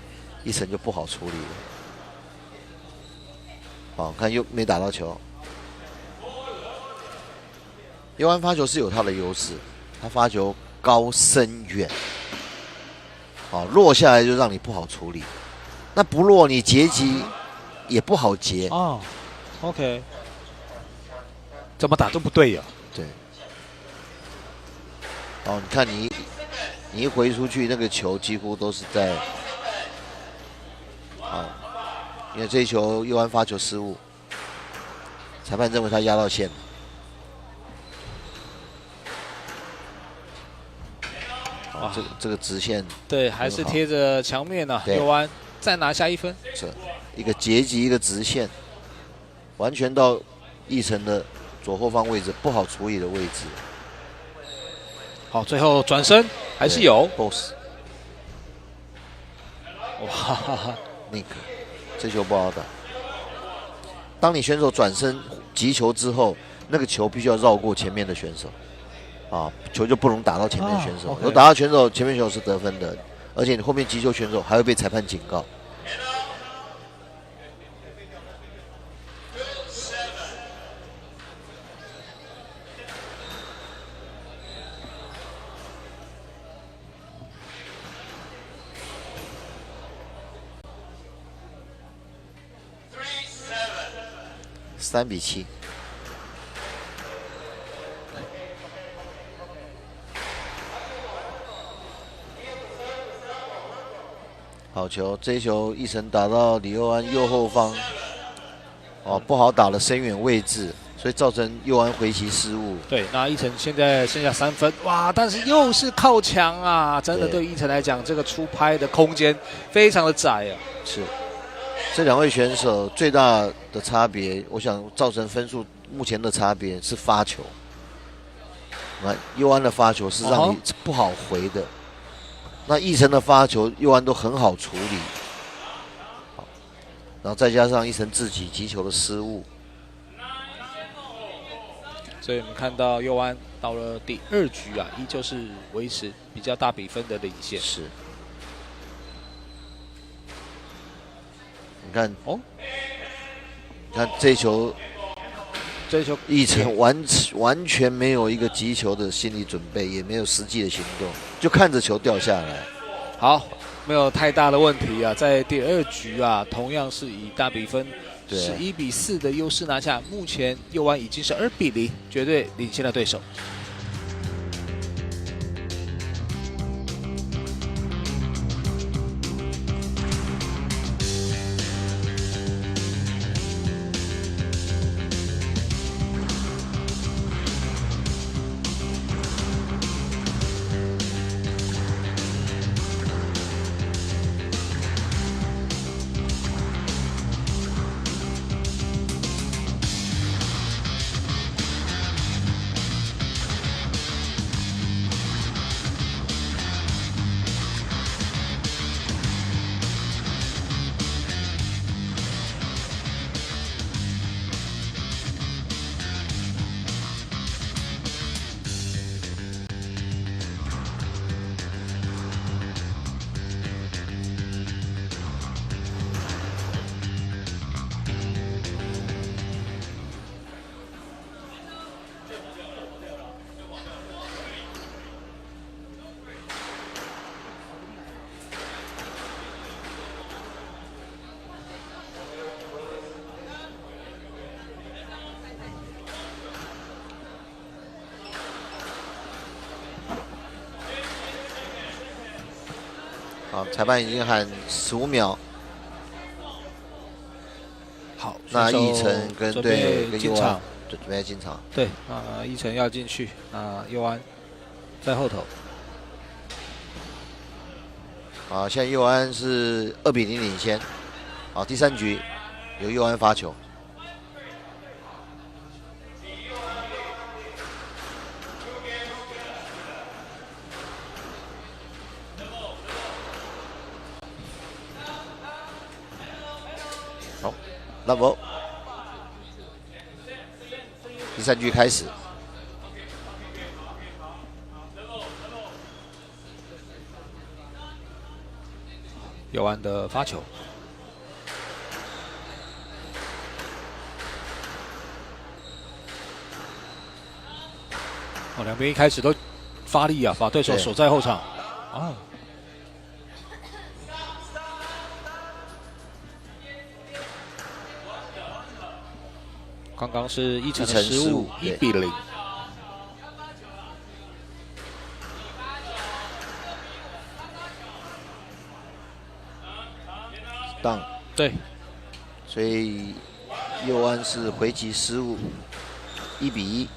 一晨就不好处理了。好，看又没打到球。佑安发球是有他的优势，他发球高深远，落下来就让你不好处理。那不落你截击也不好截。OK， 怎么打都不对呀。对。你看你一回出去，那个球几乎都是在，因为这一球佑安发球失误，裁判认为他压到线。这个直线，对，还是贴着墙面呢。佑安再拿下1分。这一个截击，一个直线，完全到一晨的左后方位置，不好处理的位置。好，最后转身还是有 boss。哇，那个这球不好打。当你选手转身击球之后，那个球必须要绕过前面的选手，球就不能打到前面的选手。如果打到前面选手是得分的，而且你后面击球选手还会被裁判警告。3-7。好球，这一球一晨打到李佑安右后方，不好打的深远位置，所以造成佑安回击失误。对，那一晨现在剩下3分，哇！但是又是靠墙啊，真的对一晨来讲，这个出拍的空间非常的窄啊。是。这2位选手最大的差别，我想造成分数目前的差别是发球。佑安的发球是让你不好回的，那一晨的发球佑安都很好处理，然后再加上一晨自己击球的失误，所以我们看到佑安到了第2局啊，依旧是维持比较大比分的领先。是。你看你看这一球一晨完全没有一个击球的心理准备，也没有实际的行动，就看着球掉下来。好，没有太大的问题啊，在第2局啊，同样是以大比分11-4的优势拿下，目前佑安已经是2-0，绝对领先了对手。好，裁判已经喊15秒。好，那奕晨跟进场，准备进场。对，奕晨要进去，佑安在后头。好，现在佑安是2比0领先。好，第3局由佑安发球。好 ，level。第3局开始。佑安的发球，两边一开始都发力啊，把对手锁在后场。刚刚是奕晨的失误，1比0。当对，所以佑安是回击失误，1比1。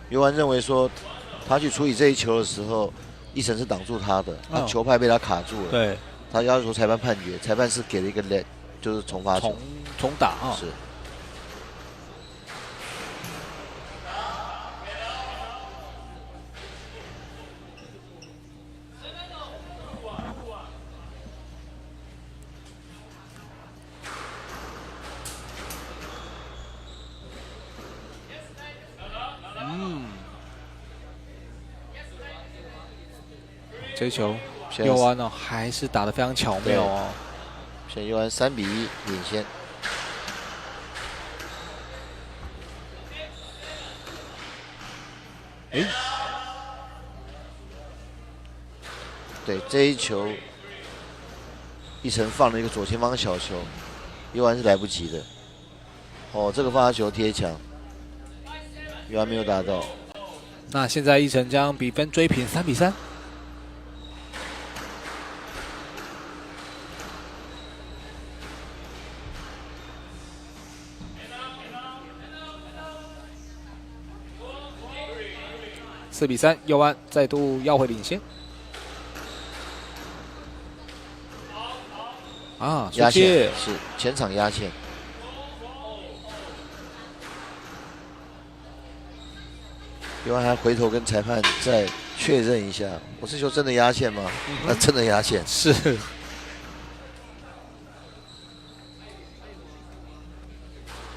佑安认为说，他去处理这一球的时候，奕晨是挡住他的，那球拍被他卡住了。对。他要求裁判判决，裁判是给了一个 let， 就是重发球，重打啊。是。这球。佑安哦，还是打得非常巧妙哦。现在佑安3比1领先。对这一球，奕晨放了一个左前方小球，佑安是来不及的。这个发球贴墙，佑安没有打到。那现在奕晨将比分追平3比3。4比3，佑安再度要回领先。压线是前场压线。佑安还回头跟裁判再确认一下，我这球真的压线吗？那真的压线。是。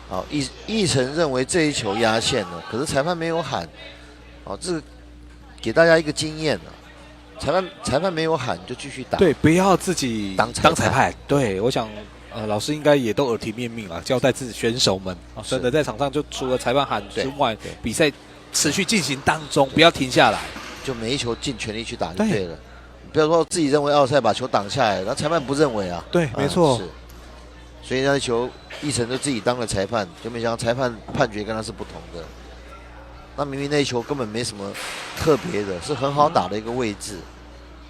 好，奕晨认为这一球压线了，可是裁判没有喊。这给大家一个经验了，裁判没有喊就继续打，对，不要自己当裁判。对，我想老师应该也都耳提面命啊，交代自己选手们，真的在场上就除了裁判喊之外，比赛持续进行当中，不要停下来，就每一球尽全力去打就对了。不要说自己认为奥赛把球挡下来，那裁判不认为啊。对，没错。是，所以那球奕晨就自己当了裁判，就没想到裁判判决跟他是不同的。那明明那一球根本没什么特别的，是很好打的一个位置，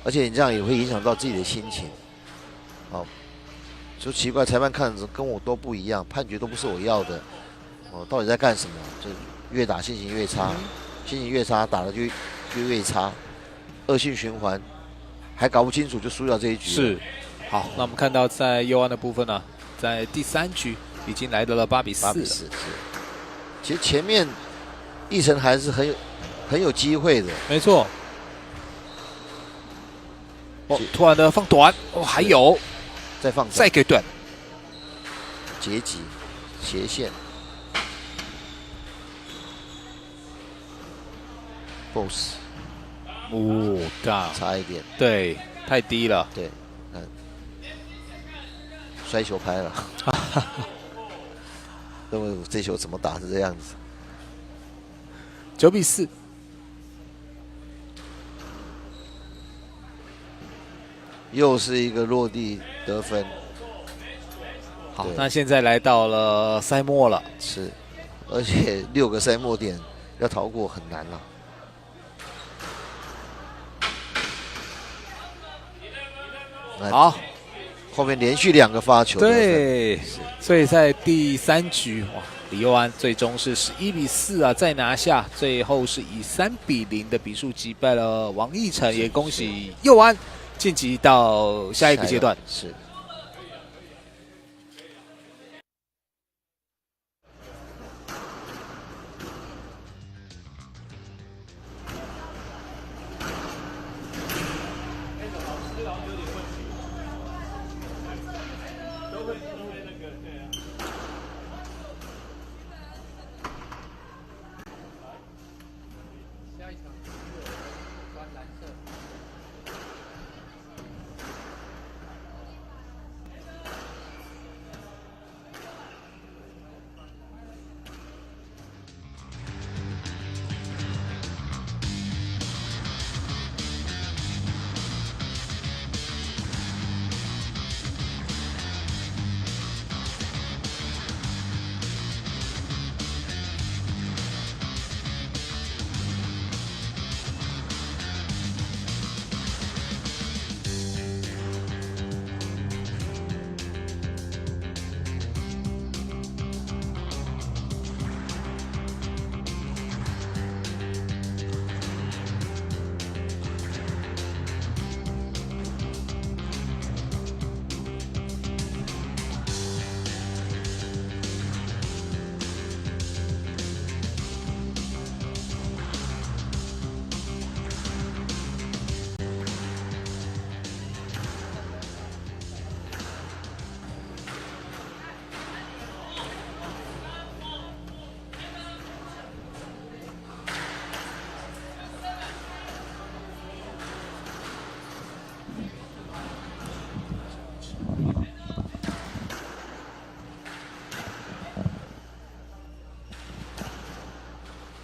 而且你这样也会影响到自己的心情。就奇怪，裁判看着跟我都不一样，判决都不是我要的，到底在干什么？就越打心情越差，心情越差，打了就越差，恶性循环，还搞不清楚就输掉这一局。是，好，那我们看到在佑安的部分呢，在第3局已经来到了8比4。8比4是，其实前面。奕晨还是很有机会的，没错。突然的放短，还有，再放，再给短，截击，斜线 ，boss， 差一点，对，太低了，对，摔球拍了，认为这球怎么打是这样子。9比4，又是一个落地得分。好，那现在来到了赛末了，是，而且6个赛末点要逃过很难了。好，后面连续2个发球。对，所以在第3局，哇，李佑安最终是11比4啊，再拿下，最后是以3比0的比数击败了王奕晨，也恭喜佑安晋级到下一个阶段。是。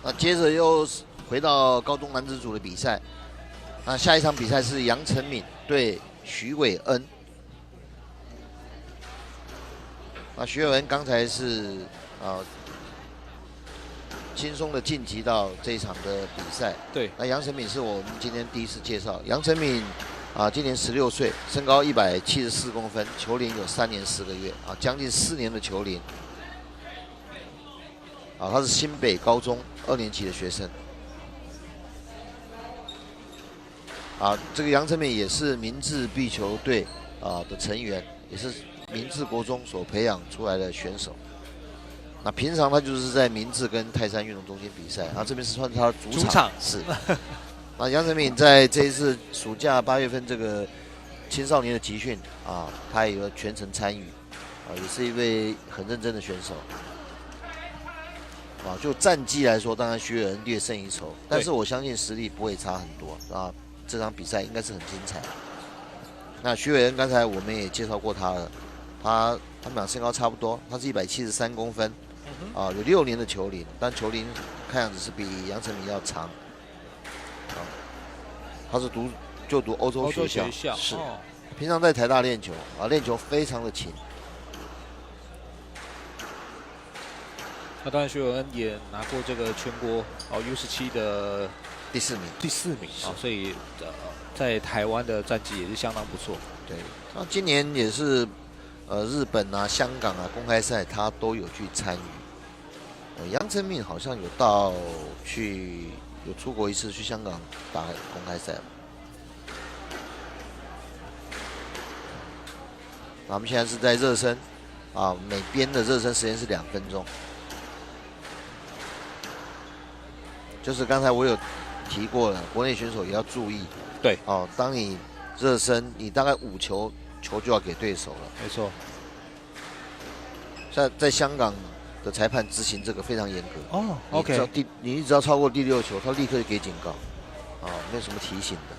那接着又回到高中男子组的比赛，那下一场比赛是杨成敏对徐伟恩。那徐伟恩刚才是轻松的晋级到这一场的比赛。对。那杨成敏是我们今天第一次介绍。杨成敏今年16岁，身高174公分，球龄有3年10个月将近4年的球龄。他是新北高中2年级的学生。这个杨成敏也是明志壁球队的成员，也是明志国中所培养出来的选手。那平常他就是在明志跟泰山运动中心比赛，这边是算他的主场。是。那杨成敏在这一次暑假8月份这个青少年的集训他也有全程参与也是一位很认真的选手。就战绩来说，当然徐伟恩略胜一筹，但是我相信实力不会差很多这场比赛应该是很精彩。那徐伟恩刚才我们也介绍过他了，他们俩身高差不多，他是173公分，有6年的球龄，但球龄看样子是比杨成敏要长。他是就读欧洲学校，是平常在台大练球练球非常的勤。那当然，徐伟恩也拿过这个全国U17的第4名所以在台湾的战绩也是相当不错。对，那今年也是日本香港公开赛他都有去参与。杨成敏好像有出国一次去香港打公开赛。那我们现在是在热身每边的热身时间是2分钟。就是刚才我有提过了，国内选手也要注意。对。当你热身，你大概5球就要给对手了。没错。在香港的裁判执行这个非常严格。OK。你只要超过第6球，他立刻就给警告。没有什么提醒的。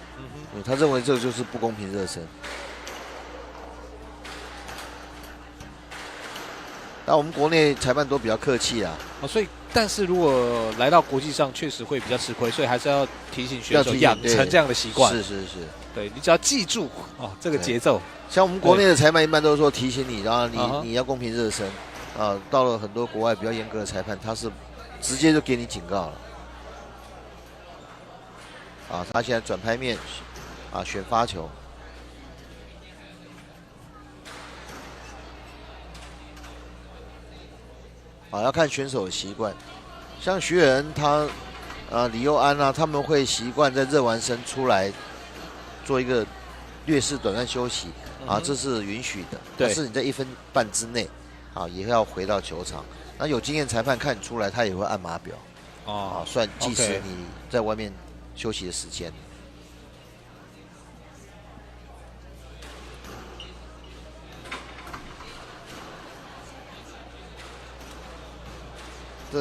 因为他认为这就是不公平热身。那我们国内裁判都比较客气所以但是如果来到国际上，确实会比较吃亏，所以还是要提醒选手养成这样的习惯。是，对你只要记住这个节奏。像我们国内的裁判一般都是说提醒你，然后你要公平热身。到了很多国外比较严格的裁判，他是直接就给你警告了。他现在转拍面，选发球。要看选手的习惯，像徐伟恩他，李佑安啊，他们会习惯在热完身出来做一个略式短暂休息，这是允许的。但是你在1分半之内，也要回到球场。那有经验裁判看你出来，他也会按码表，算计时你在外面休息的时间。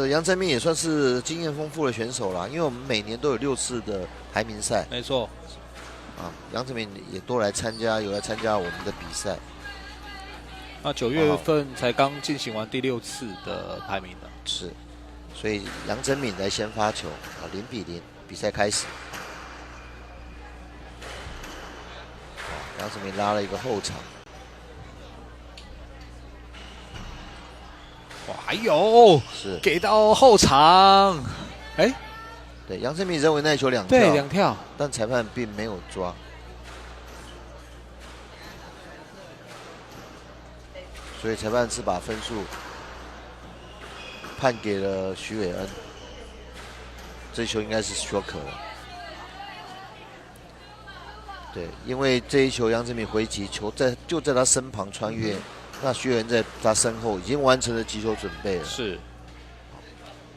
杨振明也算是经验丰富的选手啦，因为我们每年都有6次的排名赛。没错。杨振明也都有来参加我们的比赛。9月份才刚进行完第6次的排名呢。是，所以杨振明来先发球，0比0，比赛开始。杨振明拉了一个后场。还有是给到后场，对，杨振明认为那球2跳，对，2跳，但裁判并没有抓，所以裁判是把分数判给了徐伟恩，这球应该是说可了。对，因为这一球杨振明回击，球就在他身旁穿越。那徐伟恩在他身后已经完成了击球准备了，是。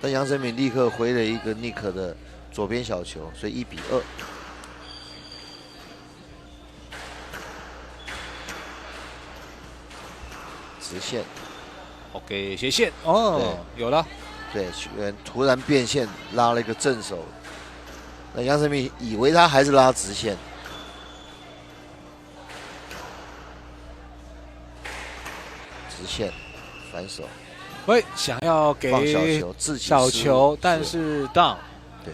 但杨振明立刻回了一个尼克的左边小球，所以1比2。直线 ，OK， 斜线有了。对，徐伟恩突然变线，拉了一个正手，那杨振明以为他还是拉直线。直线反手，想要给放小球，自己小球，但是 down。对，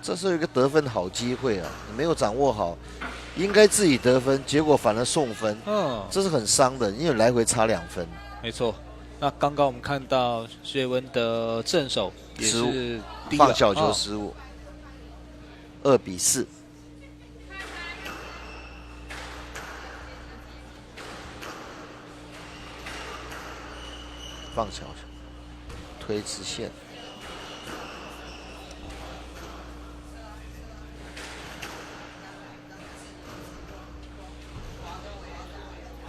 这是一个得分好机会啊！你没有掌握好，应该自己得分，结果反而送分，这是很伤的，因为来回差2分。没错。那刚刚我们看到徐伟恩的正手也是放小球失误，2比4。放小球，推直线，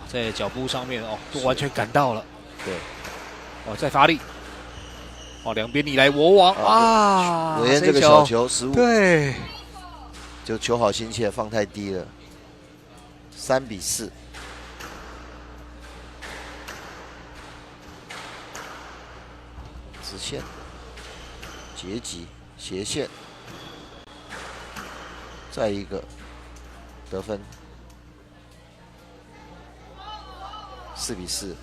在脚步上面都完全赶到了。对，再发力，两边你来我往伟恩这个小球失误，对，就球好心切，放太低了，3比4。直线、截击、斜线，再一个得分，4比4。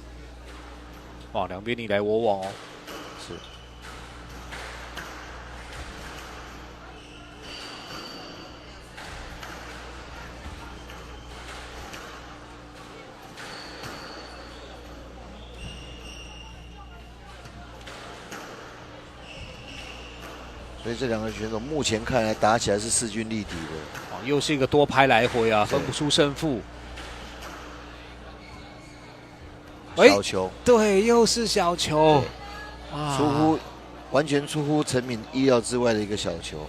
两边你来我往是。所以这2个选手目前看来打起来是势均力敌的。又是一个多拍来回分不出胜负。小球，对，又是小球，完全出乎陈敏意料之外的一个小球。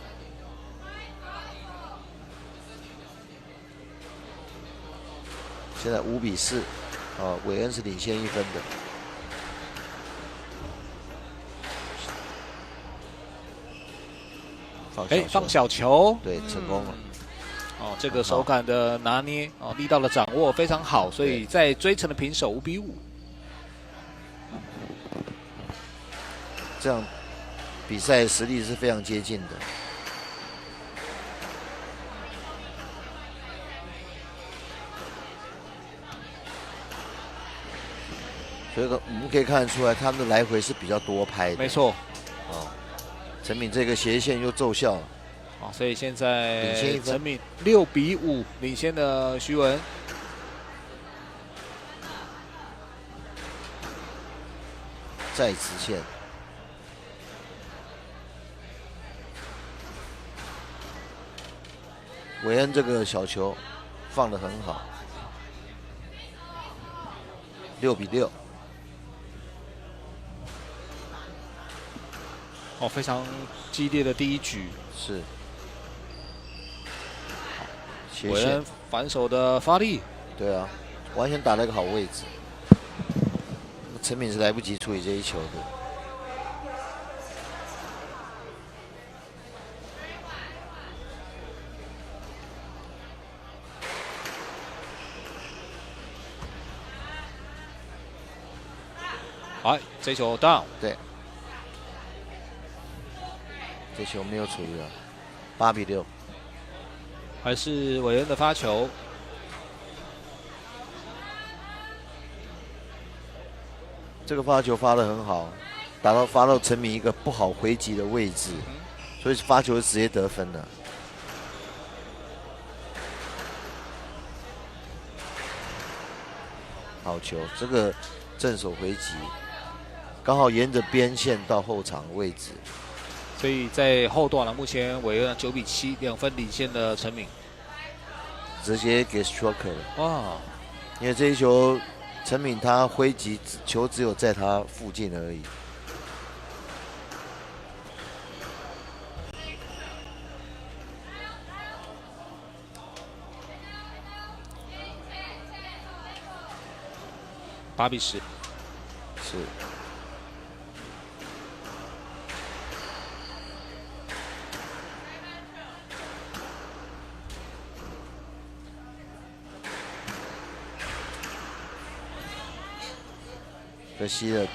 现在5比4，韦恩是领先1分的。放小球，对，成功了。这个手感的拿捏，力道的掌握非常好，所以在追成的平手5比5。这样比赛实力是非常接近的。所以我们可以看得出来，他们的来回是比较多拍的。没错。哦，陈敏这个斜线又奏效了。好，所以现在领先1分，陈敏6比5领先的徐文。再直线。韦恩这个小球放得很好，6比6。哦，非常激烈的第一局。是。韦恩反手的发力。对啊，完全打了一个好位置。陈敏是来不及处理这一球的。好，这球 down。对，这球没有处理了，8比6。还是韦恩的发球。这个发球发得很好，发到陈敏一个不好回击的位置，所以发球直接得分了。好球，这个正手回击，刚好沿着边线到后场位置。所以在后段了，目前韦恩9比7，2分领先的陈敏，直接给 stroke 了。哇！因为这一球。陈敏他挥击球只有在他附近而已。8比10。是。可惜了，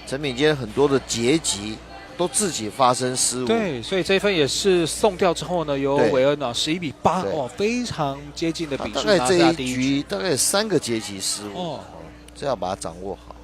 陈敏今天很多的截击都自己发生失误。对，所以这一分也是送掉之后呢，由韦恩11比8，哦，非常接近的比数。大概这一局大概有3个截击失误，哦，这要把它掌握好。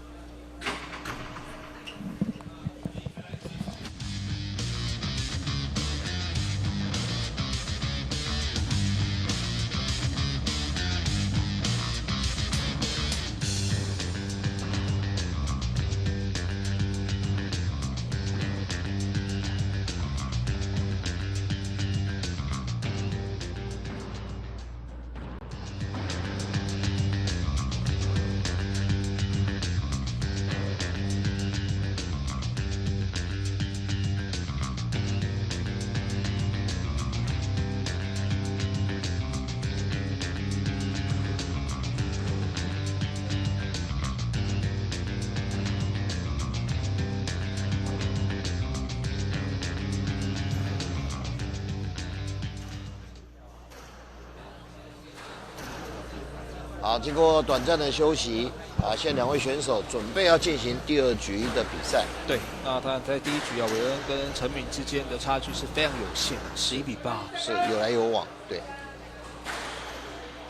好，经过短暂的休息，现在2位选手准备要进行第2局的比赛。对，那他在第一局韦恩跟陈敏之间的差距是非常有限的，11比8，是有来有往。对，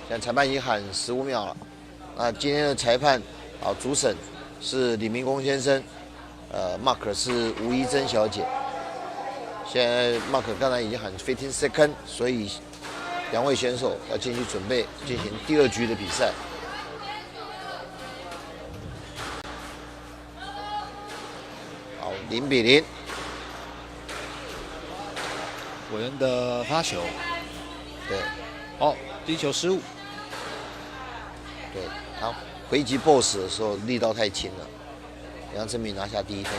现在裁判已经喊15秒了。那今天的裁判主审是李明公先生，Mark 是吴一珍小姐。现在 Mark 刚才已经喊15 second， 所以2位选手要进去准备进行第2局的比赛。好，0比0。韦恩的发球，对，哦，第一球失误。对，他回击 boss 的时候力道太轻了，杨振敏拿下第1分。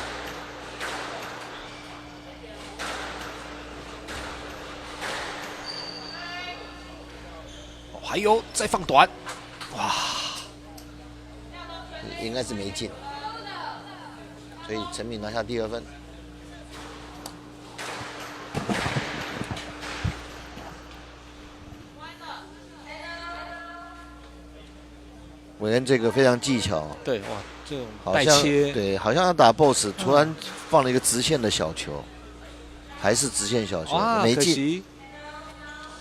还有再放短，哇，应该是没进，所以陈敏拿下第2分。韦恩这个非常技巧，对，哇，这种带切，对，好像要打 boss， 突然放了一个直线的小球，还是直线小球，没进。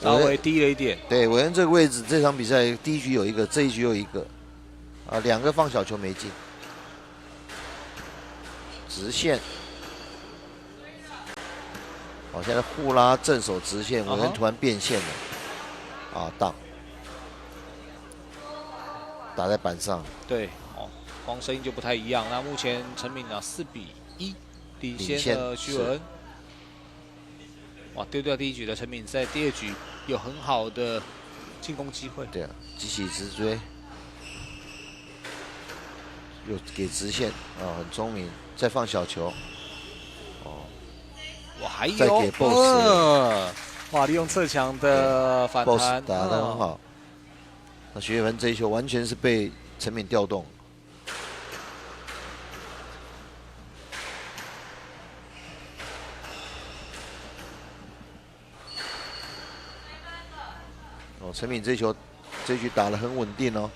稍微低了一点。对，韦恩这个位置，这场比赛第1局有一个，这1局有一个，2个放小球没进，直线。好，现在互拉正手直线，韦恩突然变线了，啊，当打在板上。对，哦，光声音就不太一样。那目前陈敏啊4比1领先了徐伟恩。哇，丢掉第一局的陈敏在第二局有很好的进攻机会。对啊，急起直追，又给直线啊，很聪明。再放小球，哦，哇，还有再给 boss，哇，利用侧墙的反弹 ，boss 打得很好。那徐伟恩这一球完全是被陈敏调动。哦，陈敏这球，这局打得很稳定哦。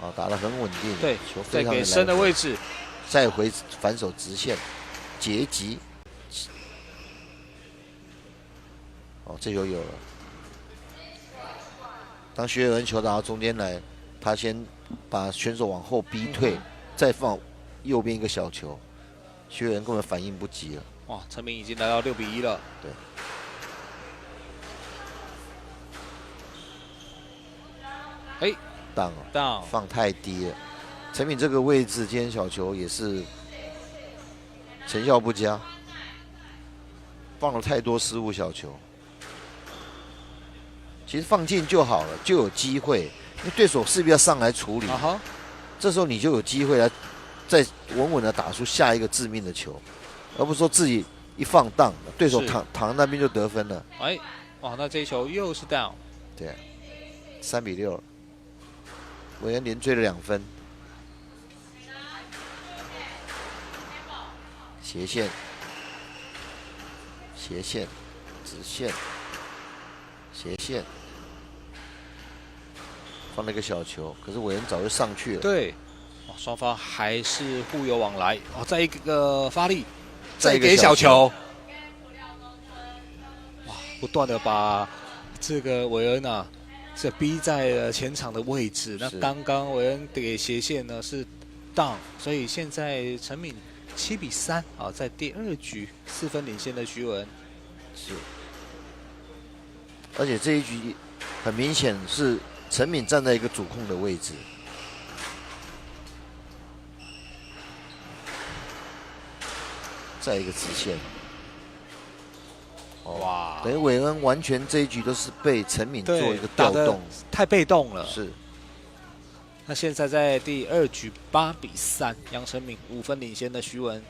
啊，打得很稳定。对，球非常的再给深的位置，再回反手直线，截击。哦，这球有了。当徐伟恩球打到中间来，他先把选手往后逼退，再放右边一个小球，徐伟恩根本反应不及了。哇，陈敏已经来到6比1了。对。哎，当放太低了。陈敏这个位置今天小球也是成效不佳，放了太多失误小球。其实放进就好了，就有机会，因为对手势必要上来处理。这时候你就有机会来再稳稳的打出下一个致命的球，而不是说自己一放荡，对手躺那边就得分了。哎，哇，那这一球又是 down。对，3比6了，韦恩连追了2分。斜线，斜线，直线，斜线，放了一个小球，可是韦恩早就上去了。对，双方还是互有往来。哦，再一个发力，再给小球。哇，不断的把这个韦恩啊，是逼在了前场的位置。那刚刚韦恩给斜线呢是 down， 所以现在陈敏7比3啊，在第2局4分领先的徐伟恩。是，而且这一局很明显是陈敏站在一个主控的位置。再一个直线。哇！等于韦恩完全这一局都是被陈敏做一个调动，太被动了。是。那现在在第2局8比3，杨丞敏5分领先的徐文。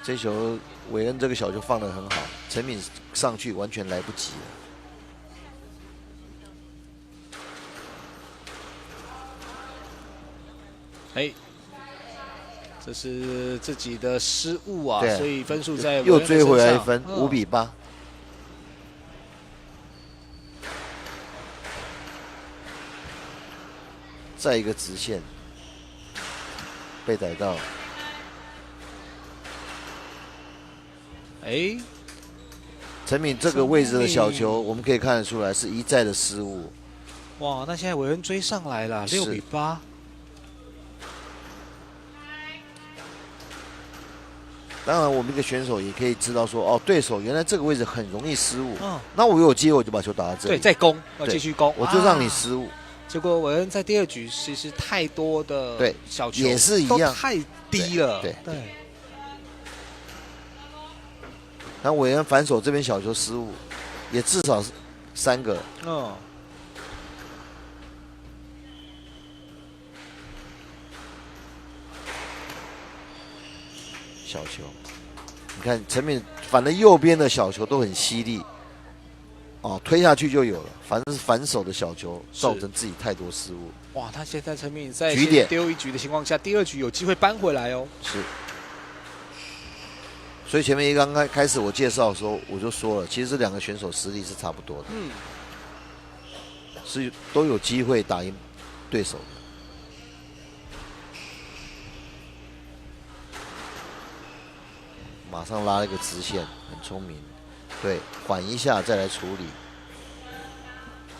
这球韦恩这个小球放得很好，陈敏上去完全来不及了。哎，这是自己的失误啊，所以分数在又追回来1分，5比8。再一个直线，被逮到了。哎，陈敏这个位置的小球，我们可以看得出来是一再的失误。哇，那现在韦恩追上来了，6比8。当然，我们一个选手也可以知道说，哦，对手原来这个位置很容易失误。那我有机会我就把球打到这里。对，再攻，要继续攻，我就让你失误。结果韦恩在第2局其实太多的小球也是一样，太低了。对。那韦恩反手这边小球失误，也至少是3个。小球，你看陈敏反正右边的小球都很犀利，哦，推下去就有了。反正是反手的小球造成自己太多失误。哇，他现在陈敏在先丢1局的情况下，第2局有机会扳回来哦。是。所以前面刚刚开始我介绍的时候，我就说了，其实这2个选手实力是差不多的，是都有机会打赢对手的。马上拉了一个直线，很聪明。对，缓一下再来处理，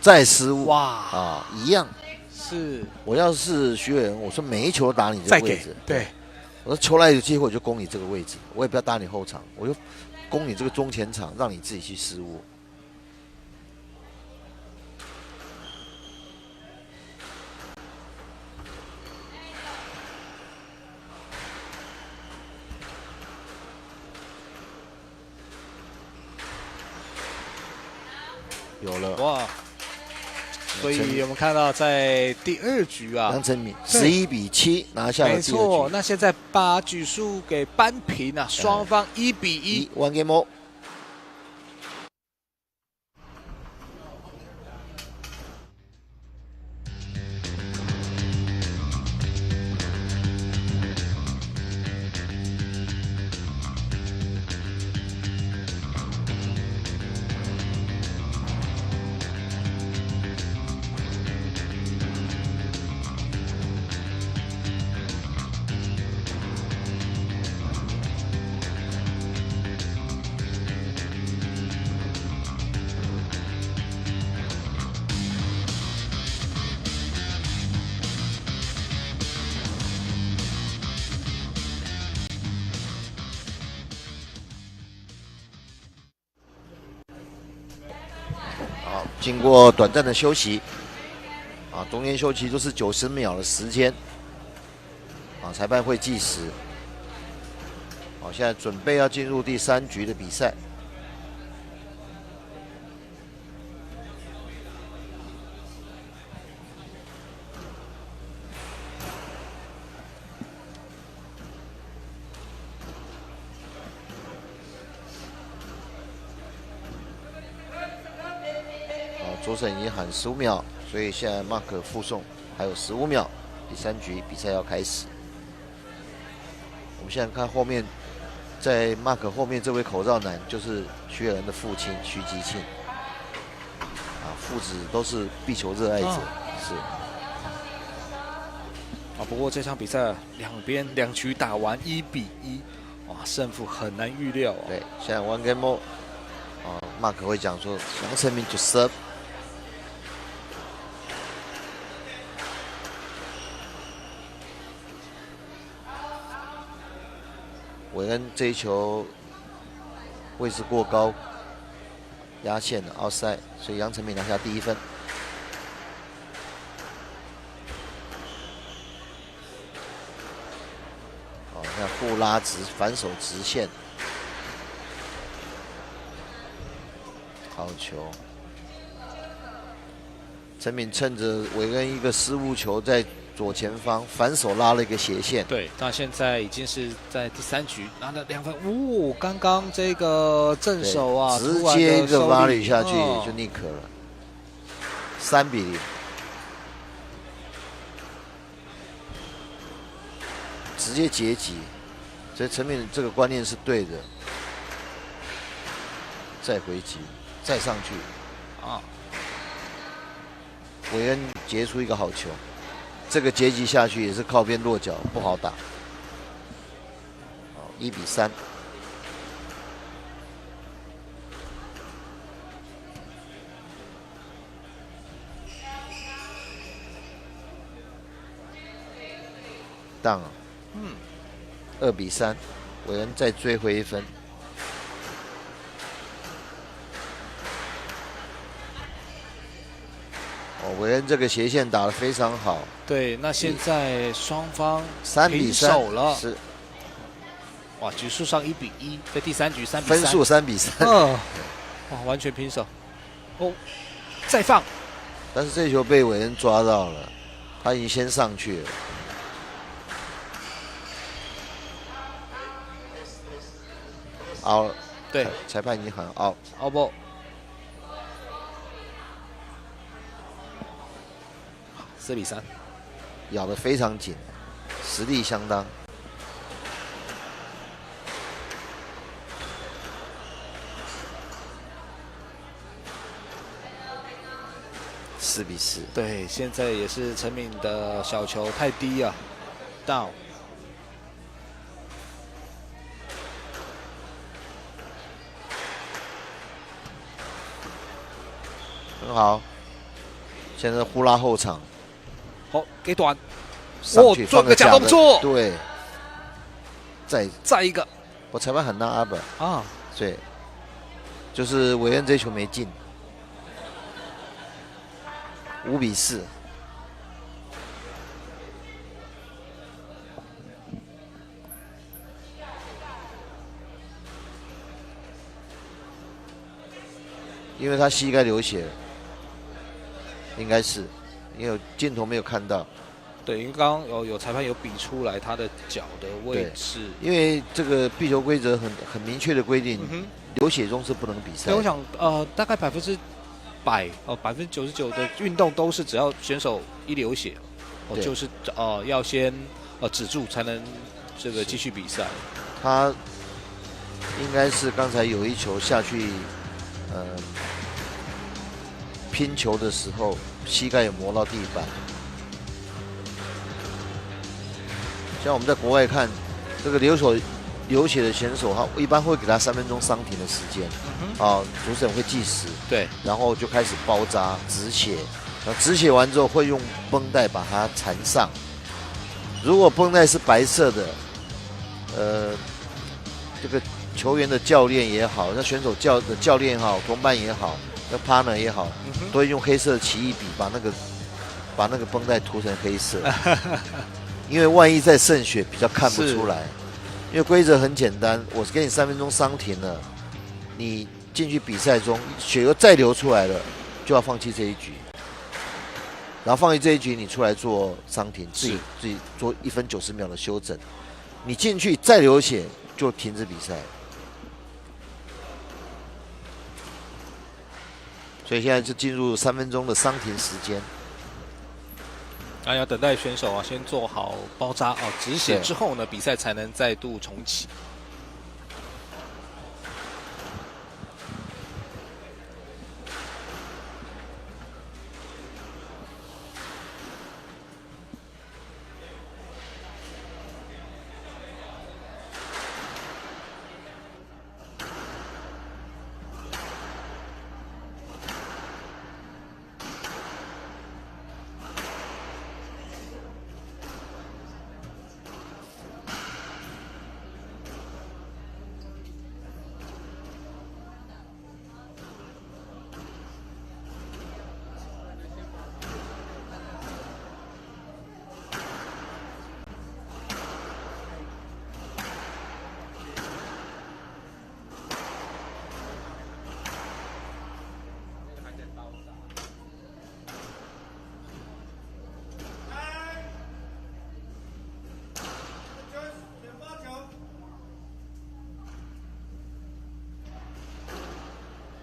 再失误，哇啊，一样。是，我要是徐伟仁，我说每一球都打你这个位置，对，我说球来有机会我就攻你这个位置，我也不要打你后场，我就攻你这个中前场，让你自己去失误。有了哇！所以我们看到在第2局啊，杨成敏11比7拿下了第2局。没错，那现在把局数给扳平啊，双方1比1。1 game more。经过短暂的休息，中间休息就是90秒的时间，裁判会计时。现在准备要进入第3局的比赛。左审已经喊15秒，所以现在 Mark 附送还有15秒，第3局比赛要开始。我们现在看后面，在 Mark 后面这位口罩男就是徐伟仁的父亲徐吉庆，父子都是壁球热爱者，是。不过这场比赛两边2局打完1比1，哇，胜负很难预料对，现在 one game more， Mark 会讲说杨成敏 to serve。韦恩这一球位置过高，压线了 outside， 所以杨成敏拿下第1分。那互拉直反手直线，好球。陈敏趁着韦恩一个失误球在左前方反手拉了一个斜线。对，那现在已经是在第3局拿了2分。刚刚这个正手啊，直接一个volley下去就逆可了，3比0，直接截击。所以陈敏这个观念是对的，再回击，再上去，韦恩截出一个好球。这个截击下去也是靠边落脚，不好打。1比3。当，2比3，韦恩再追回1分。韦恩这个斜线打得非常好。对，那现在双方3比3了。是。哇，局数上1比1，在第3局3比3。分数3比3。哇，完全平手。再放。但是这球被韦恩抓到了，他已经先上去了。out。对，裁判已经喊 out。out ball。4比3，咬得非常紧，实力相当。4比4。对，现在也是陈敏的小球太低啊 ，down。很好。现在呼拉后场，好给短，做个假动作，对，再一个，我裁判很纳阿本啊，对，就是韦恩这一球没进，5比4。因为他膝盖流血了，应该是，因为镜头没有看到。对，因为刚刚有裁判有比出来他的脚的位置。因为这个壁球规则很明确的规定，流血中是不能比赛。对，我想大概100%，99%的运动都是只要选手一流血，就是要先止住才能这个继续比赛。他应该是刚才有一球下去。拼球的时候，膝盖有磨到地板。像我们在国外看，这个流血的选手，他一般会给他3分钟伤停的时间，主审会计时，对，然后就开始包扎止血，然后止血完之后会用绷带把它缠上。如果绷带是白色的，这个球员的教练也好，那选手的教练也好，同伴也好，那 partner 也好，都会用黑色的奇异笔把那个绷带涂成黑色，因为万一再渗血比较看不出来。因为规则很简单，我给你3分钟伤停了，你进去比赛中血又再流出来了，就要放弃这一局。然后放弃这一局，你出来做伤停，自己做1分90秒的休整。你进去再流血就停止比赛。所以现在就进入3分钟的伤停时间。那要等待选手先做好包扎止血之后呢，比赛才能再度重启。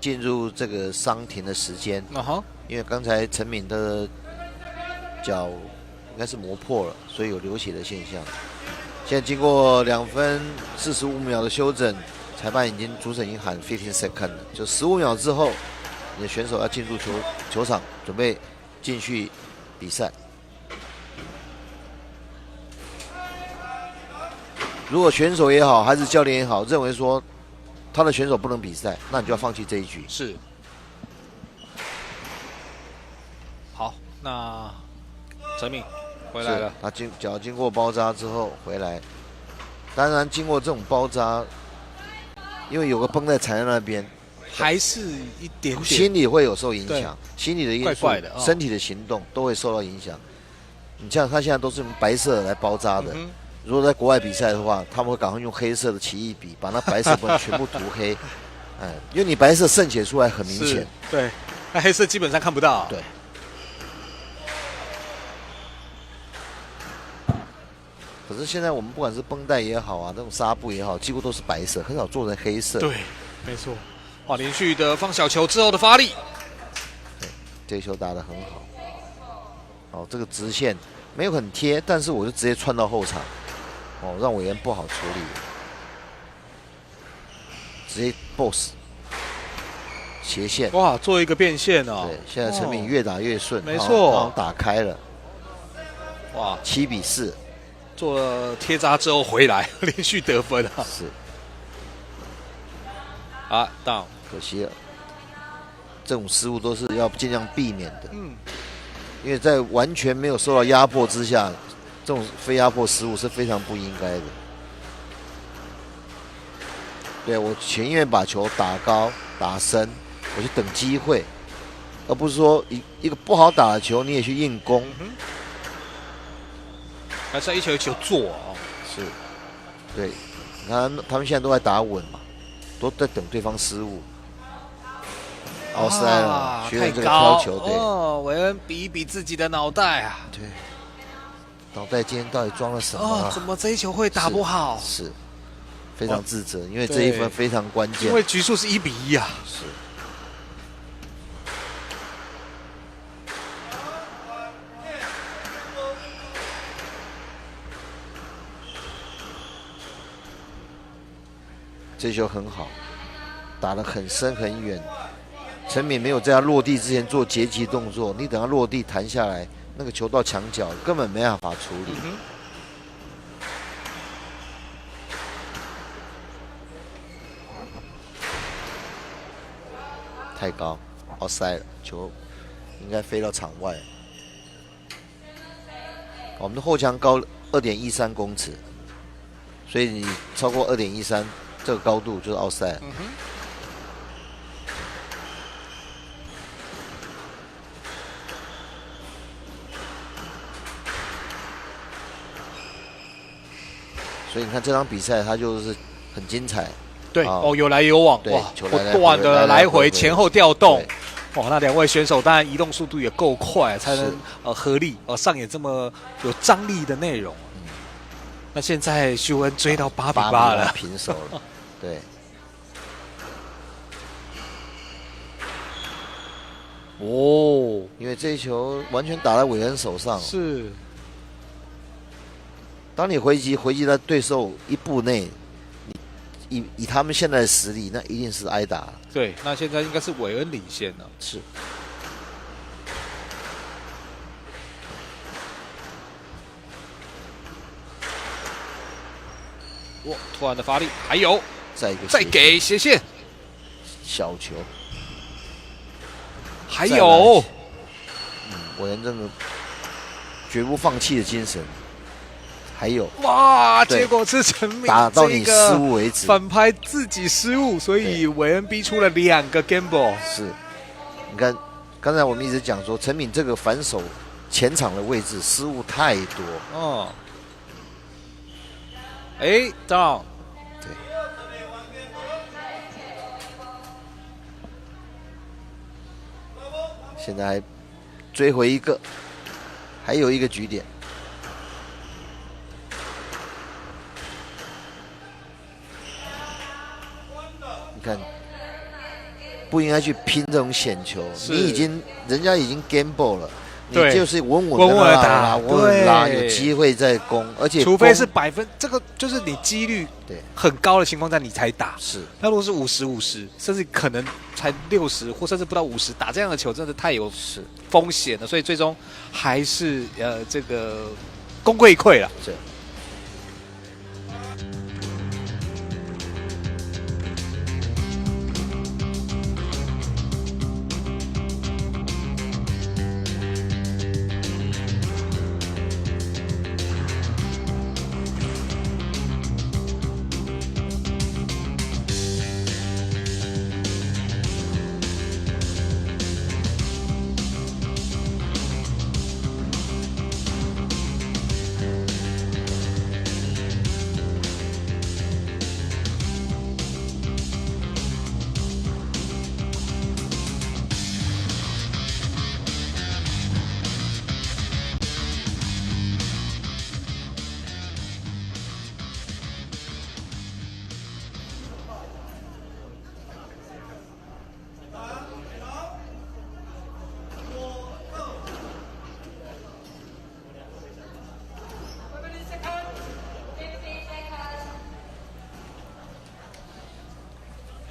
进入这个伤停的时间，因为刚才陈敏的脚应该是磨破了，所以有流血的现象。现在经过2分45秒的休整，裁判主审已经喊15 seconds 了，就15秒之后，你的选手要进入球场，准备继续比赛。如果选手也好，还是教练也好，认为说他的选手不能比赛，那你就要放弃这一局。是。好，那陈敏回来了。他脚经过包扎之后回来，当然经过这种包扎，因为有个绷带缠在那边，还是一点点心理会有受影响，心理的因素、怪的身体的行动都会受到影响。你像他现在都是用白色来包扎的。如果在国外比赛的话，他们会赶快用黑色的奇异笔把那白色部分全部涂黑，因为你白色渗血出来很明显。对，那黑色基本上看不到。对。可是现在我们不管是绷带也好啊，这种纱布也好，几乎都是白色，很少做成黑色。对，没错。哇，连续的放小球之后的发力，对，这一球打得很好。这个直线没有很贴，但是我就直接窜到后场。让委员不好处理，直接 boss 斜线。哇，做一个变线哦。对，现在陈敏越打越顺，没错，打开了。哇，7比4，做了贴扎之后回来，连续得分啊。是。down，可惜了。这种失误都是要尽量避免的。因为在完全没有受到压迫之下，这种非压迫失误是非常不应该的。对，我情愿把球打高打深，我去等机会，而不是说一个不好打的球你也去硬攻。还是要一球一球做哦。是，对，你看他们现在都在打稳嘛，都在等对方失误。奥塞了，学这个飘球，对。哦，韦恩比一比自己的脑袋啊。对。脑袋今天到底装了什么啊？怎么这一球会打不好？是。非常自责，因为这一分非常关键。因为局数是1比1啊。是。这球很好，打得很深很远。陈敏没有在他落地之前做截击动作，你等他落地弹下来，那个球到墙角根本没办法处理。太高，奥塞了，球应该飞到场外。我们的后墙高2.13公尺，所以你超过2.13这个高度就是奥塞。所以你看这场比赛，它就是很精彩。对哦，有来有往，哇，不断的来回前后调动，哇，那两位选手当然移动速度也够快，才能合力上演这么有张力的内容。那现在修恩追到8比8了，平手了，对。哦，因为这一球完全打在韦恩手上，是。当你回击在对手1步内。以他们现在的实力，那一定是挨打。对，那现在应该是韦恩领先了。是。哇，突然的发力，还有再给斜线，小球，还有，韦恩真的绝不放弃的精神。还有哇，结果是陈敏打到你失误为止，反拍自己失误，所以韦恩逼出了2个 gamble。是，你看刚才我们一直讲说，陈敏这个反手前场的位置失误太多。哦，哎，到，对，现在还追回一个，还有一个局点。看，不应该去拼这种险球。人家已经 gamble 了，你就是稳稳的打，稳稳拉，有机会再攻。而且除非是这个就是你几率很高的情况下你才打。是，那如果是50-50，甚至可能才60或甚至不到50，打这样的球真的太有风险了。所以最终还是这个功亏一篑了。是。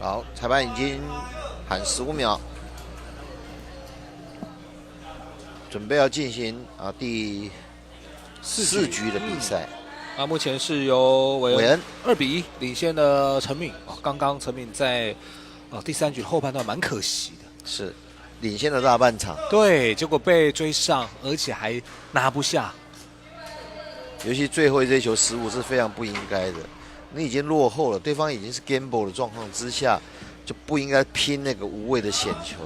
好，裁判已经喊15秒，准备要进行第4局的比赛。目前是由韦恩2比1领先的陈敏。刚刚陈敏在第3局后半段蛮可惜的。是领先了大半场，对，结果被追上，而且还拿不下。尤其最后这一球失误是非常不应该的。你已经落后了，对方已经是 gamble 的状况之下，就不应该拼那个无谓的险球，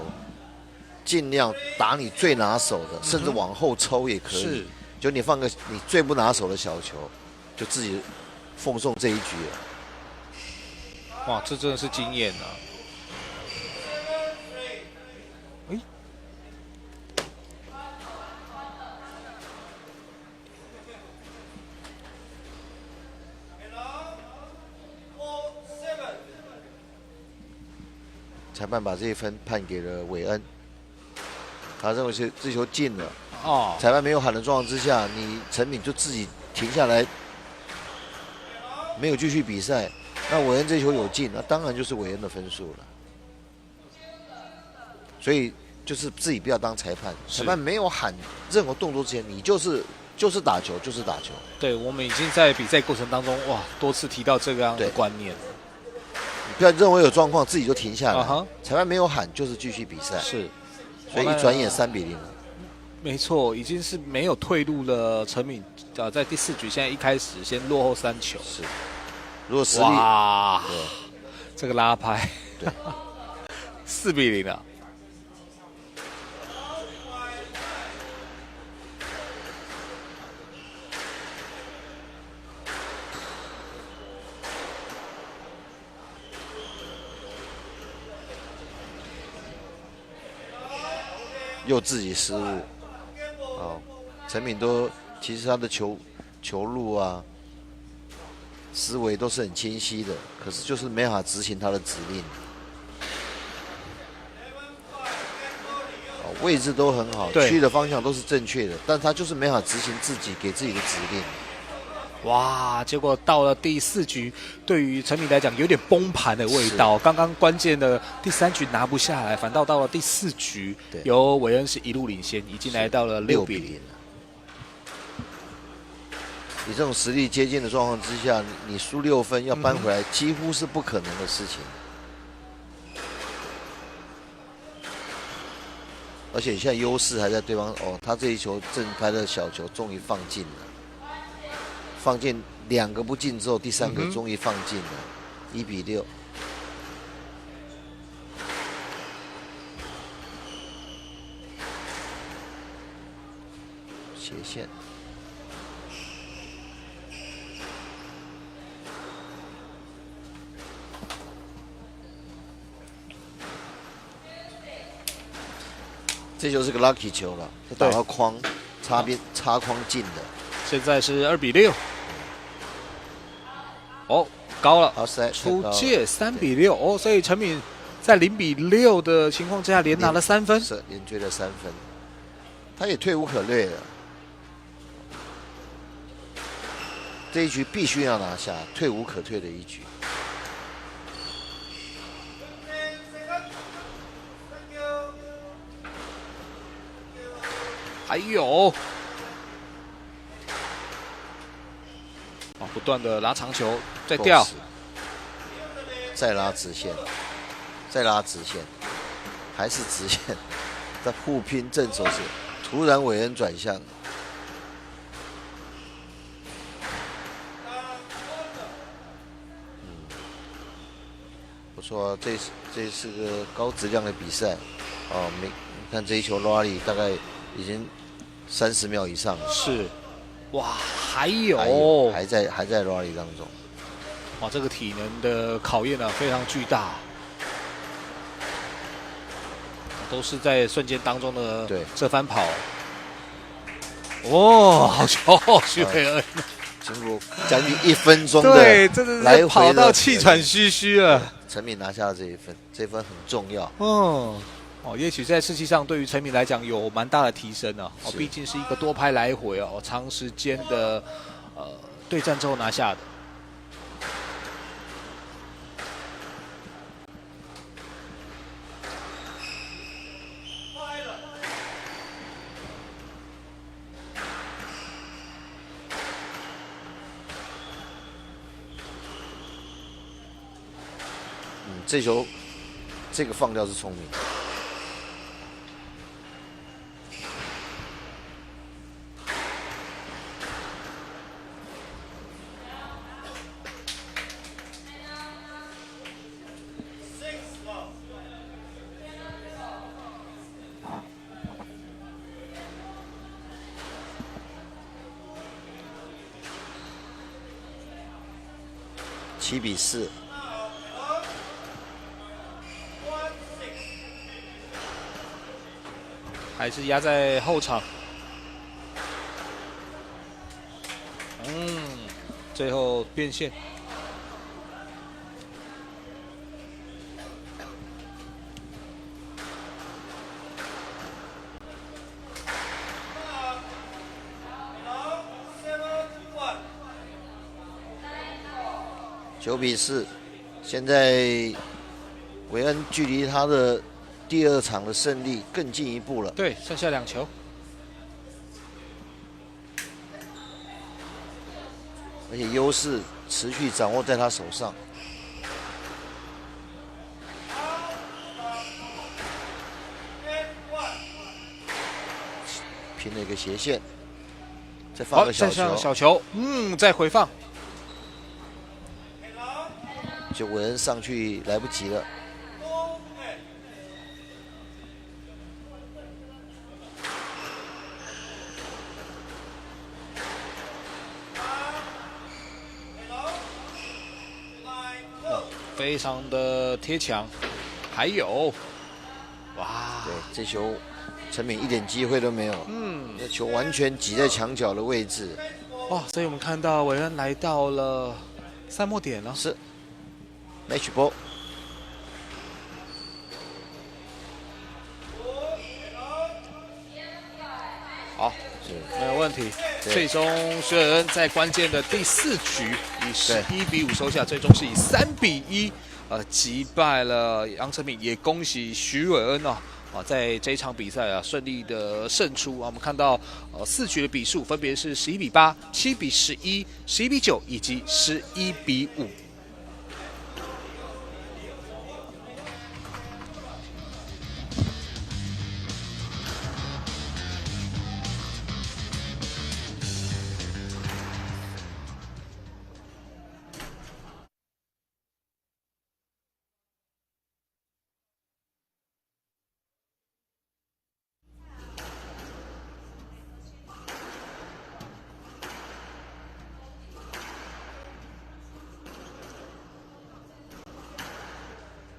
尽量打你最拿手的，甚至往后抽也可以。就你放个你最不拿手的小球，就自己奉送这一局了。哇，这真的是经验啊！裁判把这一分判给了韦恩，他认为是这球进了。哦，裁判没有喊的状况之下，你陈敏就自己停下来，没有继续比赛。那韦恩这球有进，那当然就是韦恩的分数了。所以就是自己不要当裁判，裁判没有喊任何动作之前，你就是打球，就是打球。对，我们已经在比赛过程当中多次提到这个样的观念。不要认为有状况自己就停下来，裁判没有喊就是继续比赛。是，所以一转眼3-0了。没错，已经是没有退路了。陈敏在第4局现在一开始先落后3球。是，如果实力，哇，这个拉拍，对，4-0了。又自己失误，陈敏其实他的球路啊，思维都是很清晰的，可是就是没法执行他的指令。位置都很好，去的方向都是正确的，但他就是没法执行自己给自己的指令。哇！结果到了第4局，对于陈敏来讲有点崩盘的味道。刚刚关键的第3局拿不下来，反倒到了第4局，由韦恩是一路领先，已经来到了6-0了。你这种实力接近的状况之下，你输6分要扳回来，几乎是不可能的事情。而且现在优势还在对方他这一球正拍的小球终于放进了。放进2个不进之后，第3个终于放进了，1-6。斜线。这球是个 lucky 球了，打到框，插框进的。现在是2-6。高了，出界3-6所以陈敏在0-6的情况之下连拿了3分，是连追了3分，他也退无可退了。这一局必须要拿下，退无可退的一局。还有。不断的拉长球，再掉，再拉直线，再拉直线，还是直线，在互拼正手时，突然韦恩转向，不错，这是个高质量的比赛，你看这一球拉力大概已经30秒以上了，是。哇，还有还在 rally 当中，哇，这个体能的考验呢非常巨大，都是在瞬间当中的这番跑。好球，许伟恩，经过将近1分钟的对，真的是跑到气喘吁吁了。陈敏拿下了这一分，这分很重要。也许在士气上对于陈敏来讲有蛮大的提升啊。毕竟是一个多拍来回长时间的对战之后拿下的。这球这个放掉是聪明的。7-4。还是压在后场。最后变线。9-4，现在韦恩距离他的第2场的胜利更进一步了。对，剩下2球。而且优势持续掌握在他手上。拼了一个斜线，再放个小球，小球，再回放。就韦恩上去来不及了。非常的贴墙，还有，哇！对，这球陈敏一点机会都没有。那球完全挤在墙角的位置。哇！所以我们看到韦恩来到了赛末点了。是 ，match ball。好，没有问题。最终薛尔恩在关键的第4局以11-5收下，最终是以3-1击败了杨丞琳，也恭喜徐伟恩在这一场比赛顺利的胜出我们看到4局的比数分别是11-8、7-11、11-9以及11-5。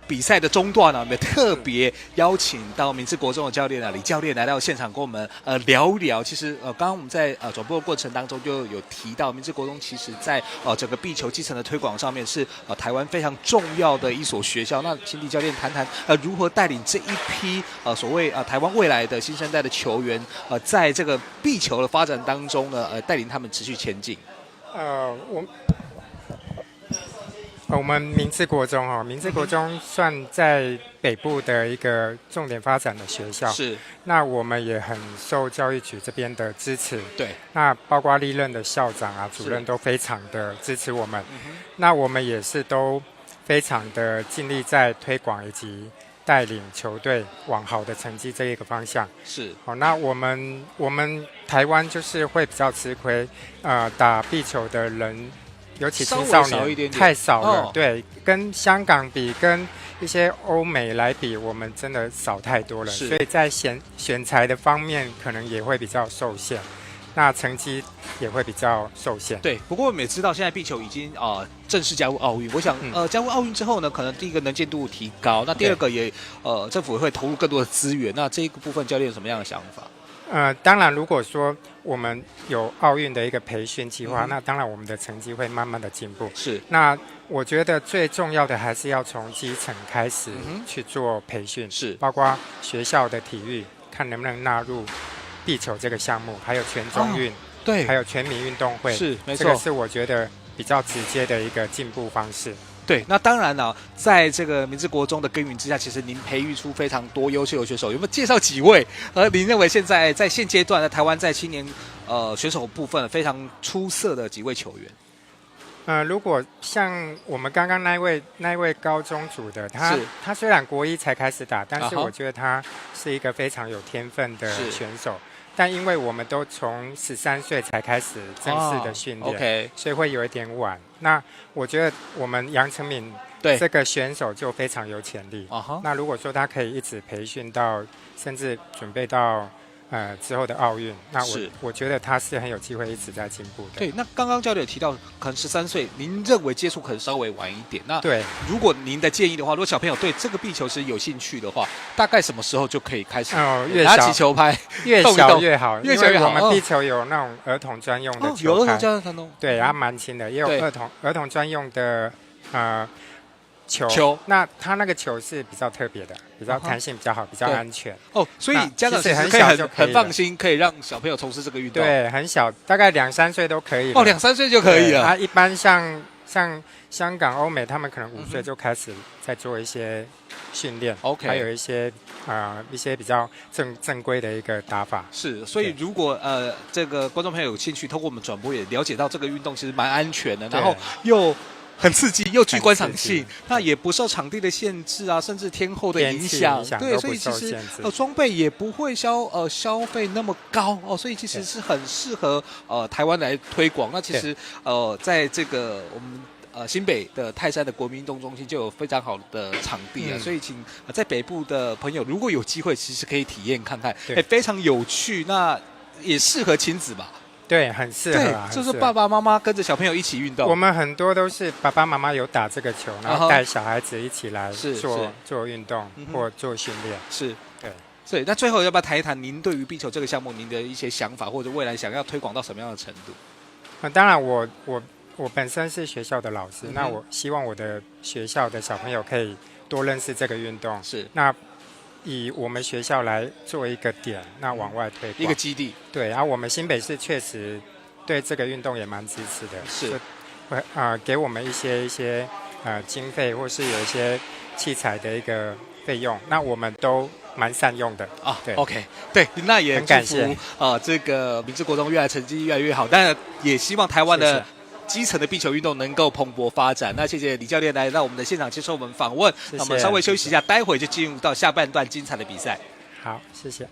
比赛的中段我们特别邀请到明志国中的教练李教练来到现场，跟我们聊聊。其实刚刚我们在转播的过程当中就有提到，明志国中其实在整个壁球基层的推广上面是台湾非常重要的一所学校。那请李教练谈谈如何带领这一批所谓台湾未来的新生代的球员在这个壁球的发展当中呢带领他们持续前进。我们明志国中明志国中算在北部的一个重点发展的学校。是。那我们也很受教育局这边的支持。对。那包括历任的校长主任都非常的支持我们。那我们也是都非常的尽力在推广以及带领球队往好的成绩这一个方向。是。那我们台湾就是会比较吃亏，打壁球的人。尤其青少年太少了，对，跟香港比，跟一些欧美来比，我们真的少太多了，所以在选材的方面可能也会比较受限，那成绩也会比较受限。对，不过我们也知道，现在壁球已经正式加入奥运。我想加入奥运之后呢，可能第一个能见度提高，那第二个也政府也会投入更多的资源。那这一个部分，教练有什么样的想法？当然，如果说我们有奥运的一个培训计划，那当然我们的成绩会慢慢的进步。是。那我觉得最重要的还是要从基层开始去做培训，是，包括学校的体育，看能不能纳入壁球这个项目，还有全中运，对，还有全民运动会，是，没错，这个是我觉得比较直接的一个进步方式。对，那当然了，在这个明志国中的耕耘之下，其实您培育出非常多优秀的选手，有没有介绍几位？您认为现在在现阶段的台湾在青年选手部分非常出色的几位球员？如果像我们刚刚那位高中组的，他虽然国1才开始打，但是我觉得他是一个非常有天分的选手。但因为我们都从13岁才开始正式的训练，所以会有一点晚。那我觉得我们杨丞琳这个选手就非常有潜力。那如果说他可以一直培训到，甚至准备到之后的奥运。那我觉得他是很有机会一直在进步的。对，那刚刚教练有提到，可能13岁，您认为接触可能稍微晚一点。那对，如果您的建议的话，如果小朋友对这个壁球是有兴趣的话，大概什么时候就可以开始拿起球拍？越小越好，越小越好。我们壁球有那种儿童专用的球拍，有儿童专用的，对，它蛮轻的，也有儿童专用的球，那它那个球是比较特别的，比较弹性比较好，比较安全。所以家长其实可以很放心，可以让小朋友从事这个运动。对，很小，大概2、3岁都可以了。2、3岁就可以了。一般像香港、欧美，他们可能5岁就开始在做一些训练。OK， 还有一些比较正规的一个打法。是，所以如果这个观众朋友有兴趣，透过我们转播也了解到这个运动其实蛮安全的，然后又很刺激，又具观赏性，那也不受场地的限制啊，甚至天候的影响，对，所以其实装备也不会消费那么高哦，所以其实是很适合台湾来推广。那其实在这个我们新北的泰山的国民运动中心就有非常好的场地啊，所以请在北部的朋友如果有机会，其实可以体验看看，非常有趣，那也适合亲子吧。对，很适合啊，就是爸爸妈妈跟着小朋友一起运动。我们很多都是爸爸妈妈有打这个球，然后带小孩子一起来做运动或做训练。是，对。所以，那最后要不要谈一谈您对于壁球这个项目您的一些想法，或者未来想要推广到什么样的程度？当然我本身是学校的老师，那我希望我的学校的小朋友可以多认识这个运动。是，那以我们学校来做一个点，那往外推广一个基地。对，然后我们新北市确实对这个运动也蛮支持的，是，给我们一些经费，或是有一些器材的一个费用，那我们都蛮善用的啊。对 ，OK， 对，那也很感谢这个明志国中成绩越来越好，当然也希望台湾的基层的壁球运动能够蓬勃发展。那谢谢李教练来到我们的现场接受我们访问。那我们稍微休息一下，待会就进入到下半段精彩的比赛。好，谢谢。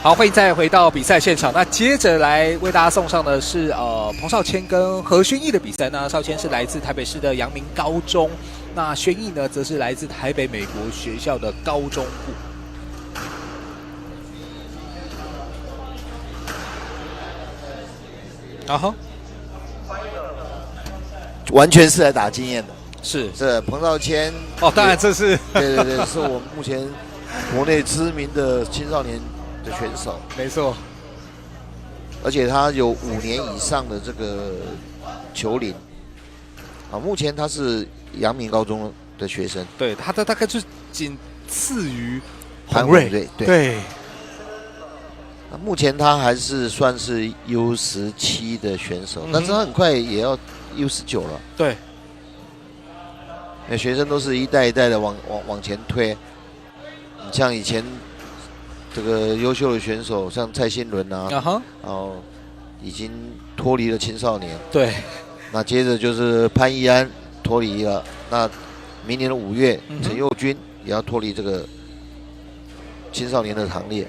好，欢迎再回到比赛现场。那接着来为大家送上的是彭少谦跟何宣毅的比赛。那少谦是来自台北市的阳明高中，那宣毅呢则是来自台北美国学校的高中部。啊哈，完全是来打经验的。是，这彭少谦当然这是对，是我们目前国内知名的青少年的选手，没错，而且他有5年以上的这个球龄。目前他是阳明高中的学生，对，他大概就仅次于潘宏瑞，对。目前他还是算是 U17 的选手，但是他很快也要 U19 了。对，学生都是一代一代的往前推。像以前这个优秀的选手，像蔡新伦啊，然后已经脱离了青少年。对，那接着就是潘奕安脱离了，那明年的5月，陈佑君也要脱离这个青少年的行列。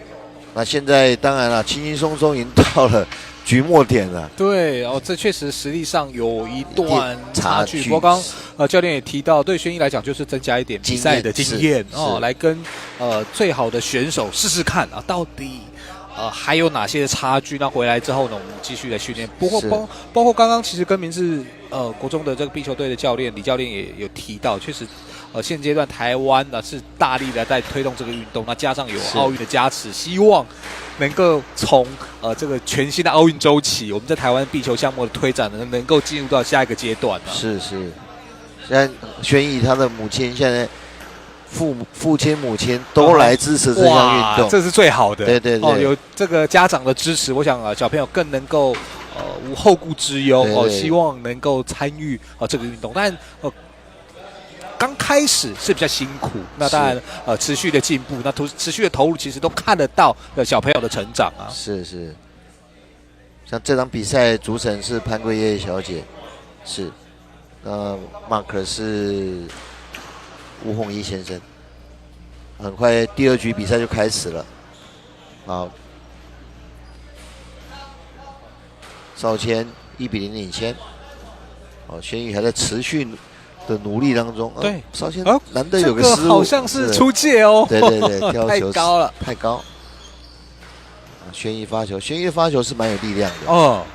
那现在当然了，轻轻松松已经到了局末点了。对这确实实力上有一段差距。不过刚教练也提到，对宣毅来讲就是增加一点比赛的经验来跟最好的选手试试看到底还有哪些的差距。那回来之后呢，我们继续来训练。不过包括刚刚其实跟明志国中的这个壁球队的教练李教练也有提到，确实现阶段台湾呢是大力的在推动这个运动，那加上有奥运的加持，希望能够从这个全新的奥运周期，我们在台湾壁球项目的推展呢，能够进入到下一个阶段。是，现在宣毅他的母亲现在父亲母亲都来支持这项运动，这是最好的。对，有这个家长的支持，我想小朋友更能够无后顾之忧希望能够参与这个运动，但刚开始是比较辛苦，那当然持续的进步，那持续的投入，其实都看得到小朋友的成长啊。是，像这场比赛主审是潘桂叶小姐，是，Mark 是吴宏一先生。很快第2局比赛就开始了，好，邵谦1比0领先，轩逸还在持续的努力当中。对，邵谦难得有个失误，好像是出界哦。对，跳球太高了，太高。轩逸发球，轩逸的发球是蛮有力量的。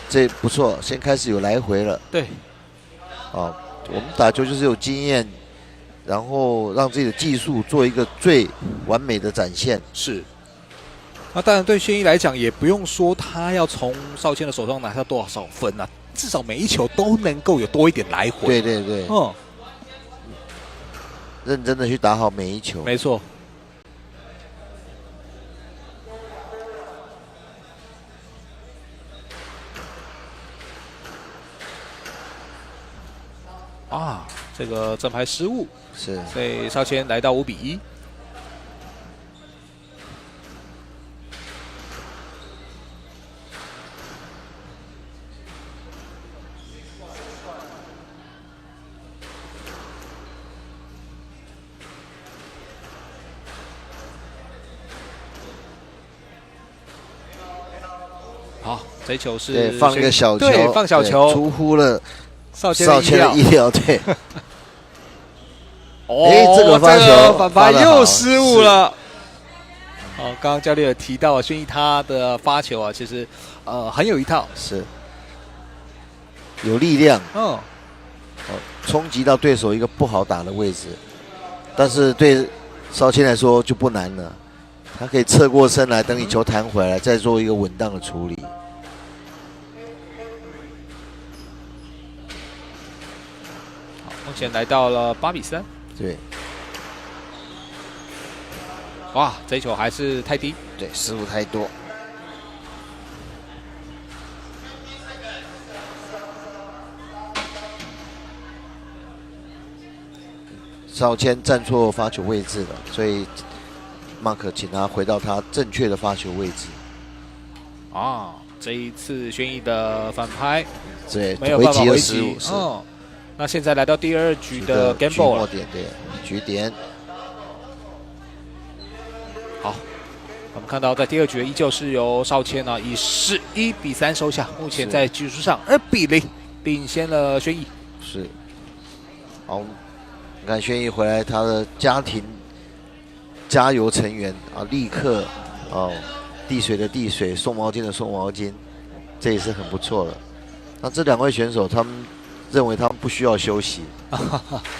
这不错，先开始有来回了。对，我们打球就是有经验，然后让自己的技术做一个最完美的展现。是。那当然，对轩逸来讲，也不用说他要从邵谦的手上拿下多少分啊，至少每一球都能够有多一点来回。对，认真的去打好每一球。没错。这个正牌失误是，所以邵谦来到5比1。好，这球是放一个小球，对，放小球，出乎了邵谦的意料，对。这个发球反发又失误了。刚刚教练有提到轩逸他的发球啊，其实很有一套，是有力量，冲击到对手一个不好打的位置，但是对邵谦来说就不难了，他可以侧过身来，等你球弹回来，再做一个稳当的处理。好，目前来到了8比3。对，哇，这一球还是太低，对，失误太多。邵谦站错发球位置了，所以 Mark 请他回到他正确的发球位置。这一次轩逸的反拍，对，没有办法回击。那现在来到第2局的 gamble 了，对，局点。好，我们看到在第2局依旧是由邵谦以11比3收下，目前在局数上2比0领先了轩逸。是，好，你看轩逸回来，他的家庭加油成员立刻递水的递水，送毛巾的送毛巾，这也是很不错的。那这2位选手他们认为他们不需要休息，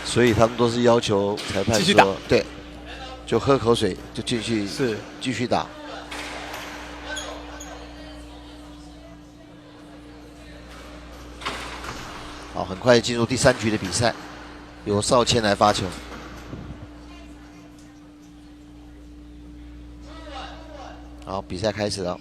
所以他们都是要求裁判说，对，就喝口水就继续打。好，很快进入第3局的比赛，由邵谦来发球。好，比赛开始了。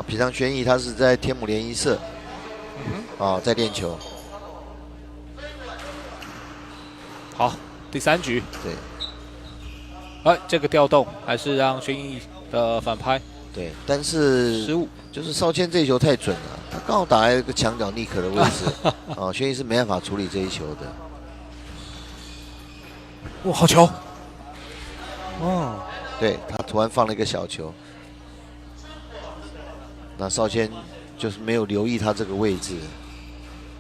平常轩逸他是在天母联谊社，在练球。好，第3局，对，这个调动还是让轩逸的反拍，对，但是失误，就是邵谦这一球太准了，他刚好打在一个墙角尼克的位置，轩逸是没办法处理这一球的。哇，好球！对，他突然放了一个小球。那邵谦就是没有留意他这个位置，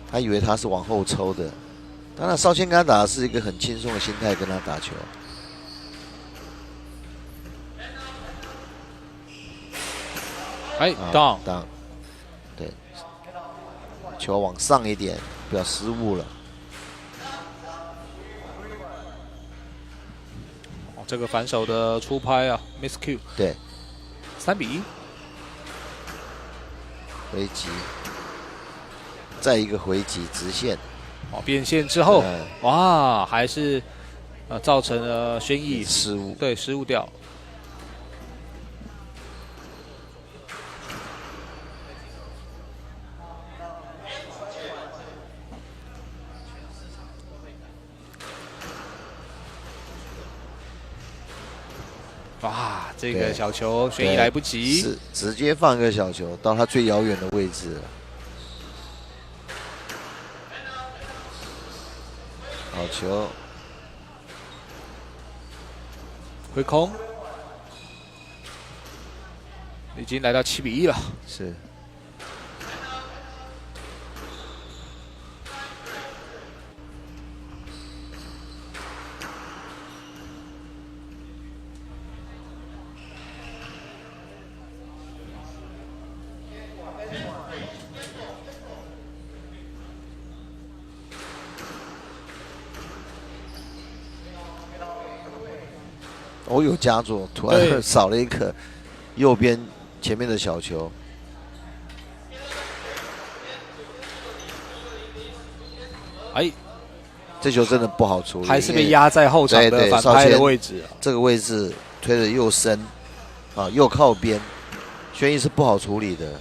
他以为他是往后抽的。当然，邵谦跟他打的是一个很轻松的心态跟他打球。down，对，球往上一点，不要失误了。这个反手的出拍啊 ，Miss Q。对，3比1。回击，再一个回击直线。哦，变线之后，哇，还是造成了轩逸失误。对，失误掉。哇，这个小球轩逸来不及，是直接放一个小球到他最遥远的位置了。好球，回空，已经来到7比1了。是。哦，有佳作，突然少了一颗右边前面的小球。哎，这球真的不好处理，还是被压在后场的反拍的位置。这个位置推的又深，啊，又靠边，轩逸是不好处理的。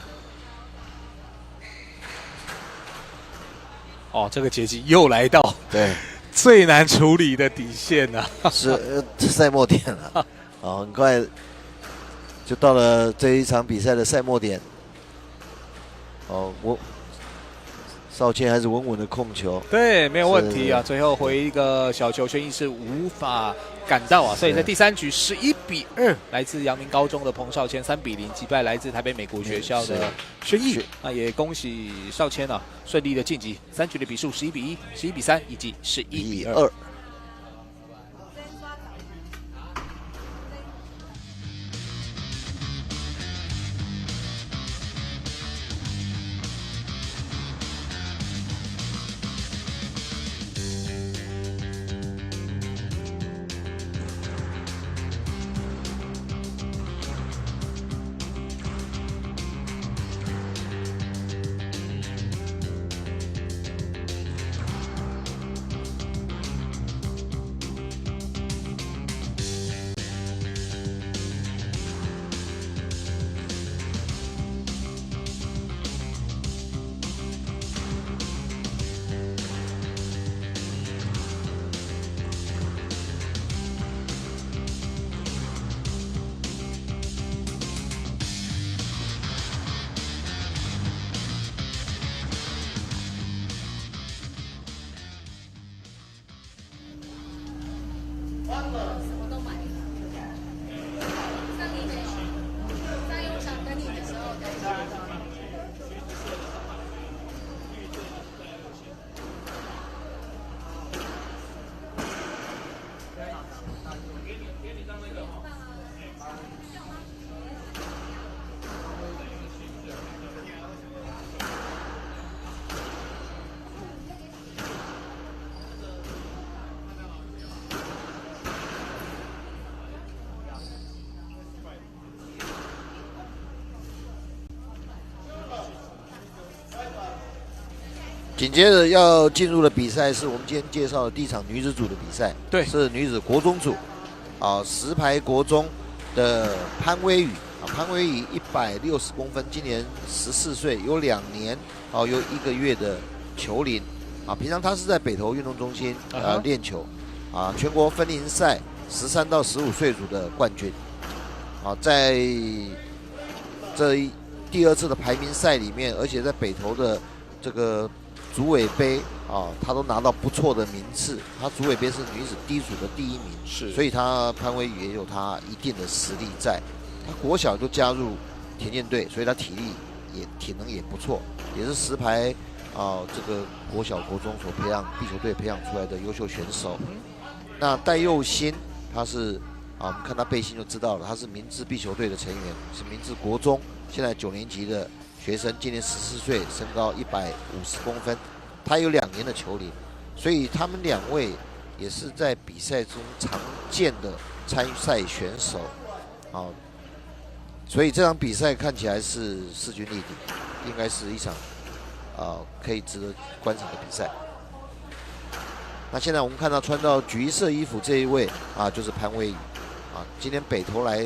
哦，这个阶级又来到。对。最难处理的底线啊，是赛末点了，啊，很快就到了这一场比赛的赛末点。哦，邵谦还是稳稳的控球，对，没有问题啊。最后回一个小球，轩逸是无法赶到啊，所以在第3局11比2，来自阳明高中的彭少谦3比0击败来自台北美国学校的轩逸。那也恭喜少谦啊，顺利的晋级3局的比数11比1、11比3以及11比2。紧接着要进入的比赛是我们今天介绍的第一场女子组的比赛，对，是女子国中组，啊，石牌国中的潘威宇，啊，潘威宇160公分，今年14岁，有2年，有1个月的球龄，啊，平常他是在北投运动中心练球，啊，全国分龄赛13到15岁组的冠军，啊，在这第2次的排名赛里面，而且在北投的这个组委杯啊，他都拿到不错的名次。他组委杯是女子D组的第1名，是，所以他潘威宇也有他一定的实力在。他国小就加入田径队，所以他体能也不错，也是石牌啊这个国小国中所培养壁球队培养出来的优秀选手。那戴佑新他是啊，我们看他背心就知道了，他是明治壁球队的成员，是明治国中现在9年级的学生，今年14岁，身高150公分，他有2年的球龄，所以他们2位也是在比赛中常见的参赛选手，啊，所以这场比赛看起来是势均力敌，应该是一场可以值得观赏的比赛。那现在我们看到穿到橘色衣服这一位啊，就是潘威宇啊，今天北投来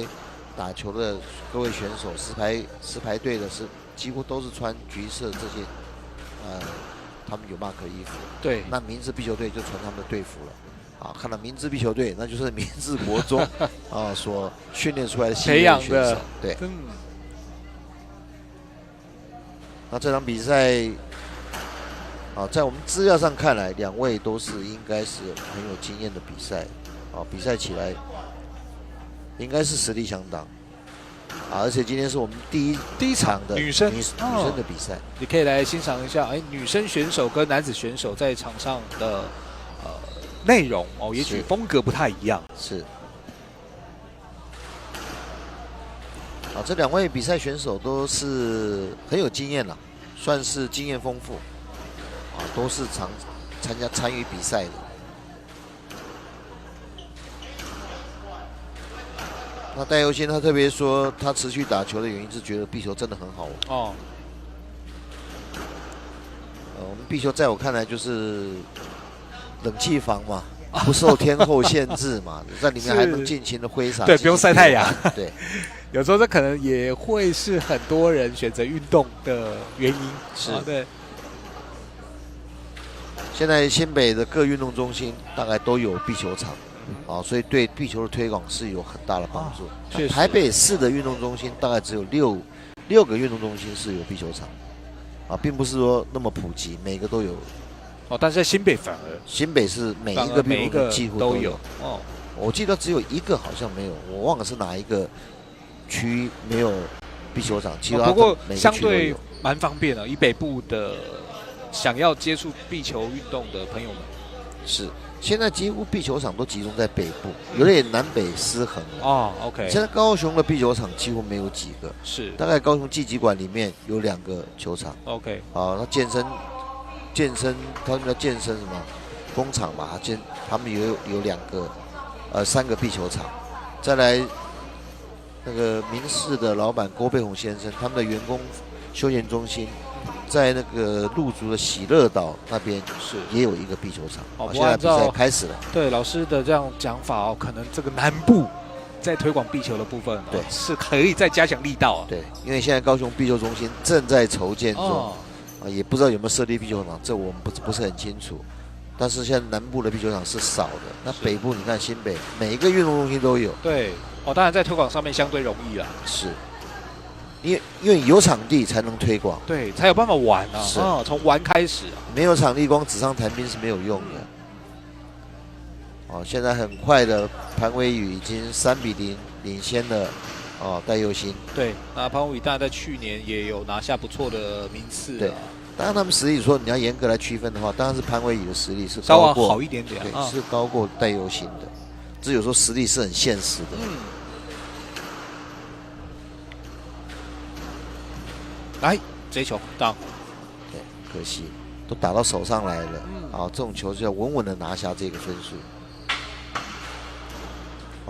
打球的各位选手，石牌队的是几乎都是穿橘色这些，他们有 mark 的衣服。对，那明治壁球队就穿他们的队服了。啊，看到明治壁球队，那就是明治国中啊所训练出来的培养的，对。那这场比赛，啊，在我们资料上看来，两位都是应该是很有经验的比赛，啊，比赛起来应该是实力相当。啊，而且今天是我们第一场的女生的比赛，你可以来欣赏一下，女生选手跟男子选手在场上的内容哦，也许风格不太一样。是。啊，这两位比赛选手都是很有经验了，算是经验丰富，啊，都是参与比赛的。那戴佑兴他特别说，他持续打球的原因是觉得壁球真的很好玩。哦。我们壁球在我看来就是冷气房嘛，不受天候限制嘛，在里面还能尽情的挥洒。对，不用晒太阳。对，有时候这可能也会是很多人选择运动的原因。是，对。现在新北的各运动中心大概都有壁球场。啊，所以对壁球的推广是有很大的帮助。台北市的运动中心大概只有六个运动中心是有壁球场，啊，并不是说那么普及，每个都有。哦，但是在新北反而新北是每一个几乎都有。哦，我记得只有一个好像没有，我忘了是哪一个区没有壁球场。其他不过相对蛮方便的，以北部的想要接触壁球运动的朋友们是。现在几乎壁球场都集中在北部，有点南北失衡了。哦 ，OK。现在高雄的壁球场几乎没有几个，是大概高雄技击馆里面有2个球场。OK。啊，那健身，他们叫健身什么工厂吧？他们有2个，3个壁球场。再来，那个民视的老板郭贝宏先生，他们的员工休闲中心。在那个鹿竹的喜乐岛那边也有一个壁球场。哦，现在比赛开始了。对老师的这样讲法哦，可能这个南部在推广壁球的部分，对，是可以再加强力道啊。对，因为现在高雄壁球中心正在筹建中，啊，也不知道有没有设立壁球场，这我们不是很清楚。但是现在南部的壁球场是少的，那北部你看新北每一个运动中心都有。对，哦，当然在推广上面相对容易啦。是。因为有场地才能推广，对，才有办法玩啊！是，从玩开始啊，没有场地光纸上谈兵是没有用的。哦，现在很快的，潘威宇已经3-0领先了戴佑兴。对，那潘威宇当然在去年也有拿下不错的名次。对，当然他们实力说你要严格来区分的话，当然是潘威宇的实力是稍微好一点点，对，是高过戴佑兴的。只有说实力是很现实的。来，这一球到，对，可惜都打到手上来了。啊，这种球就要稳稳的拿下这个分数。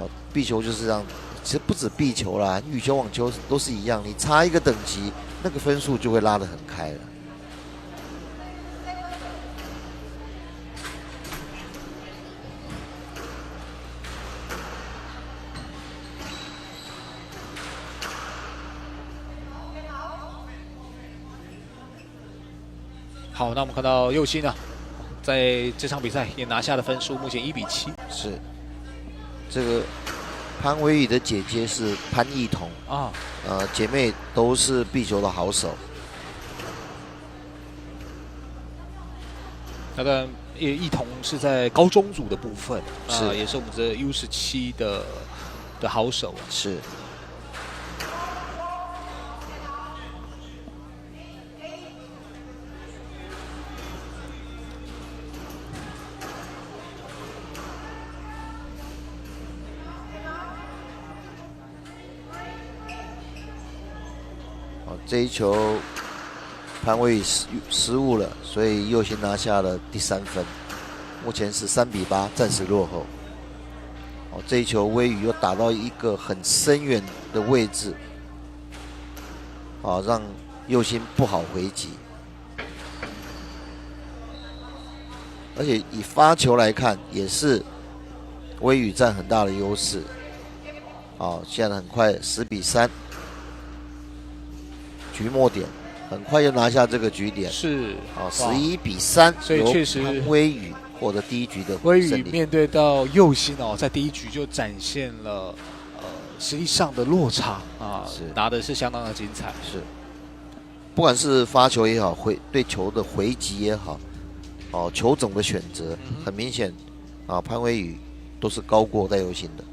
啊，壁球就是这样，其实不止壁球啦，羽球、网球都是一样，你差一个等级，那个分数就会拉得很开了。好，那我们看到佑兴啊，在这场比赛也拿下了分数，目前1-7。是，这个潘威宇的姐姐是潘艺彤啊，姐妹都是壁球的好手。那个艺彤是在高中组的部分，是也是我们的 U17的好手啊。是。这一球潘威宇失误了，所以佑兴拿下了第3分，目前是3-8，暂时落后。哦，这一球威宇又打到一个很深远的位置，啊，让右心不好回击。而且以发球来看，也是威宇占很大的优势。好，现在很快10比3，局末点，很快就拿下这个局点。是，啊，11比3，所以确实威宇获得第一局的威宇面对到右心哦，在第一局就展现了实力上的落差啊，打的是相当的精彩。是，不管是发球也好，对球的回击也好，哦，球种的选择很明显啊，潘威宇都是高过戴佑星的。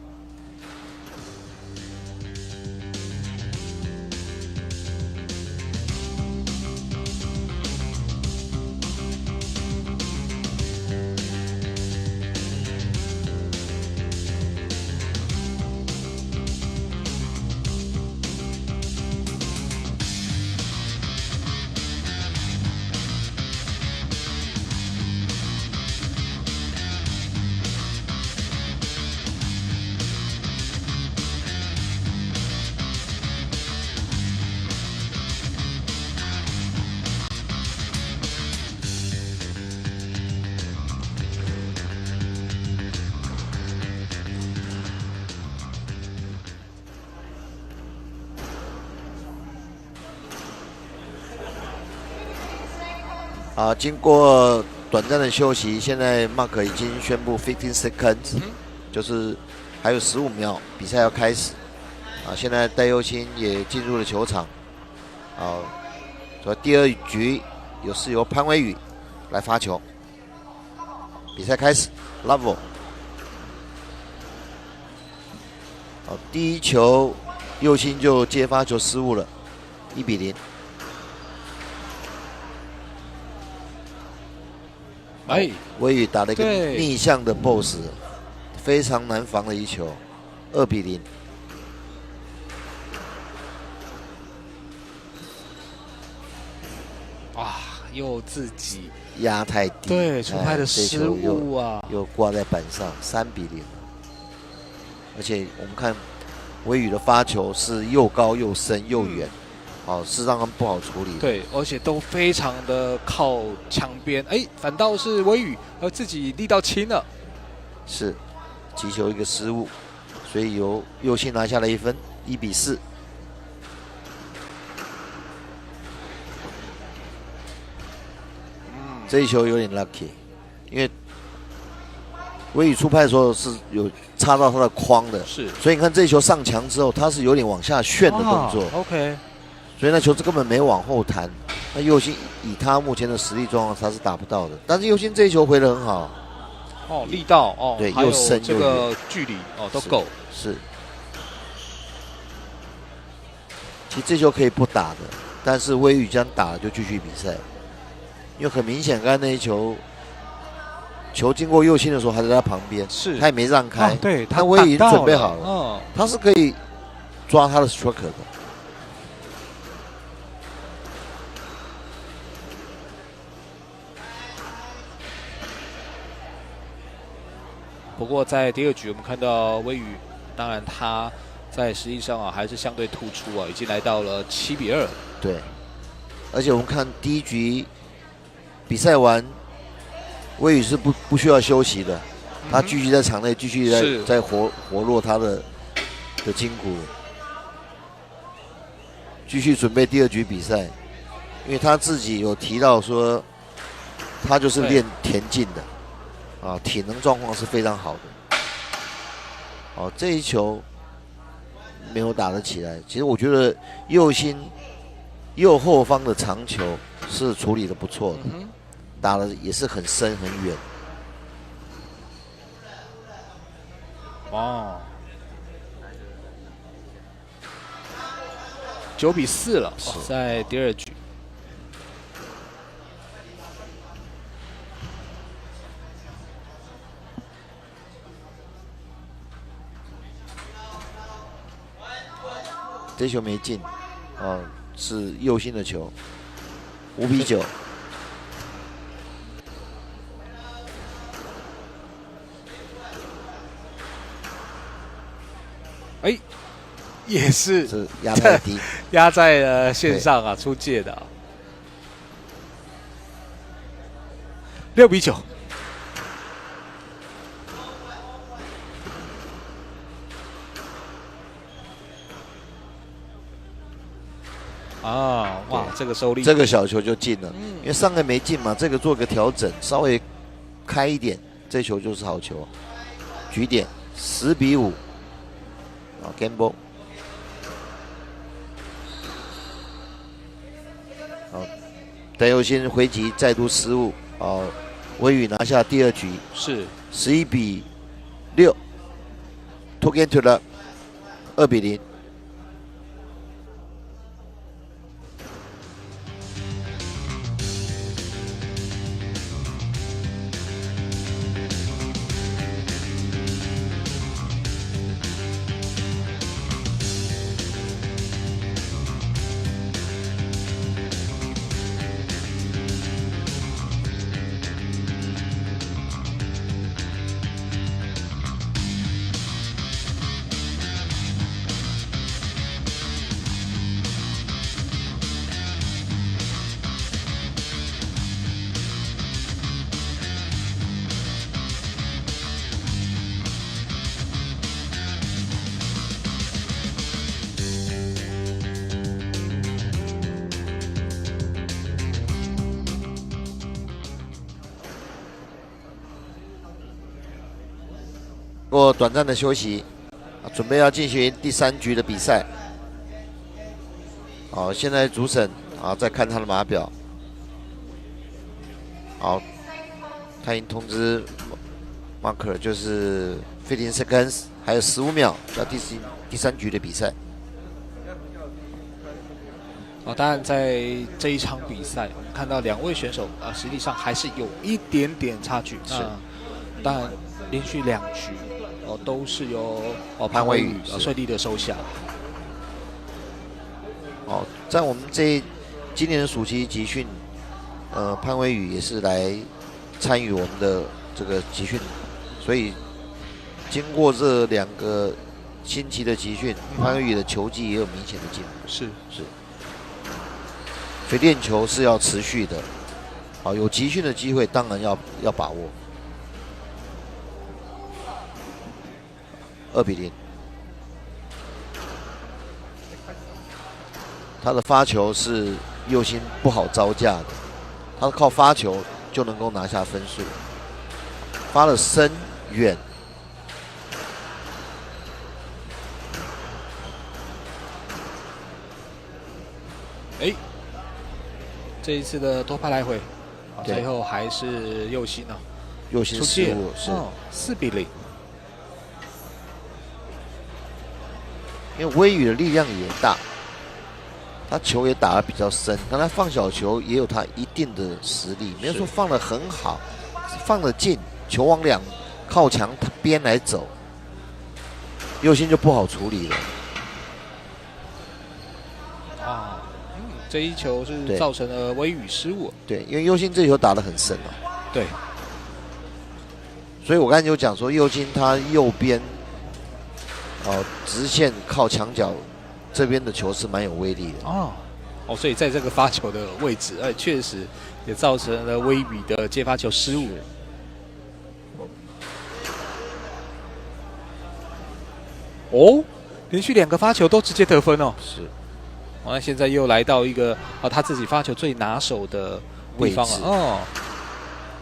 啊，经过短暂的休息，现在 Mark 已经宣布15 seconds，就是还有15秒，比赛要开始。啊，现在戴佑星也进入了球场。啊，所以第二局是由潘威宇来发球。比赛开始 ，Level。好，第一球佑星就接发球失误了，1比0。哎，威宇打了一个逆向的 boss， 非常难防的一球，2比0。哇，又自己压太低，对，出拍的失误啊，又挂在板上，3比0。而且我们看威宇的发球是又高又深又远。哦，是让他们不好处理。对，而且都非常的靠墙边，哎，反倒是威宇自己力道轻了。是，击球一个失误，所以由佑星拿下了1分，1比4。这一球有点 lucky， 因为威宇出拍的时候是有插到他的框的，是，所以你看这一球上墙之后，他是有点往下旋的动作。OK。所以那球根本没往后弹，那佑星以他目前的实力状况，他是打不到的。但是佑星这一球回得很好，哦，力道哦，对，又深这个距离哦都够。是，其实这球可以不打的，但是威宇这样打了就继续比赛，因为很明显，刚才那一球经过佑星的时候还在他旁边，是，他也没让开，对，他威宇已经准备好了，他是可以抓他的 stroke 的。不过在第二局，我们看到威宇，当然他在实际上还是相对突出已经来到了7比2。对，而且我们看第一局比赛完，威宇是不需要休息的，他继续在场内继续在活络他的筋骨，继续准备第二局比赛，因为他自己有提到说，他就是练田径的。啊，体能状况是非常好的。哦，这一球没有打得起来。其实我觉得右后方的长球是处理的不错的，打的也是很深很远。哦，9比4了，在第二局。这球没进，哦，是右心的球，5比9。哎，也是压太低，压在线上啊，出界的、6比9。啊，哇，这个收力，这个小球就进了，因为上个没进嘛，这个做个调整，稍微开一点，这球就是好球。局点10比5，啊 ，game ball。好，戴佑新回击再度失误，好，威宇拿下第2局，是11比6 ，to get to the 2比0。过短暂的休息，准备要进行第3局的比赛。好，现在主审在看他的码表。好，他已经通知 marker 就是15 seconds， 还有15秒到第3局的比赛。当然在这一场比赛，我们看到2位选手实际上还是有一点点差距。是，当然连续2局。都是由潘威宇顺利的收下。在我们今年的暑期集训，潘威宇也是来参与我们的这个集训，所以经过这2个星期的集训，潘威宇的球技也有明显的进步。是，所以练球是要持续的。好，有集训的机会当然要把握。2比0，他的发球是右心不好招架的，他靠发球就能够拿下分数，发了深远。这一次的多拍来回，最后还是右心右心失误是4比0。因为威宇的力量也大，他球也打得比较深，但他放小球也有他一定的实力，没有说放得很好，放得近，球往靠墙边来走，右心就不好处理了。这一球是造成了威宇失误。对，因为右心这球打得很深对，所以我刚才就讲说，右心他右边。直线靠墙角这边的球是蛮有威力的所以在这个发球的位置，确实也造成了威宇的接发球失误。连续2个发球都直接得分是。那现在又来到一个他自己发球最拿手的地方了。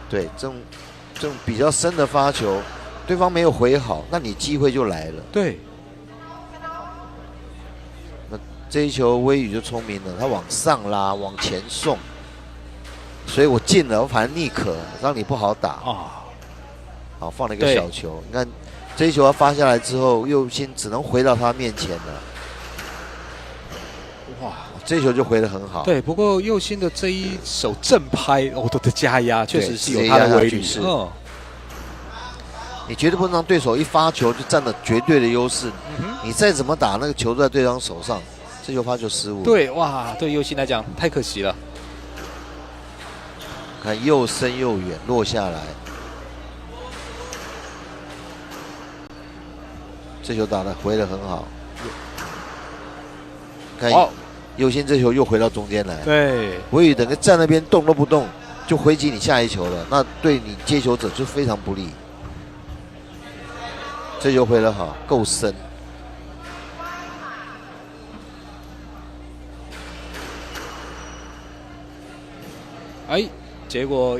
对，这种比较深的发球，对方没有回好，那你机会就来了。对。这一球威宇就聪明了，他往上拉，往前送，所以我进了，我反正逆可，让你不好打好，放了一个小球，你看这一球他发下来之后，右心只能回到他面前了。这一球就回得很好。对，不过右心的这一手正拍，的加压确实是有他的威力。你绝对不能让对手一发球就占了绝对的优势。你再怎么打，那个球都在对方手上。这球发球失误。对，对右心来讲太可惜了。看又深又远落下来，这球打得回得很好。看右心这球又回到中间来。对，维宇整个站那边动都不动，就回击你下一球了，那对你接球者就非常不利。这球回得好，够深。哎，结果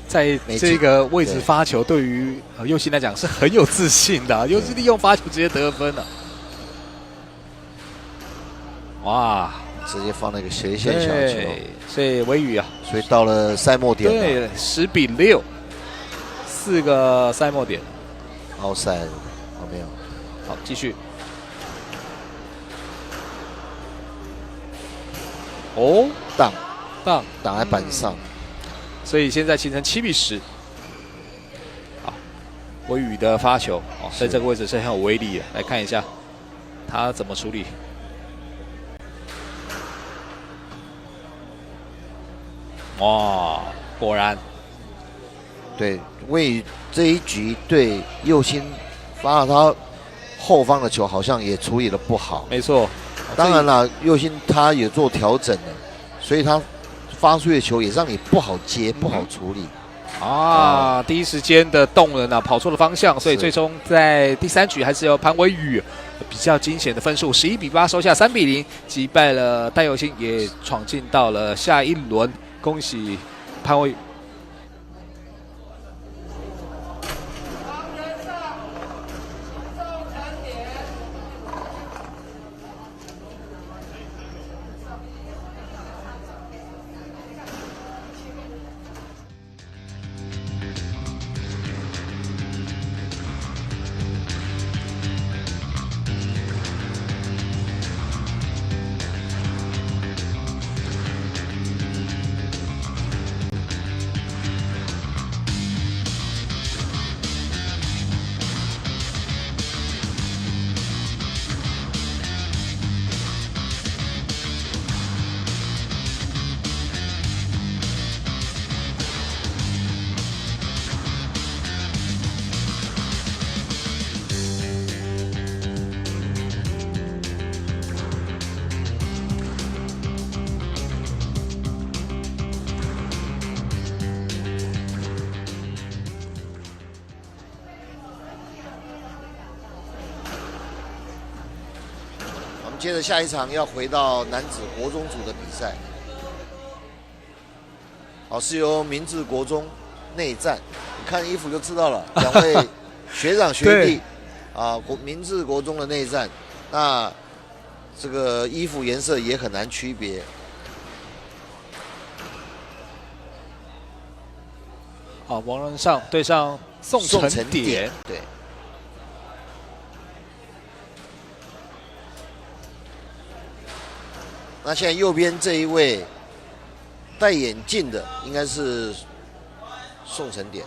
在这个位置发球，对于右心来讲是很有自信的，又是利用发球直接得分了。哇！直接放那个斜线小球，所以维宇啊，所以到了赛末点，对，10比6，4个赛末点。奥赛，没有。好，继续。哦，挡挡在板上，所以现在形成7比10。好，维宇的发球哦，在这个位置是很有威力的，来看一下他怎么处理。哇，果然，对，魏宇这一局对右心发了他后方的球，好像也处理的不好。没错，当然了，右心他也做调整了，所以他发出的球也让你不好接、不好处理。第一时间的动人啊，跑错了方向，所以最终在第3局还是由潘维宇比较惊险的分数，11比8收下3比0，击败了戴佑兴，也闯进到了下一轮。恭喜潘维宇。接着下一场要回到男子国中组的比赛，是由明治国中内战，你看衣服就知道了，两位学长学弟明治国中的内战，那这个衣服颜色也很难区别。好，王仁尚对上宋承典，对。那现在右边这一位戴眼镜的应该是宋承典。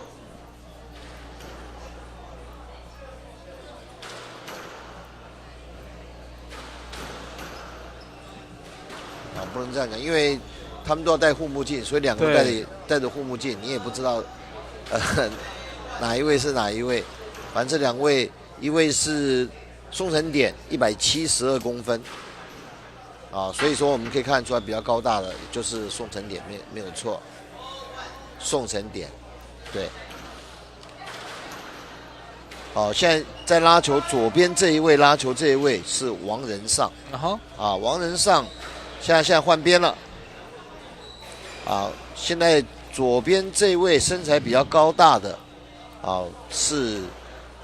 不能这样讲，因为他们都要戴护目镜，所以两个戴着护目镜，你也不知道哪一位是哪一位。反正这两位，一位是宋承典172公分。所以说我们可以看出来比较高大的就是宋承典，没有错。宋承典，对。好，现在在拉球左边这一位拉球这一位是王仁尚。王仁尚现在换边了。现在左边这一位身材比较高大的，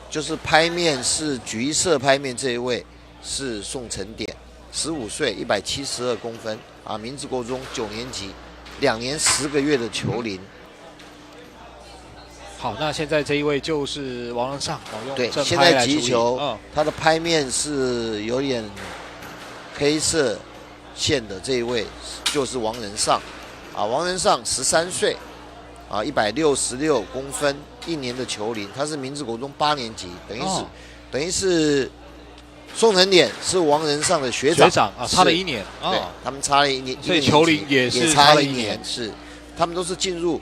就是拍面是橘色拍面这一位是宋承典。15岁，172公分，明治国中9年级，2年10个月的球龄。好，那现在这一位就是王仁尚，对，现在击球，他的拍面是有点黑色线的这一位就是王仁尚，王仁尚13岁，166公分，1年的球龄，他是明治国中8年级，等于是。宋承典是王仁尚的学长，差了1年，对，他们差了1年，所以球龄也差了1年，是，他们都是进入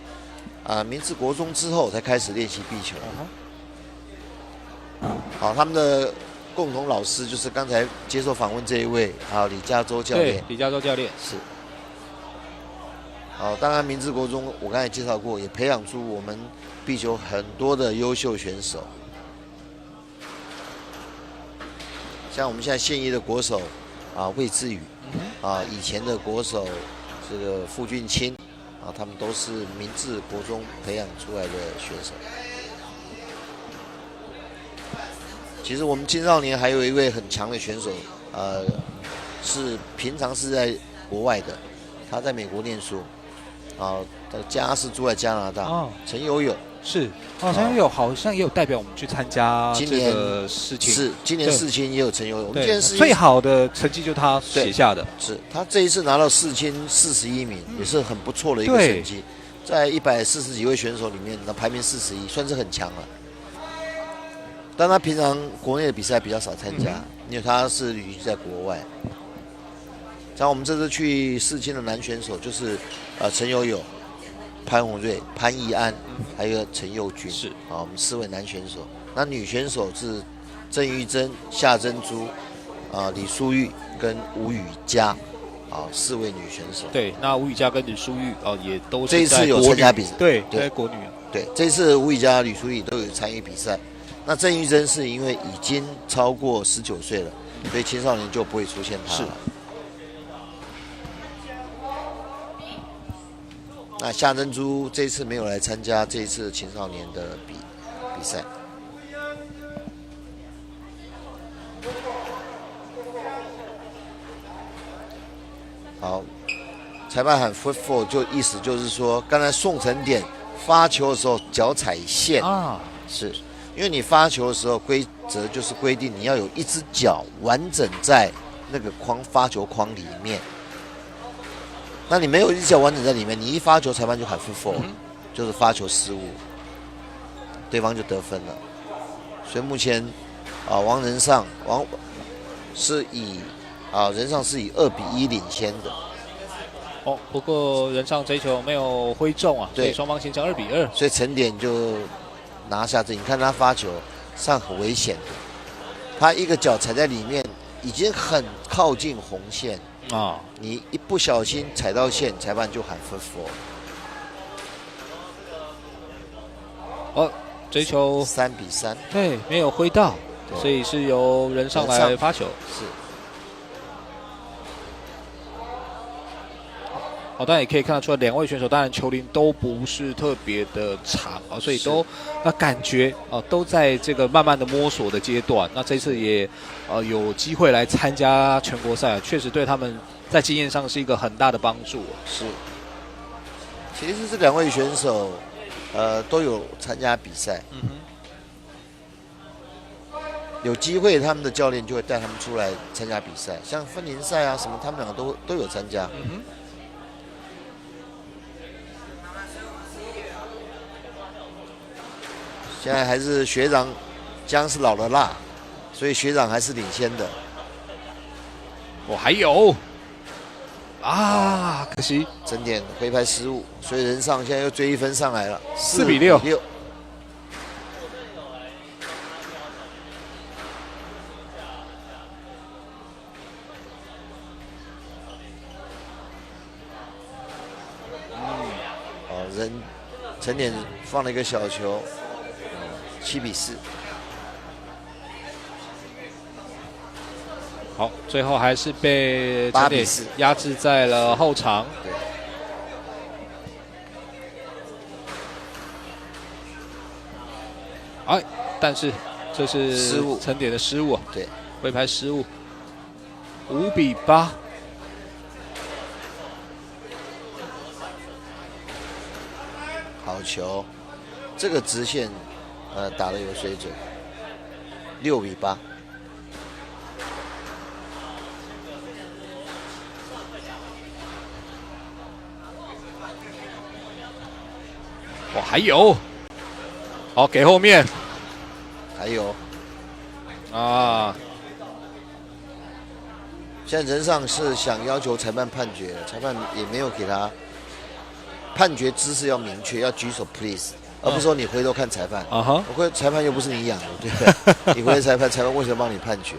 明治国中之后才开始练习壁球。好，他们的共同老师就是刚才接受访问这一位，还有李嘉洲教练。对，李嘉洲教练是。好，当然明治国中我刚才介绍过，也培养出我们壁球很多的优秀选手。像我们现在现役的国手魏志宇以前的国手这个傅俊清他们都是明治国中培养出来的选手。其实我们青少年还有一位很强的选手，是平常是在国外的，他在美国念书，家是住在加拿大。陈友友是，陈友友好像也有代表我们去参加这个世青，是今年世青也有陈友友。我们今年最好的成绩就是他写下的，是他这一次拿到世青41名，也是很不错的一个成绩，在140几位选手里面，排名41，算是很强了。但他平常国内的比赛比较少参加，因为他是旅居在国外。像我们这次去世青的男选手就是陈友友、潘宏瑞、潘义安，还有陈佑君，是我们4位男选手。那女选手是郑玉珍、夏珍珠、李淑玉跟吴雨佳，4位女选手。对，那吴雨佳跟李淑玉也都是这一次有参加比赛，对，在国女。对，这次吴雨佳、李淑玉都有参与比赛。那郑玉珍是因为已经超过19岁了，所以青少年就不会出现她了。那夏珍珠这次没有来参加这一次青少年的比赛。好，裁判喊 foot four 就意思就是说，刚才宋承典发球的时候脚踩线是。因为你发球的时候，规则就是规定你要有一只脚完整在那个发球框里面。那你没有一只脚完整在里面，你一发球，裁判就喊 foot four，就是发球失误，对方就得分了。所以目前王仁尚是以仁尚是以2-1领先的。不过仁尚这一球没有挥中所以双方形成2-2。所以陈典就拿下这，你看他发球上很危险的，他一个脚踩在里面，已经很靠近红线你一不小心踩到线，裁判就喊 foot four。这一球3-3，对，没有挥到，所以是由仁尚来发球。是。当然也可以看得出来，2位选手当然球龄都不是特别的长所以都感觉都在这个慢慢的摸索的阶段。那这次也有机会来参加全国赛，确实对他们在经验上是一个很大的帮助。是，其实这2位选手都有参加比赛，有机会他们的教练就会带他们出来参加比赛，像分龄赛什么，他们2个都有参加。现在还是学长姜是老的辣，所以学长还是领先的。还有可惜整点挥拍失误，所以仁尚现在又追1分上来了，4-6。陈典放了一个小球，7-4。好，最后还是被陈典压制在了后场。但是这是失误，陈典的失误。对，挥拍失误，5-8。好球，这个直线打得有水准，6-8。还有，好给后面，还有现在仁尚是想要求裁判判决，裁判也没有给他。判决姿势要明确，要举手 please，而不是说你回头看裁判。裁判又不是你养的，对不对？你回头裁判为什么帮你判决？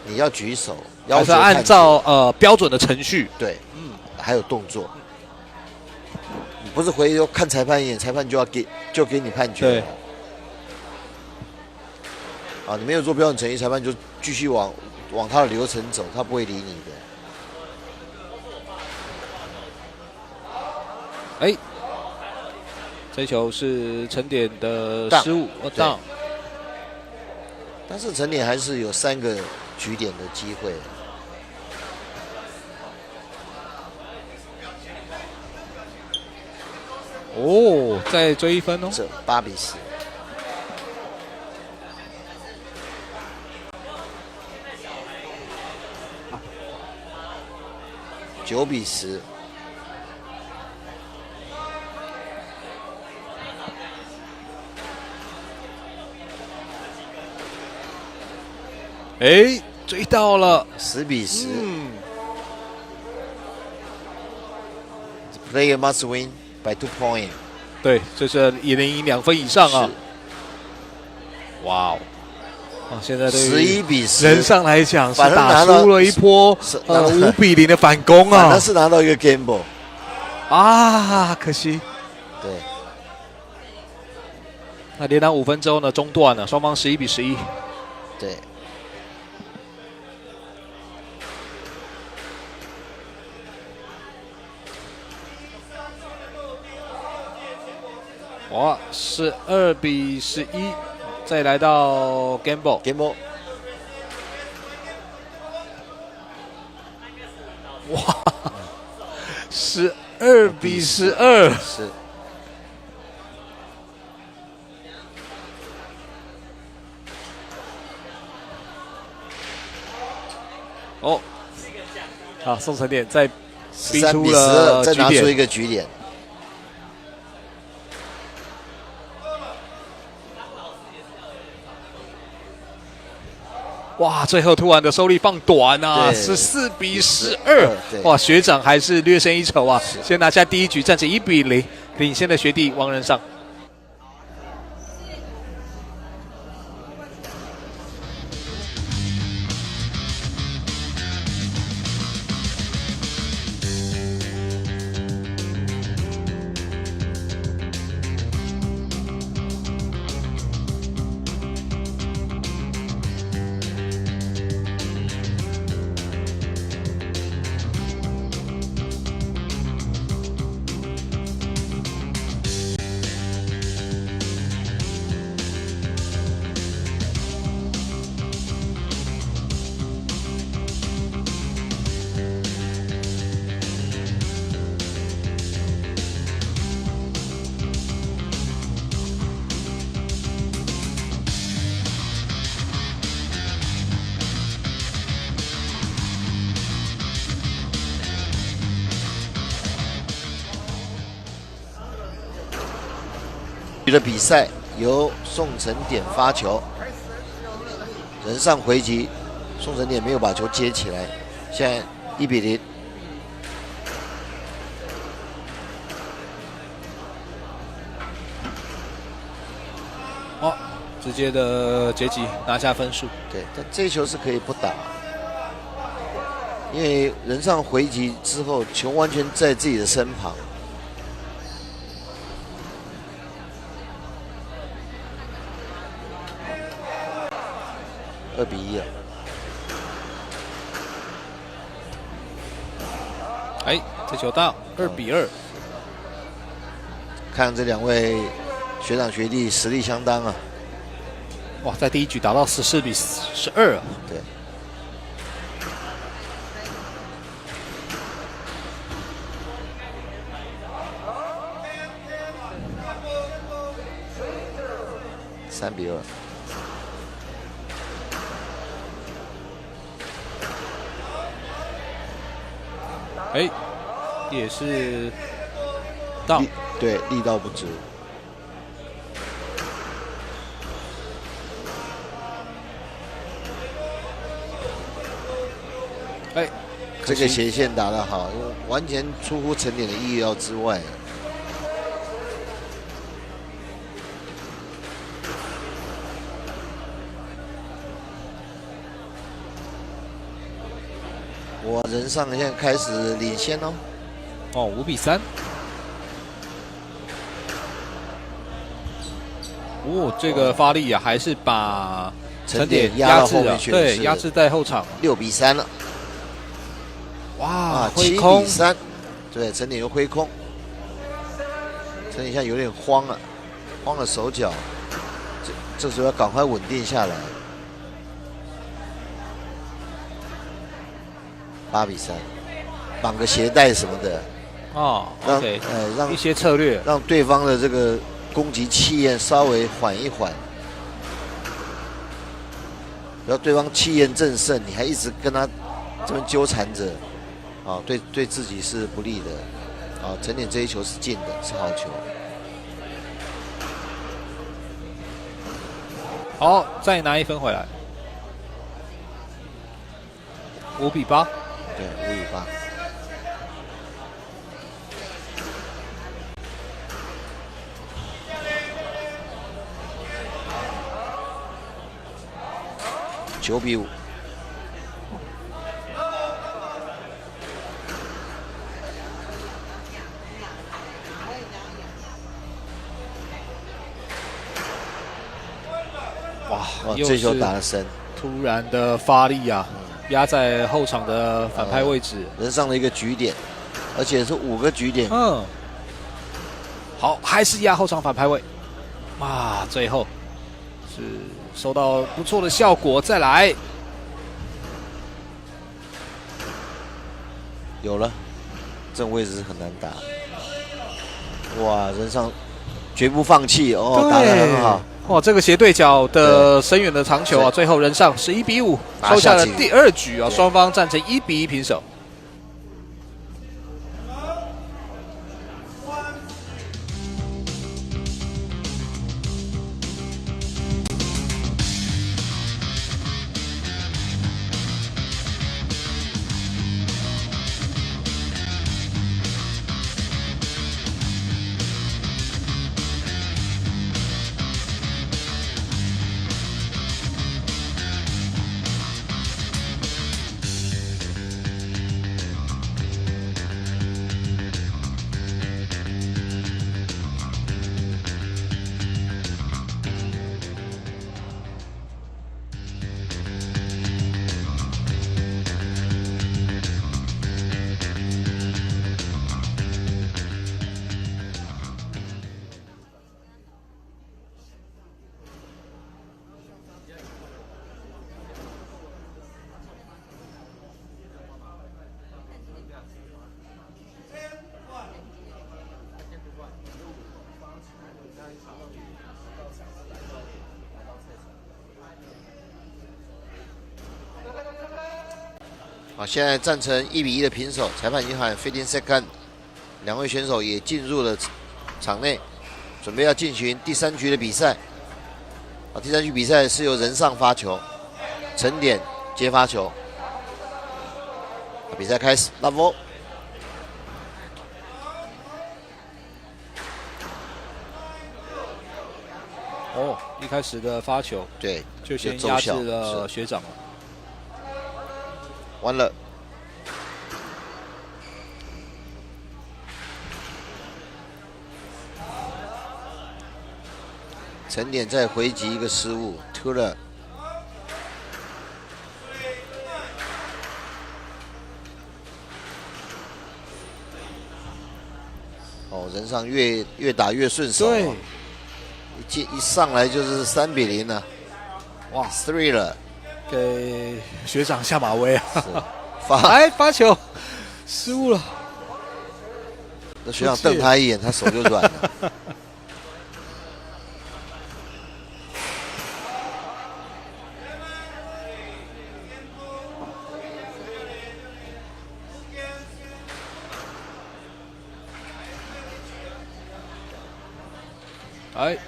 你要举手，要是按照标准的程序。对，还有动作。你不是回头看裁判一眼，裁判就给你判决。对。啊，你没有做标准程序，裁判就继续往他的流程走，他不会理你的。哎，这球是陈典的失误，当。但是陈典还是有3个局点的机会。哦，再追1分哦。这8比10。9比10。哎，追到了，10比10。Player must win by 2 points。对，这是也能赢2分以上啊！哇哦！现在对11比10，人上来讲是打出了一波5比0的反攻啊！他是拿到一个 gamble 啊，可惜。对。那连打5分之后呢，中断了，双方11比11。对。哇，12比11，再来到 gamble。哇，12比12。是。哦，好，宋承典再逼出了再拿出一个局点。哇！最后突然的收力放短啊，14比12。哇，学长还是略胜一筹啊！先拿下第1局，暂时1比0领先的学弟王仁尚。的比赛由宋承典发球，人上回击，宋承典没有把球接起来，现在1比0。哦，直接的截击拿下分数。对，但这一球是可以不打，因为人上回击之后，球完全在自己的身旁。2比1了。哎，这球到2比2。看这2位学长学弟实力相当啊！哇，在第1局打到14比12啊！对。3比2。哎，也是到，对，力道不足。哎，这个斜线打得好，完全出乎承典的意料之外。我人上现在开始领先哦。哦，5比3。哦，这个发力啊，还是把陈典压到后面去，对，压制在后场。6比3了。哇，7比3，对，陈典又挥空。陈典现在有点慌了，慌了手脚，这时候要赶快稳定下来。8比3，绑个鞋带什么的。哦，让一些策略，让对方的这个攻击气焰稍微缓一缓。然后对方气焰正盛，你还一直跟他这边纠缠着，啊，对自己是不利的。啊，陈典这一球是进的，是好球。好，再拿1分回来。5比8。对，5比8。9比5。哇，这球打得深，突然的发力啊，压在后场的反拍位置，人上的一个局点，而且是5个局点。好，还是压后场反拍位。哇，最后是收到不错的效果，再来。有了，这种位置是很难打。哇，人上绝不放弃哦，打得很好。哇，这个斜对角的深远的长球啊，最后人上11比5，收下了第2局啊，双方战成1比1平手。好，现在战成1比1的平手，裁判已经喊 15 second， 两位选手也进入了场内，准备要进行第3局的比赛。啊，第3局比赛是由人上发球，陈典接发球。比赛开始 ，Love。哦，一开始的发球，对，就先压制了学长了。完了，陈典再回击一个失误，突了。哦，人上越打越顺手、哦，对，一上来就是3比0了，哇 ，3 了。给学长下马威啊！发球失误了，那学长瞪他一眼，他手就软了。哎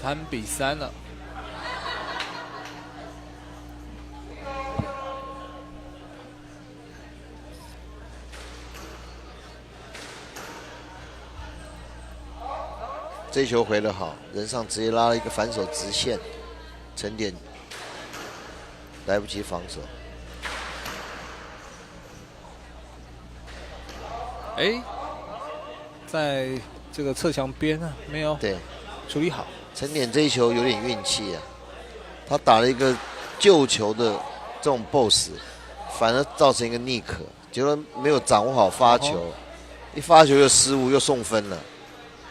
，3比3了。这一球回得好，人上直接拉了一个反手直线，陈典来不及防守。哎，在这个侧墙边啊，没有对处理好。陈典这一球有点运气啊，他打了一个救球的这种 boss， 反而造成一个逆可，结果没有掌握好发球，一发球又失误又送分了，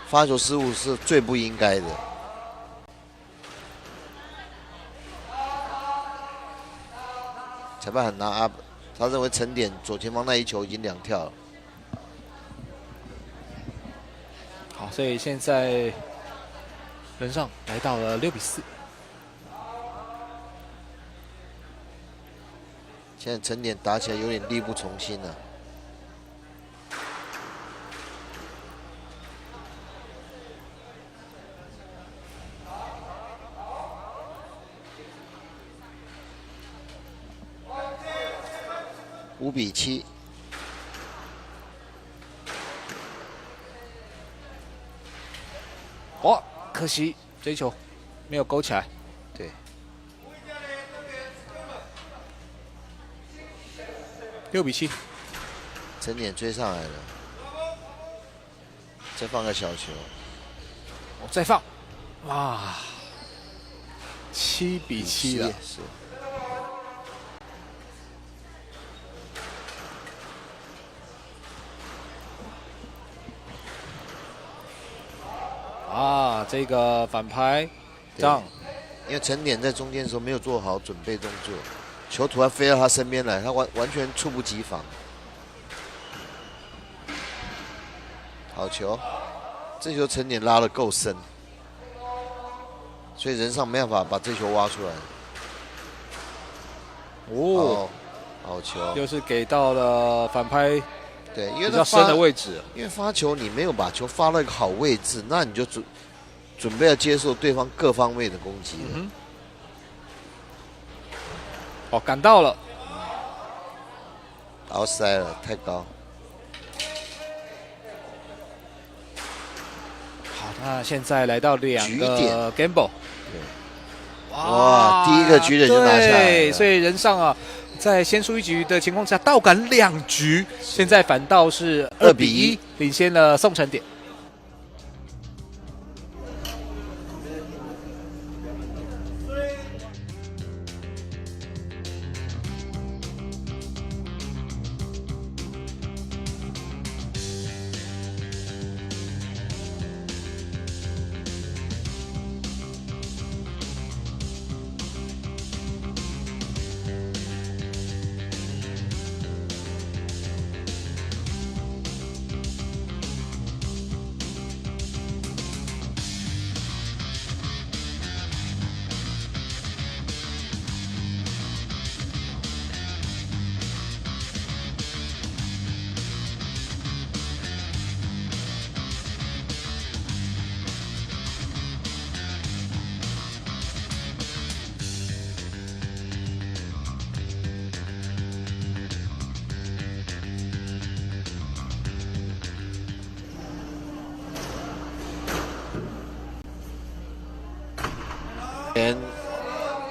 发球失误是最不应该的。裁判很拿阿，他认为陈典左前方那一球已经2跳了。好，所以现在人上来到了6比4。现在陈典打起来有点力不从心了。5比7。哇，可惜这一球没有勾起来。对。6比7。陈典追上来了，再放个小球。再放，哇，7比7了。是。啊，这个反拍，这样，因为陈典在中间的时候没有做好准备动作，球突然飞到他身边来，他完全猝不及防。好球，这球陈典拉得够深，所以人上没办法把这球挖出来。哦，好球，又是给到了反拍。对，因为比较深的位置，因为发球你没有把球发到一个好位置，那你就准备要接受对方各方面的攻击了。哦，赶到了，凹塞了，太高。好，那现在来到2个 gamble， 对，哇，第一个局点就拿下来了，所以人上啊。在先输1局的情况下，倒赶2局，现在反倒是2比1，领先了宋陈典。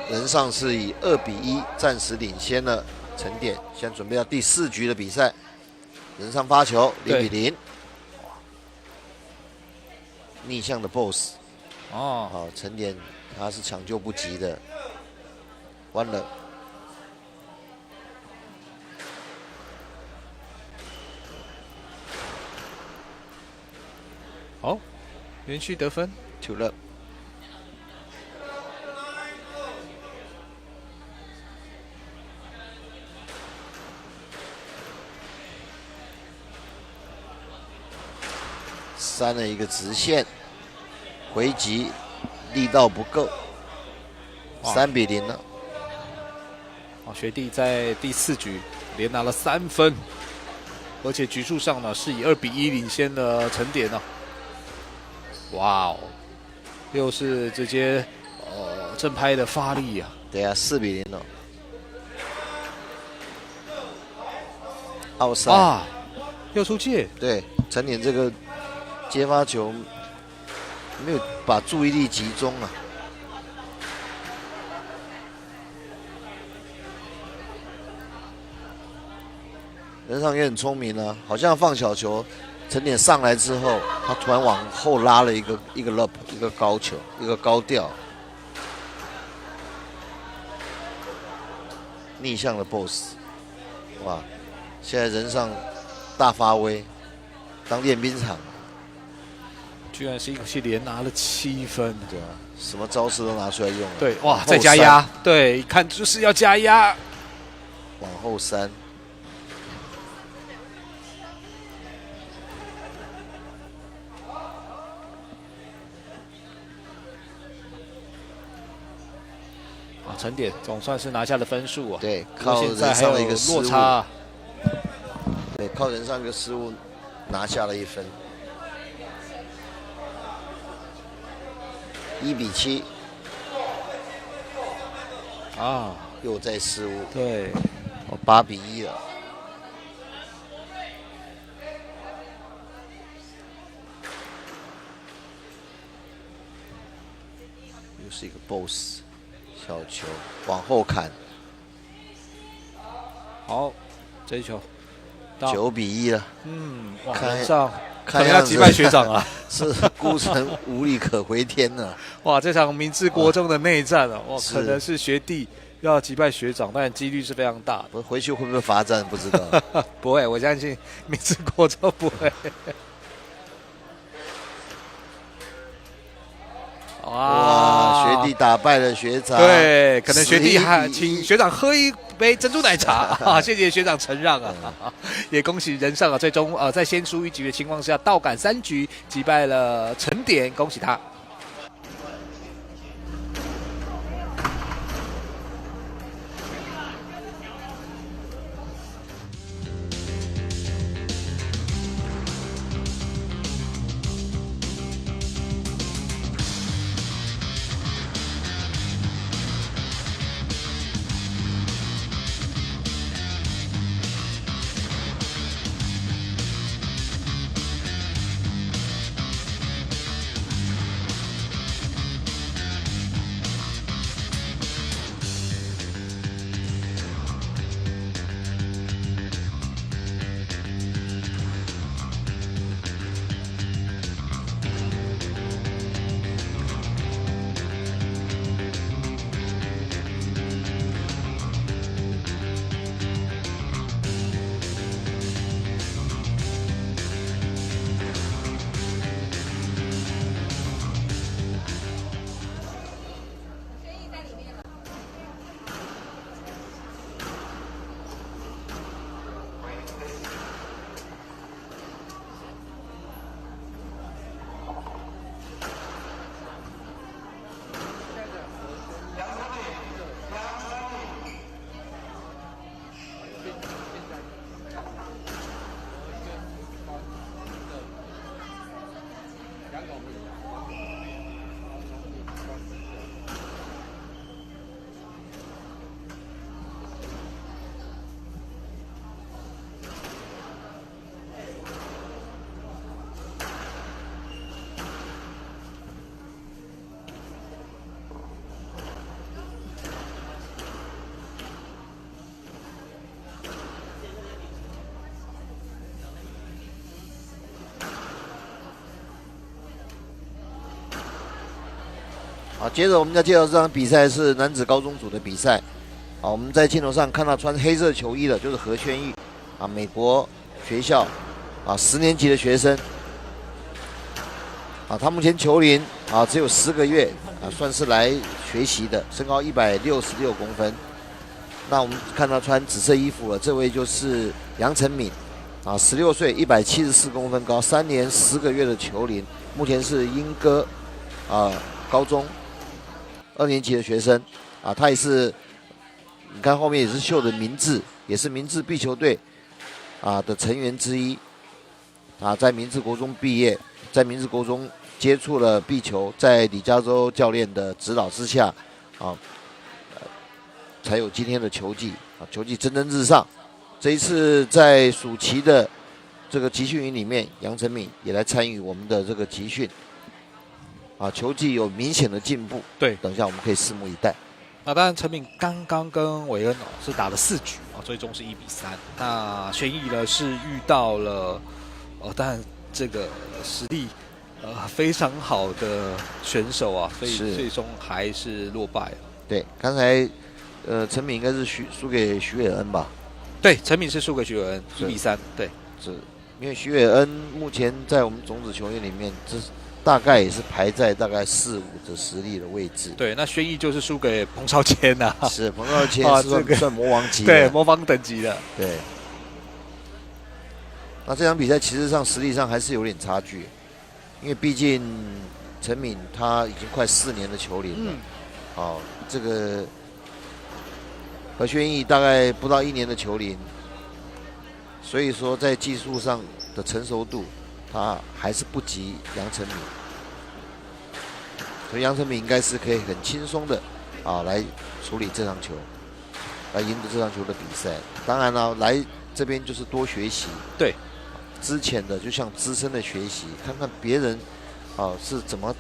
人上是以2比1暂时领先了陈典，现在准备到第4局的比赛。人上发球0比0，逆向的 boss。哦，好，陈典他是抢救不及的，完了。好，连续得分，2了。3了一个直线，回击力道不够，3比0了。哦，学弟在第4局连拿了3分，而且局数上呢是以2比1领先了陈典呢。哇哦，又是直接正拍的发力啊！对啊，4比0了。奥赛啊，又出界。对，陈典这个接发球没有把注意力集中啊。任尚也很聪明啊，好像放小球，陈典上来之后，他突然往后拉了一个 lob， 一个高球，一个高吊，逆向的 boss， 哇！现在任尚大发威，当练兵场，居然是一口气连拿了7分，对啊，什么招式都拿出来用了。对，哇，再加压，对，一看就是要加压，往后3。陈典总算是拿下了分数啊！对，靠人上的一个落差，对，靠人上一个失误拿下了1分，1比7。啊，又在失误。对，8比1了。又是一个 boss。小球往后砍，好，这一球9比1了。哇，人上可能要击败学长啊，是孤城无力可回天了。哇，这场明治国中的内战啊，哇，可能是学弟要击败学长，但几率是非常大的。回去会不会罚站不知道。不会，我相信明治国中不会。哇！学弟打败了学长，对，可能学弟还请学长喝一杯珍珠奶茶啊！谢谢学长承让啊！也恭喜人上啊，最终在先输1局的情况下，倒赶3局击败了陈典，恭喜他。好，接着我们要介绍这场比赛是男子高中组的比赛。好，我们在镜头上看到穿黑色球衣的就是何轩玉，啊，美国学校啊10年级的学生。啊，他目前球龄啊只有10个月，啊，算是来学习的，身高166公分。那我们看到穿紫色衣服了，这位就是杨成敏，啊，16岁，174公分高，3年10个月的球龄，目前是莺歌啊高中2年级的学生，啊，他也是，你看后面也是绣的明治，也是明治壁球队啊的成员之一，啊，在明治国中毕业，在明治国中接触了壁球，在李嘉洲教练的指导之下，啊，才有今天的球技，啊，球技蒸蒸日上。这一次在暑期的这个集训营里面，杨成敏也来参与我们的这个集训。啊，球技有明显的进步，对，等一下我们可以拭目以待。那当然，陈敏刚刚跟韦恩是打了4局最终是1比3。那轩逸呢是遇到了当然这个实力非常好的选手啊，所以最终还是落败了。对，刚才陈敏应该是输给徐伟恩吧？对，陈敏是输给徐伟恩1比3。对，是因为徐伟恩目前在我们种子球员里面，这大概也是排在大概4、5的实力的位置。对，那轩逸就是输给彭超谦呐。是彭超谦是算魔王级的，对，魔王等级的。对。那这场比赛其实上实力上还是有点差距，因为毕竟陈敏他已经快4年的球龄了，这个何轩逸大概不到1年的球龄，所以说在技术上的成熟度，他还是不及杨成敏，所以杨成敏应该是可以很轻松的来处理这场球，来赢得这场球的比赛。当然了，来这边就是多学习，对。之前的就像资深的学习，看看别人是怎么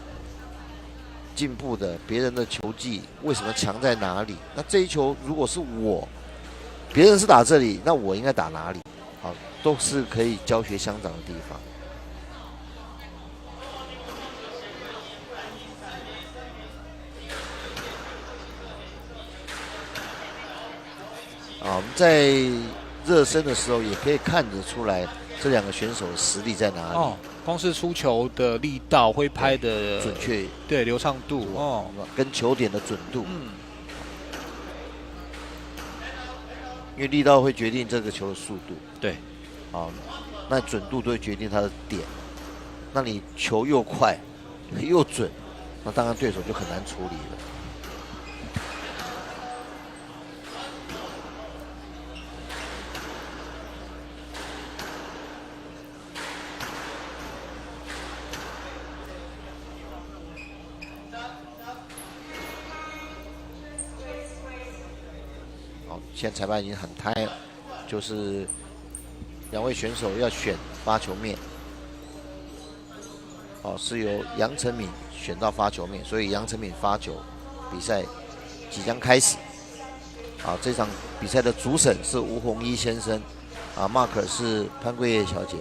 进步的，别人的球技为什么强在哪里？那这一球如果是别人是打这里，那我应该打哪里？都是可以教学相长的地方。我们在热身的时候也可以看得出来。这2个选手的实力在哪里？光是出球的力道、挥拍的准确，对流畅度跟球点的准度，因为力道会决定这个球的速度，对，那准度都会决定它的点。那你球又快又准，那当然对手就很难处理了。现在裁判已经很嗨了，就是2位选手要选发球面，是由杨成敏选到发球面，所以杨成敏发球，比赛即将开始。这场比赛的主审是吴宏一先生，Mark 是潘桂叶小姐。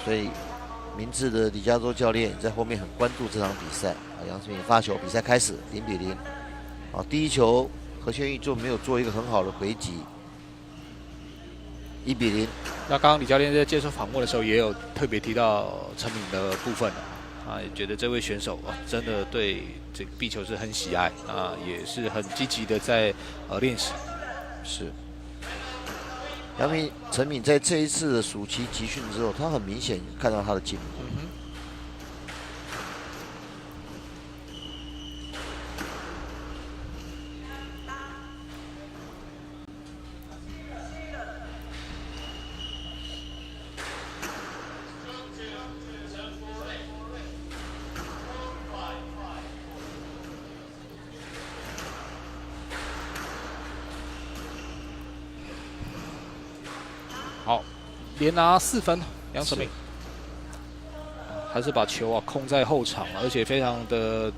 所以明智的李嘉洲教练在后面很关注这场比赛。杨成敏发球，比赛开始0比0。第一球何轩逸就没有做一个很好的回击，1比0。那刚刚李教练在接受访问的时候也有特别提到陈敏的部分也觉得这位选手真的对这个壁球是很喜爱也是很积极的在练习。是。陈敏在这一次的暑期集训之后，他很明显看到他的进步。好，连拿4分，杨成敏还是把球控在后场，而且非常的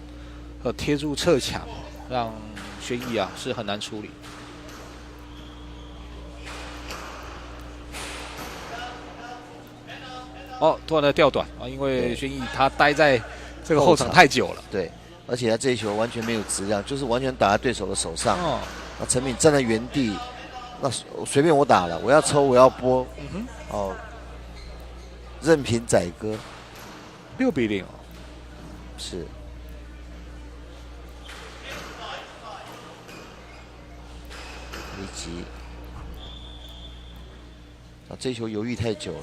贴住侧墙，让轩逸是很难处理。突然的掉短因为轩逸他待在这个后场太久了。对，而且他这一球完全没有质量，就是完全打在对手的手上。那陈敏站在原地。那随便我打了，我要抽，我要拨，任凭宰割，6比0是。离奇，这一球犹豫太久了，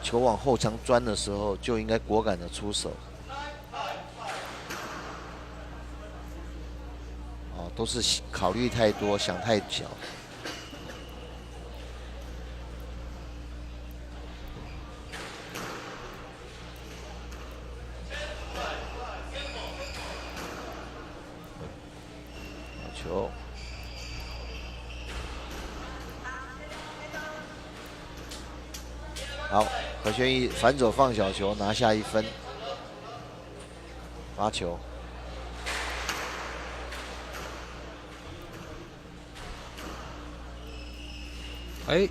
球往后墙钻的时候就应该果敢的出手。都是考虑太多，想太小。球，好，何轩逸反手放小球拿下1分。发球。哎，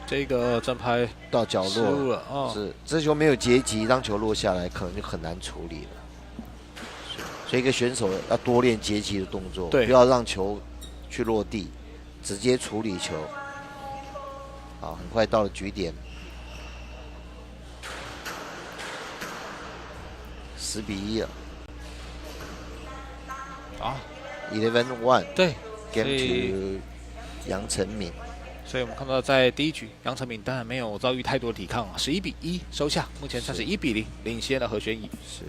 这个正拍到角落了哦，是这球没有截击，当球落下来可能就很难处理了。所以一个选手要多练截击的动作，不要让球去落地，直接处理球。好，很快到了局点，10-1了。啊 ，11-1。对 ，Game to 杨成敏。所以我们看到在第一局，杨成敏当然没有遭遇太多抵抗啊，11-1收下，目前算是1-0领先了何宣仪。是。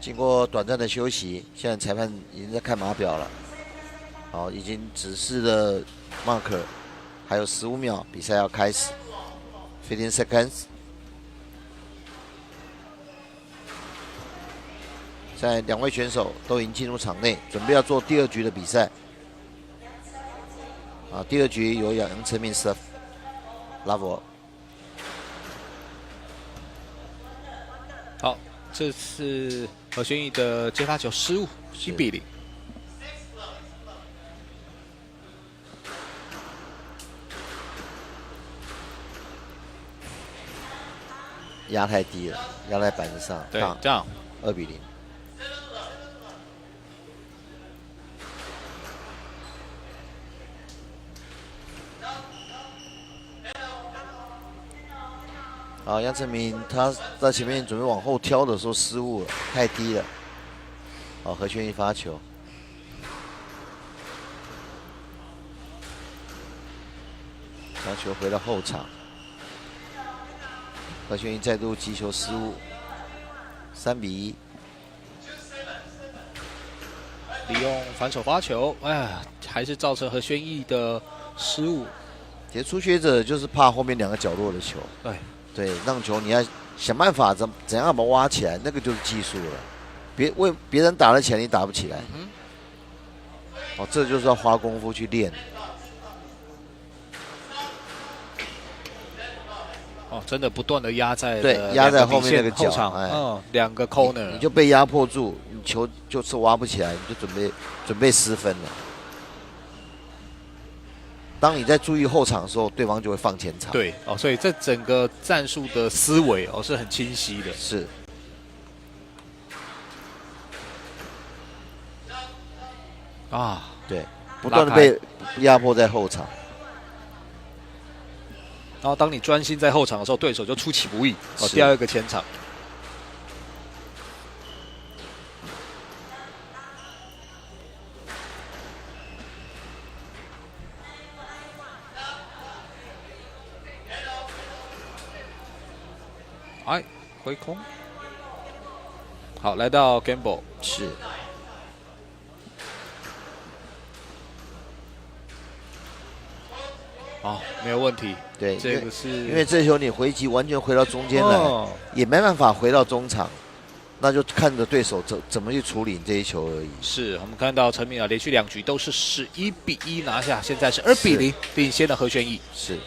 经过短暂的休息，现在裁判已经在看码表了。好，已经指示了 marker， 还有15秒，比赛要开始。15 seconds。现在2位选手都已经进入场内，准备要做第2局的比赛。啊，第2局由杨成敏 serve level。好，这次何宣仪的接发球失误，7-0。压太低了，压在板子上。对，这样2-0。好，杨成敏他在前面准备往后挑的时候失误了，太低了。好，何宣仪发球。将球回到后场。何宣仪再度击球失误，3-1。利用反手发球，哎，还是造成何宣仪的失误。其实初学者就是怕后面2个角落的球，对，让球你要想办法怎样把它挖起来，那个就是技术了。别人打得起来，你打不起来。哦，这就是要花功夫去练。哦，真的不断的压在压在后面那个角， 2个 corner， 你就被压迫住，你球就是挖不起来，你就准备失分了。当你在注意后场的时候，对方就会放前场。对，哦，所以这整个战术的思维是很清晰的。是。啊，对，不断的被压迫在后场。然后当你专心在后场的时候，对手就出其不意，第2个前场。哎，回空。好，来到 Gamble。是。哦，没有问题。对，这个是因为这球你回击完全回到中间来，也没办法回到中场，那就看着对手怎么去处理这一球而已。是我们看到陈敏连续2局都是11-1拿下，现在是2-0领先的何宣仪。是。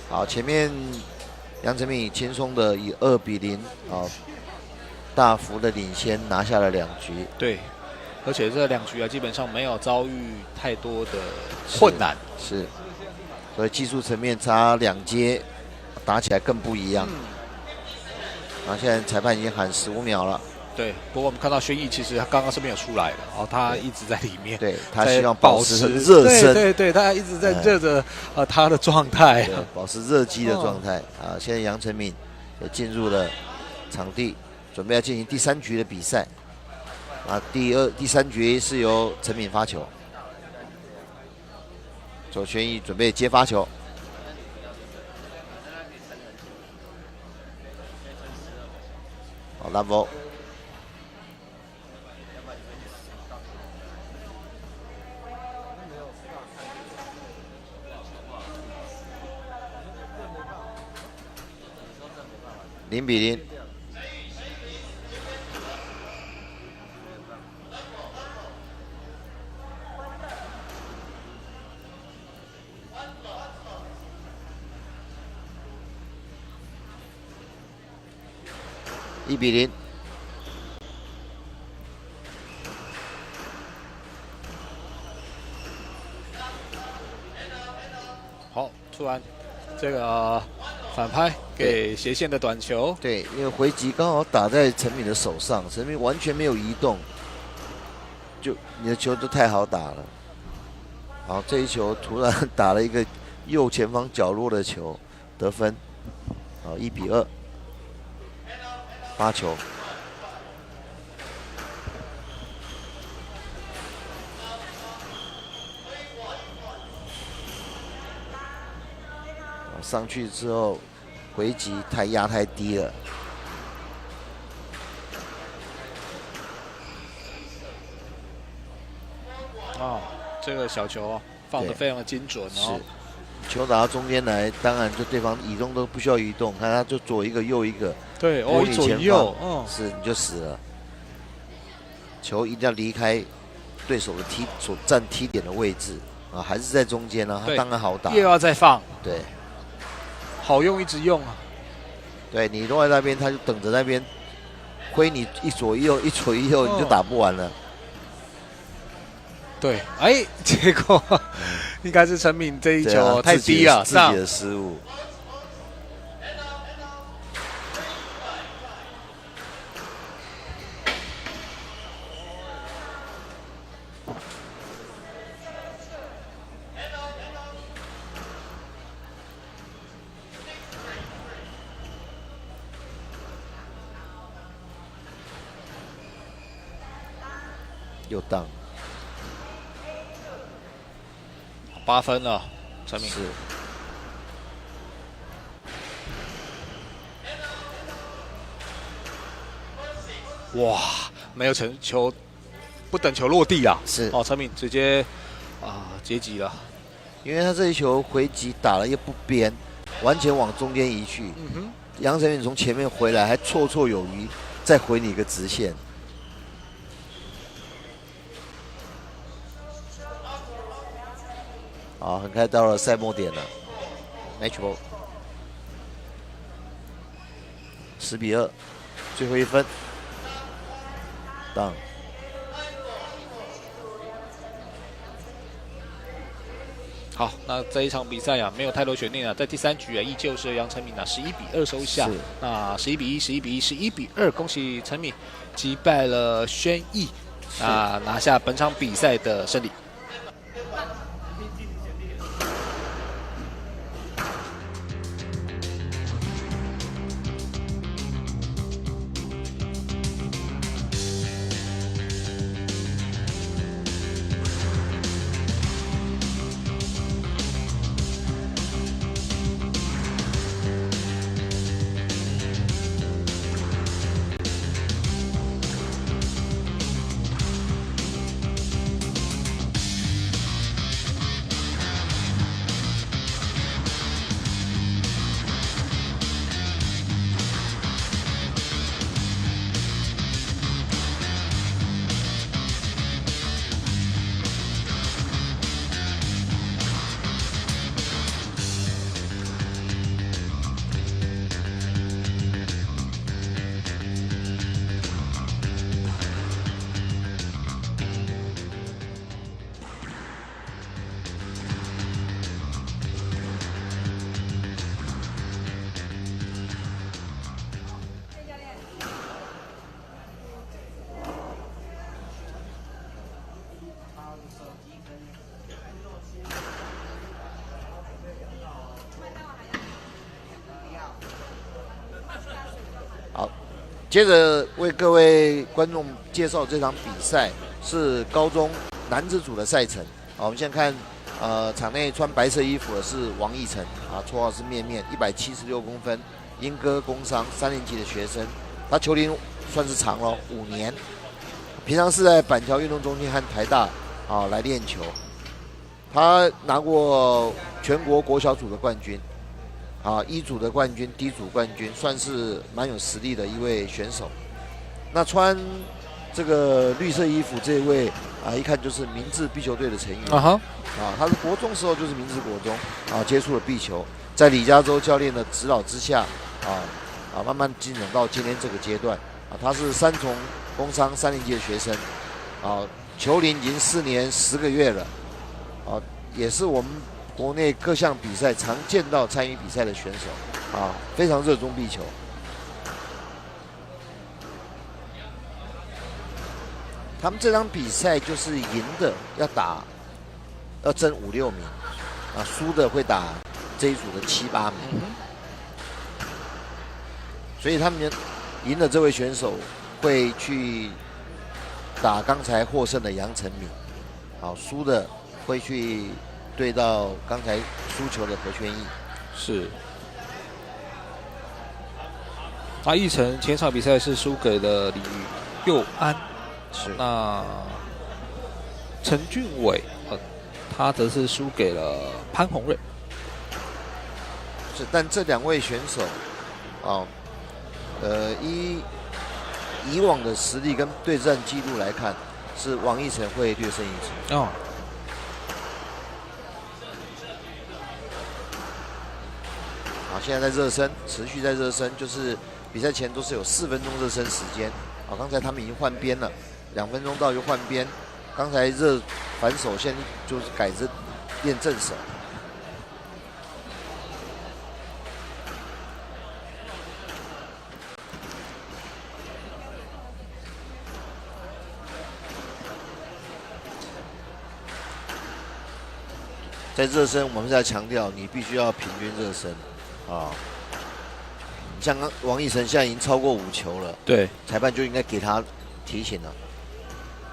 好，前面杨丞琳轻松的以2比0大幅的领先，拿下了2局。对，而且这2局啊，基本上没有遭遇太多的困难。是，所以技术层面差2阶，打起来更不一样。然后现在裁判已经喊15秒了。对，不过我们看到轩逸其实他刚刚是没有出来的，他一直在里面。对，他希望保持热身。对，他一直在热着他的状态，保持热机的状态啊。现在杨丞琳也进入了场地，准备要进行第3局的比赛。第3局是由陈敏发球，周轩逸准备接发球。好 ，level。0比0。1比0。好，突然这个反拍给斜线的短球。对，因为回击刚好打在陈敏的手上，陈敏完全没有移动，就你的球都太好打了。好，这一球突然打了一个右前方角落的球，得分。好，1比2。发球。上去之后，回击压太低了。这个小球放得非常的精准哦。球打到中间来，当然就对方移动都不需要移动，看他就左一个右一个。对，一左一右，是你就死了。球一定要离开对手的所站踢点的位置啊，还是在中间呢，他当然好打。又要再放，对，好用一直用啊。对你落在那边，他就等着那边挥你一左一右，一左一右，你就打不完了。对，结果应该是陈敏这一球太低了，自己的失误。又当8分了，陈敏是。哇，没有成球，不等球落地啊！是陈敏直接截击了，因为他这一球回击打了一个不边，完全往中间移去。杨丞琳从前面回来还绰绰有余，再回你一个直线。好，很快到了赛末点了 ，match ball， 10比2，最后1分，当。好，那这一场比赛没有太多悬念在第3局依旧是杨丞琳11比2收下。那11比1、11比1、11比2，恭喜陈敏击败了轩逸，拿下本场比赛的胜利。接着为各位观众介绍这场比赛是高中男子组的赛程。好，我们现在看，场内穿白色衣服的是王奕晨啊，绰号是面面，176公分，莺歌工商3年级的学生，他球龄算是长了5年，平常是在板桥运动中心和台大啊来练球，他拿过全国国小组的冠军。啊，一组的冠军，D组冠军，算是蛮有实力的一位选手。那穿这个绿色衣服这一位啊，一看就是明志壁球队的成员。啊，他是国中时候就是明志国中啊，接触了壁球，在李嘉洲教练的指导之下，慢慢进展到今天这个阶段。啊，他是三重工商3年级的学生，啊，球龄已经4年10个月了，啊，也是我们国内各项比赛常见到参与比赛的选手，啊，非常热衷壁球。他们这场比赛就是赢的要争5、6名，啊，输的会打这一组的7、8名。所以他们赢的这位选手会去打刚才获胜的杨成敏，好，输的会去对到刚才输球的何宣义。是。奕晨前场比赛是输给了李佑安。是。那陈俊伟，他则是输给了潘宏瑞。是，但这2位选手，以往的实力跟对战记录来看，是王奕晨会略胜一筹。哦。好，现在在热身，持续在热身，就是比赛前都是有4分钟热身时间。好，刚才他们已经换边了，2分钟到就换边。刚才热反手，现在就是改着练正手。在热身，我们在强调你必须要平均热身，啊，像王奕晨现在已经超过5球了，对，裁判就应该给他提醒了，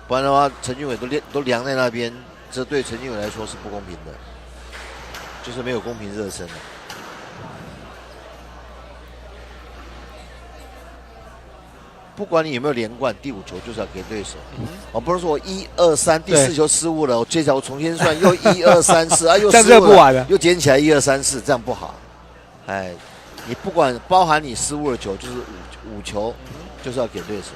不然的话，陈俊伟都凉在那边，这对陈俊伟来说是不公平的，就是没有公平热身了。不管你有没有连贯，第5球就是要给对手。不是说我1、2、3，第4球失误了，我这条我重新算，又1、2、3、4啊，又失误了，又捡起来1、2、3、4，这样不好。哎，你不管包含你失误的球，就是5球，就是要给对手。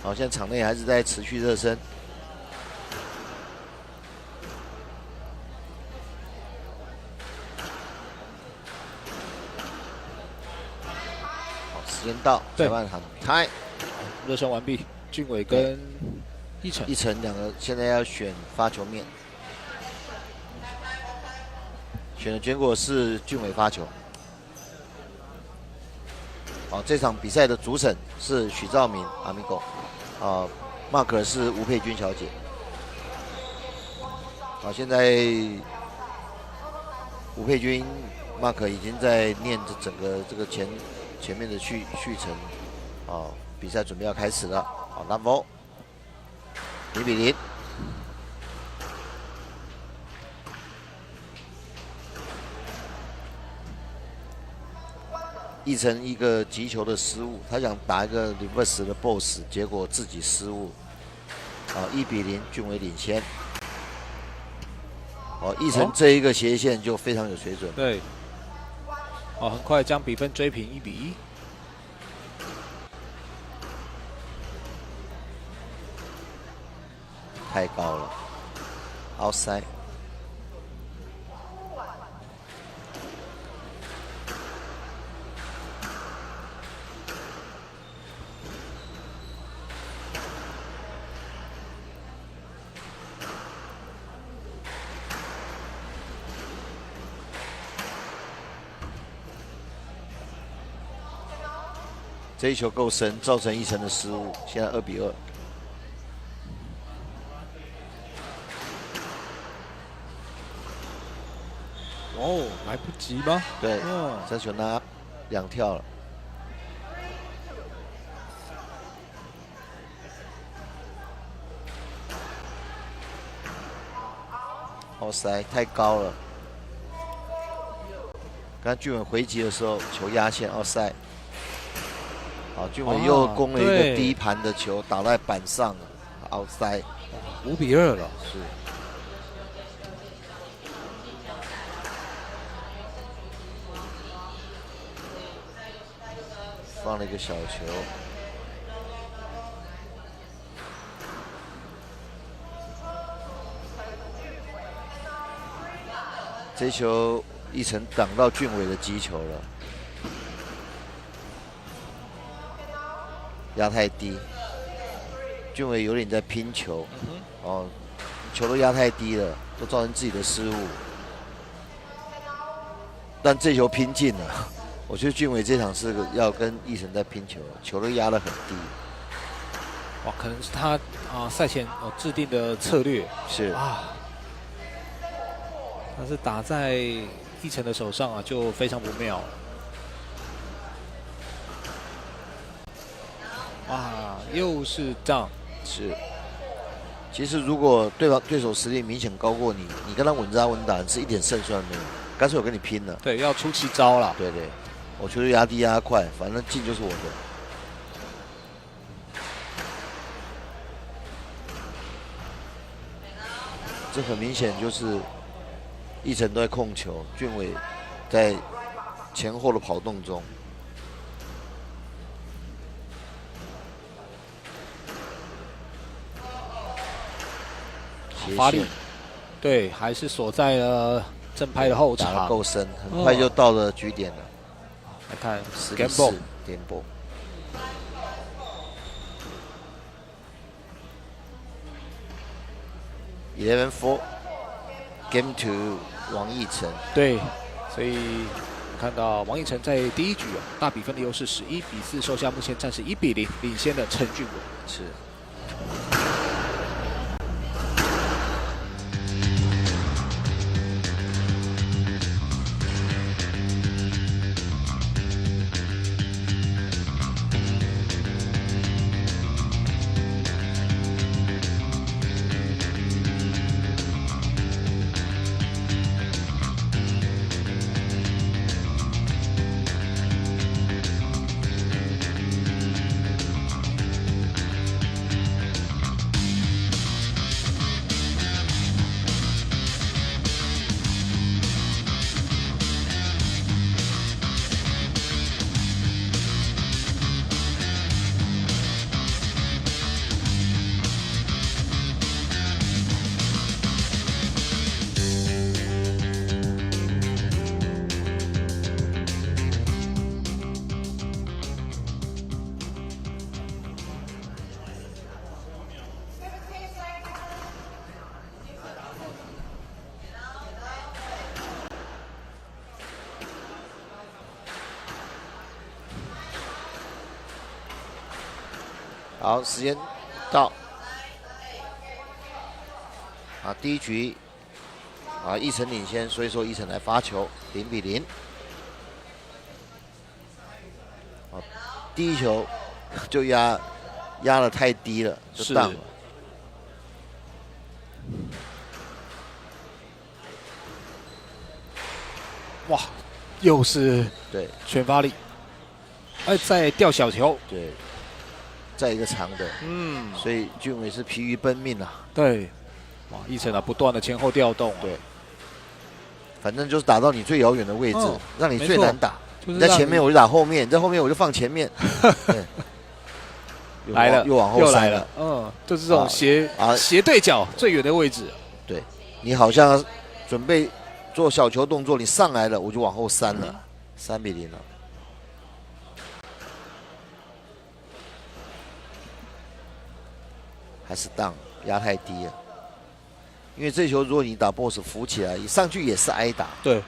好，现在场内还是在持续热身。好，时间到，裁判喊开。热身完毕，俊伟跟奕晨2个现在要选发球面，选的结果是俊伟发球。好，这场比赛的主审是许兆明阿米狗。mark 是吴佩君小姐。好，现在吴佩君 mark 已经在念着整个这个前面的续程。比赛准备要开始了。好 ，level 0-0。奕晨一个击球的失误，他想打一个 reverse 的 boss， 结果自己失误。1-0，俊伟领先。奕晨这一个斜线就非常有水准。对。很快将比分追平1-1。太高了 ，outside。这一球够深，造成奕成的失误，现在2比2。哦，来不及吗？对，这球拿2跳了。奥塞太高了。刚俊伟回击的时候，球压线奥塞。好，俊伟又攻了一个低盘的球，打在板上，奥塞。5比2了。是。放了一个小球。这球奕成挡到俊伟的击球了，压太低，俊伟有点在拼球，哦，球都压太低了，都造成自己的失误。但这球拼尽了，我觉得俊伟这场是要跟奕成在拼球，球都压得很低。哇，可能是他赛前制定的策略是啊。但是打在奕成的手上就非常不妙了。哇，又是这样。是。其实如果对手实力明显高过你，你跟他稳扎稳打，是一点胜算没有。干脆我跟你拼了。对，要出奇招了。对，我球压低压快，反正进就是我的。这很明显就是奕成都在控球，俊伟在前后的跑动中。发力，对，还是锁在了正拍的后场，打得够深，很快就到了局点了。来看10比4颠簸。11-4 ，Game to 王奕成。对，所以看到王奕成在第一局大比分的优势11比4收下，目前暂时1比0领先的陈俊伟。是。好，时间到。第一局奕成领先，所以说奕成来发球，0比0。第一球就压得太低了，就荡了。哇，又是对全发力，再掉小球，对。再一个长的，所以俊伟是疲于奔命啊。对，哇，奕成不断的前后调动，对，反正就是打到你最遥远的位置，让你最难打。你在前面我就打后面，你在后面我就放前面。对，来了，又往后塞了。就是这种斜对角最远的位置。对，你好像准备做小球动作，你上来了，我就往后3了，3比0了。还是荡压太低了，因为这球如果你打 boss 浮起来，上去也是挨打。对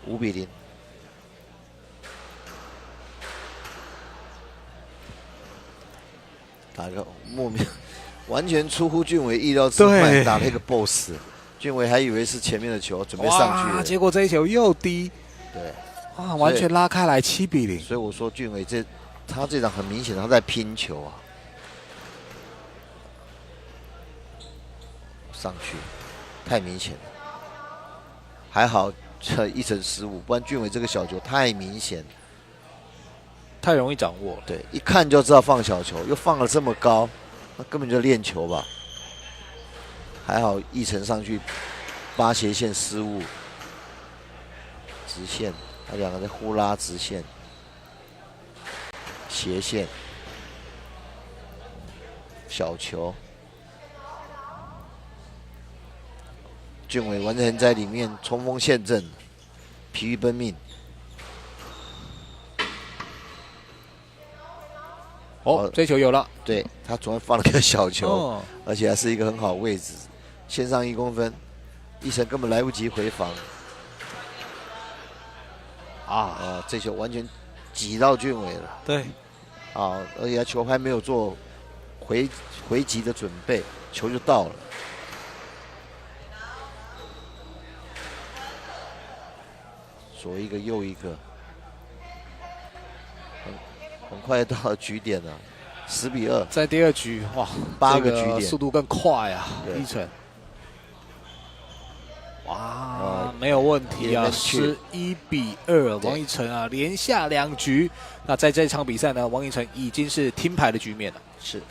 ，5比0。打个莫名，完全出乎俊伟意料之外，打了一个 boss。俊伟还以为是前面的球，准备上去了，结果这一球又低。对，啊，完全拉开来7比0。所以我说俊伟他这场很明显他在拼球啊，上去太明显了。还好这一成失误，不然俊伟这个小球太明显。太容易掌握了，对，一看就知道放小球，又放了这么高，那根本就练球吧。还好一成上去扒斜线失误，直线，他两个在互拉直线、斜线、小球，俊伟完全在里面冲锋陷阵，疲于奔命。哦，这球有了，对他昨天放了个小球，而且还是一个很好的位置，线上1公分，一成根本来不及回防。这球完全挤到俊伟了。对，而且他球拍没有做回击的准备，球就到了。左一个右一个。很快到了局点了，10比2。在第2局，哇，8个局点，速度更快啊！一成，哇，没有问题啊，11比2，王一晨啊，连下2局。那在这场比赛呢，王一晨已经是听牌的局面了。是。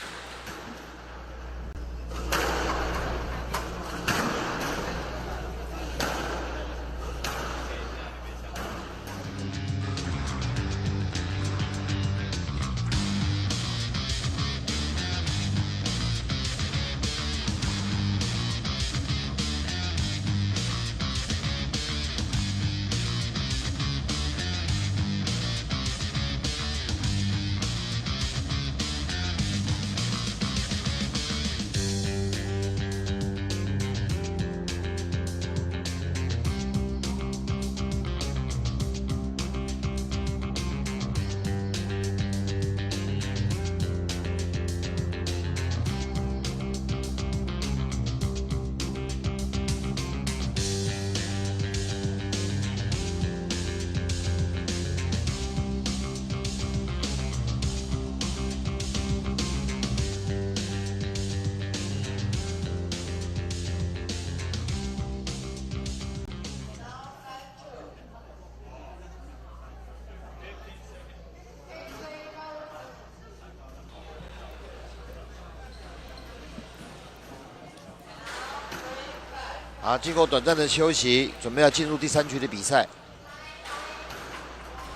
经过短暂的休息，准备要进入第3局的比赛。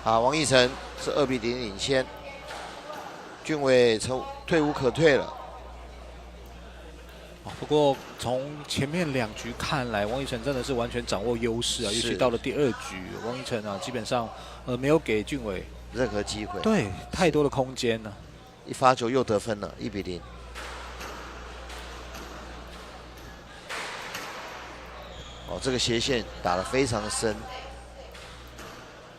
王一晨是2比0领先，俊伟退无可退了。不过从前面2局看来，王一晨真的是完全掌握优势啊，尤其到了第2局，王一晨啊基本上没有给俊伟任何机会，对，太多的空间了。一发球又得分了，1比0。这个斜线打得非常深，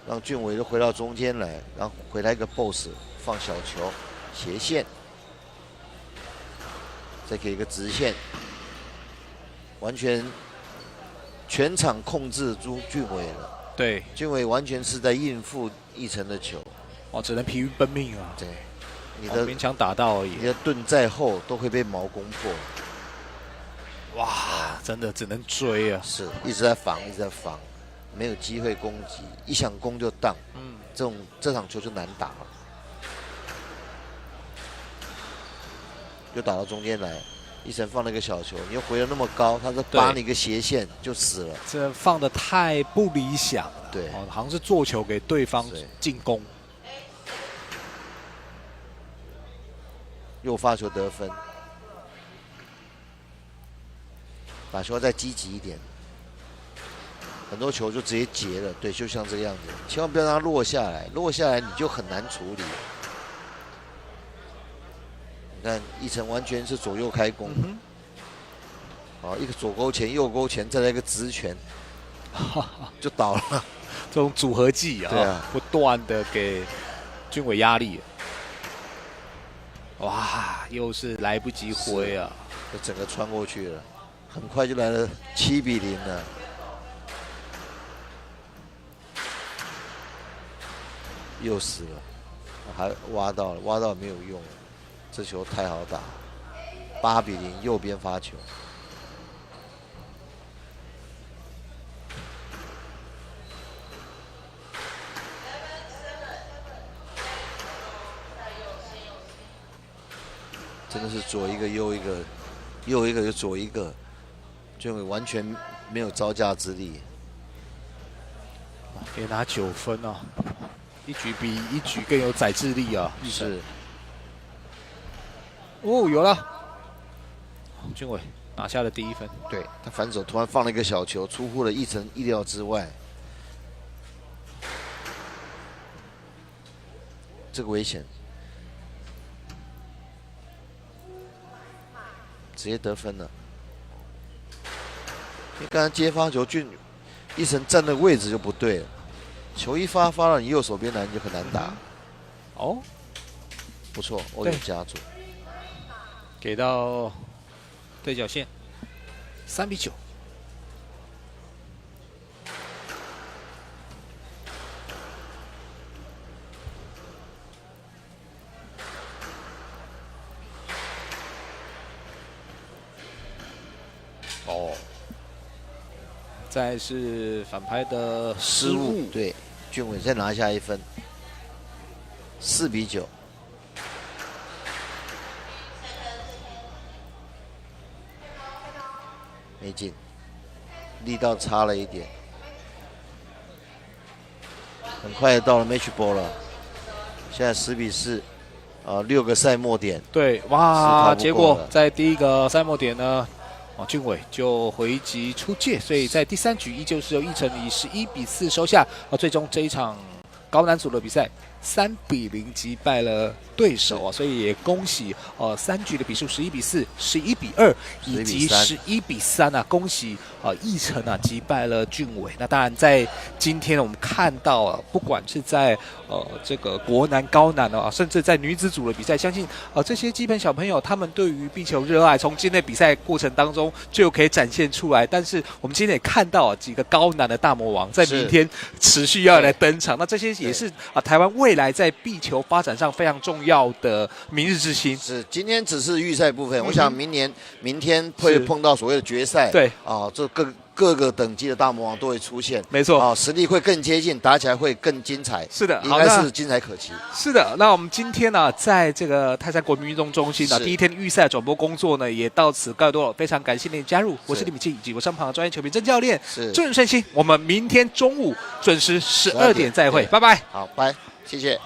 让俊伟都回到中间来，然后回来一个 boss 放小球，斜线，再给一个直线，完全全场控制住俊伟了。对，俊伟完全是在应付一成的球，只能疲于奔命啊。对，你的勉强打到而已，你的盾再厚都会被矛攻破。哇，真的只能追啊！是一直在防，一直在防，没有机会攻击，一想攻就当。这场球就难打了。又打到中间来，一成放了一个小球，你又回了那么高，他是扒你一个斜线就死了。这放的太不理想了。对，好像是做球给对方进攻。又发球得分。打球要再积极一点，很多球就直接截了，对，就像这个样子，千万不要让它落下来，落下来你就很难处理。你看一成完全是左右开弓，一个左勾前右勾前，再来一个直拳，就倒了。这种组合技啊，不断的给俊伟压力。哇，又是来不及挥啊！这整个穿过去了，很快就来了7-0了。又死了，还挖到了，挖到没有用，这球太好打。8-0，右边发球。真的是左一个右一个，右一个就左一个，就完全没有招架之力。也拿9分啊，一局比一局更有载智力啊！是。哦，有了，俊伟拿下了第1分。对，他反手突然放了一个小球，出乎了奕成意料之外。这个危险。直接得分了，因为刚才接发球，奕成站的位置就不对了，球一发到你右手边来，你就很难打。哦，不错，欧勇加注，给到对角线，3-9。哦，再是反拍的失误，对，俊伟再拿下1分，4-9。没进，力道差了一点。很快到了 match ball 了，现在10-4， 6个赛末点。对，哇，结果在第1个赛末点呢。俊伟就回击出界，所以在第3局依旧是由奕成以11-4收下。最终这一场高难组的比赛3-0击败了对手啊，所以也恭喜3局的比数11-4、11-2以及11-3啊，恭喜奕成啊击败了俊伟。那当然在今天我们看到不管是在这个国男、高男啊，甚至在女子组的比赛，相信这些基本小朋友他们对于壁球热爱，从今天的比赛过程当中就可以展现出来。但是我们今天也看到几个高男的大魔王在明天持续要来登场，那这些也是台湾未来在壁球发展上非常重要的明日之星。是，今天只是预赛部分，我想明天会碰到所谓的决赛。对这各个等级的大魔王都会出现，没错实力会更接近，打起来会更精彩。是的，应该是精彩可期。是的，那我们今天呢，在这个泰山国民运动中心呢，第1天预赛转播工作呢，也到此告一段落。非常感谢您的加入，我是李敏庆以及我身旁的专业球评曾教练，祝你顺心。我们明天中午准时12点再会，拜拜。好，拜，谢谢。